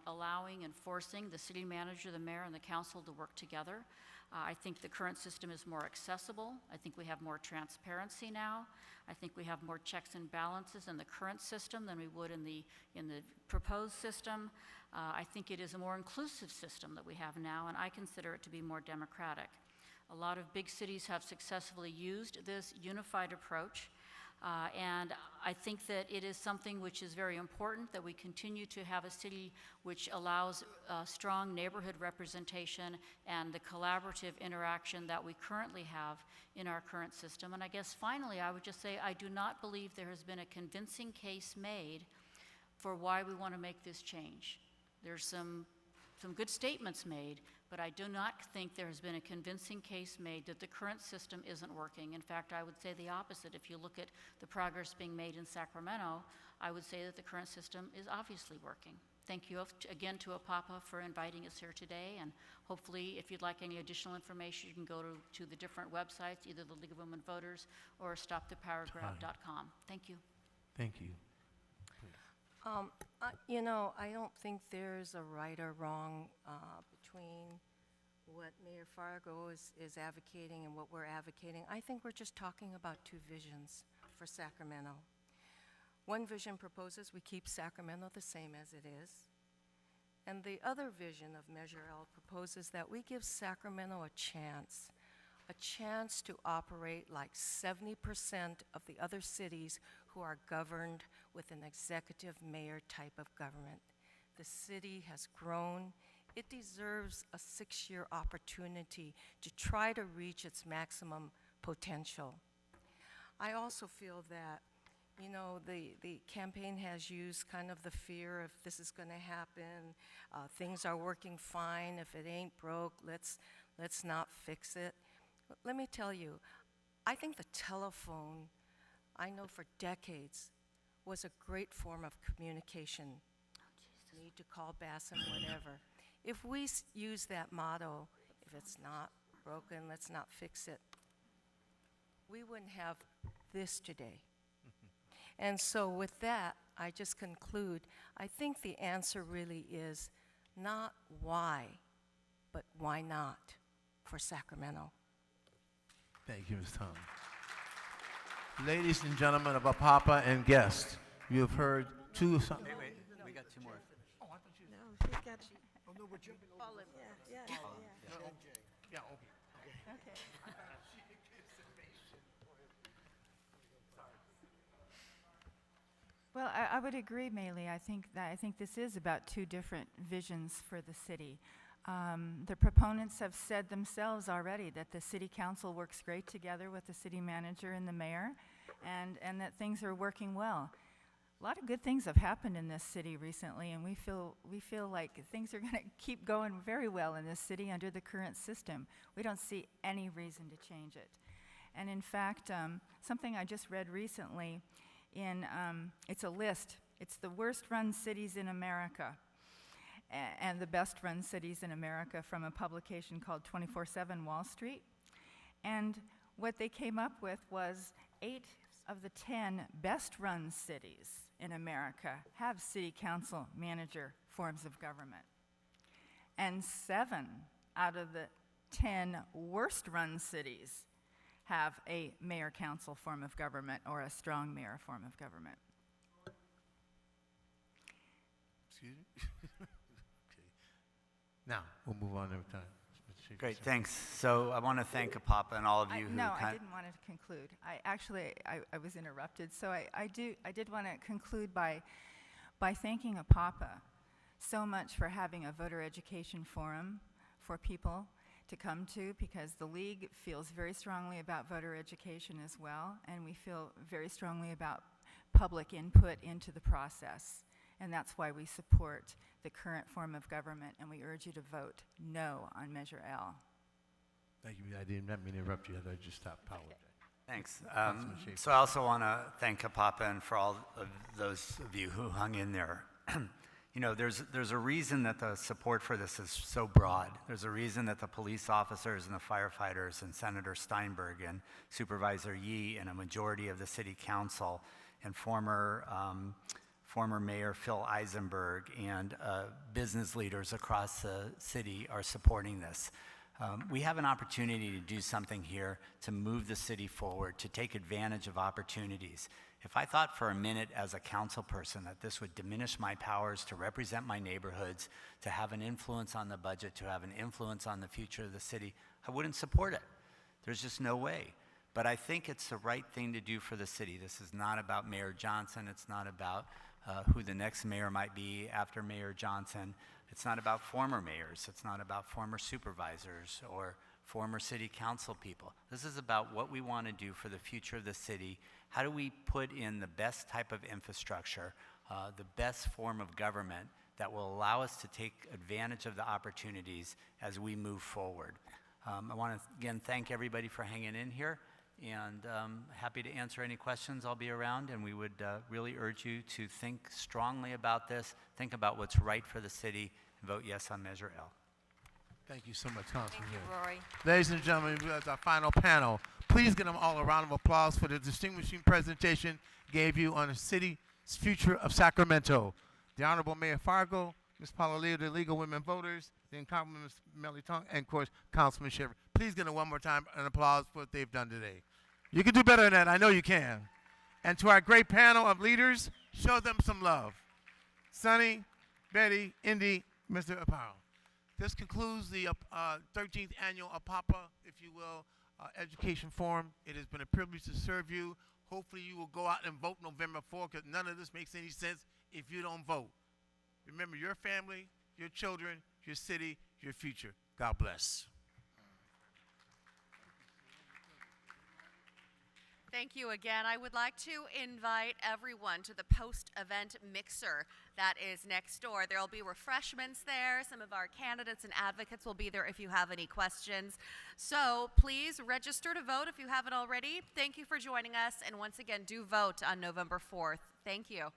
allowing and forcing the city manager, the mayor, and the council to work together. I think the current system is more accessible. I think we have more transparency now. I think we have more checks and balances in the current system than we would in the proposed system. I think it is a more inclusive system that we have now, and I consider it to be more democratic. A lot of big cities have successfully used this unified approach, and I think that it is something which is very important that we continue to have a city which allows strong neighborhood representation and the collaborative interaction that we currently have in our current system. And I guess finally, I would just say I do not believe there has been a convincing case made for why we want to make this change. There's some good statements made, but I do not think there has been a convincing case made that the current system isn't working. In fact, I would say the opposite. If you look at the progress being made in Sacramento, I would say that the current system is obviously working. Thank you again to APAPA for inviting us here today, and hopefully if you'd like any additional information, you can go to the different websites, either the League of Women Voters or stoptheparagraph.com. Thank you. Thank you. You know, I don't think there's a right or wrong between what Mayor Fargo is advocating and what we're advocating. I think we're just talking about two visions for Sacramento. One vision proposes we keep Sacramento the same as it is. And the other vision of Measure L proposes that we give Sacramento a chance to operate like 70% of the other cities who are governed with an executive mayor type of government. The city has grown. It deserves a 6-year opportunity to try to reach its maximum potential. I also feel that, you know, the campaign has used kind of the fear of this is going to happen, things are working fine, if it ain't broke, let's not fix it. But let me tell you, I think the telephone, I know for decades, was a great form of communication. Need to call Bassam, whatever. If we use that motto, if it's not broken, let's not fix it, we wouldn't have this today. And so with that, I just conclude, I think the answer really is not why, but why not for Sacramento. Thank you, Ms. Thomas. Ladies and gentlemen of Apapa and guests, you have heard two... Wait, we got two more. No, she got... Oh, no, we're jumping over. Yeah. Yeah, okay. Well, I would agree, Maylee. I think this is about two different visions for the city. The proponents have said themselves already that the city council works great together with the city manager and the mayor, and that things are working well. A lot of good things have happened in this city recently, and we feel like things are going to keep going very well in this city under the current system. We don't see any reason to change it. And in fact, something I just read recently, it's a list. It's the worst run cities in America and the best run cities in America from a publication called 24/7 Wall Street. And what they came up with was 8 of the 10 best run cities in America have city council manager forms of government. And 7 out of the 10 worst run cities have a mayor council form of government or a strong mayor form of government. Excuse me? Okay. Now, we'll move on every time. Great, thanks. So I want to thank Apapa and all of you who... No, I didn't want to conclude. I was interrupted. So I did want to conclude by thanking Apapa so much for having a voter education forum for people to come to, because the League feels very strongly about voter education as well, and we feel very strongly about public input into the process. And that's why we support the current form of government, and we urge you to vote no on Measure L. Thank you. I didn't mean to interrupt you. I just stopped power. Okay. Thanks. So I also want to thank Apapa and for all of those of you who hung in there. You know, there's a reason that the support for this is so broad. There's a reason that the police officers and the firefighters and Senator Steinberg and Supervisor Yee and a majority of the city council and former Mayor Phil Eisenberg and business leaders across the city are supporting this. We have an opportunity to do something here to move the city forward, to take advantage of opportunities. If I thought for a minute as a council person that this would diminish my powers to represent my neighborhoods, to have an influence on the budget, to have an influence on the future of the city, I wouldn't support it. There's just no way. But I think it's the right thing to do for the city. This is not about Mayor Johnson. It's not about who the next mayor might be after Mayor Johnson. It's not about former mayors. It's not about former supervisors or former city council people. This is about what we want to do for the future of the city. How do we put in the best type of infrastructure, the best form of government that will allow us to take advantage of the opportunities as we move forward? I want to, again, thank everybody for hanging in here, and happy to answer any questions. I'll be around, and we would really urge you to think strongly about this, think about what's right for the city, and vote yes on Measure L. Thank you so much, Councilman. Thank you, Rory. Ladies and gentlemen, that's our final panel. Please give them all a round of applause for the distinguishing presentation gave you on the city's future of Sacramento. the Honorable Mayor Fargo, Ms. Paula Lee of the League of Women Voters, then Councilwoman Ms. Melly Tong, and of course, Councilman Shiver. Please give them one more time an applause for what they've done today. You can do better than that. I know you can. And to our great panel of leaders, show them some love. Sonny, Betty, Indy, Mr. Aparo. This concludes the 13th annual APAPA, if you will, education forum. It has been a privilege to serve you. Hopefully you will go out and vote November 4th, because none of this makes any sense if you don't vote. Remember your family, your children, your city, your future. God bless. Thank you again. I would like to invite everyone to the post-event mixer that is next door. There will be refreshments there. Some of our candidates and advocates will be there if you have any questions. So please register to vote if you haven't already. Thank you for joining us. And once again, do vote on November 4th. Thank you.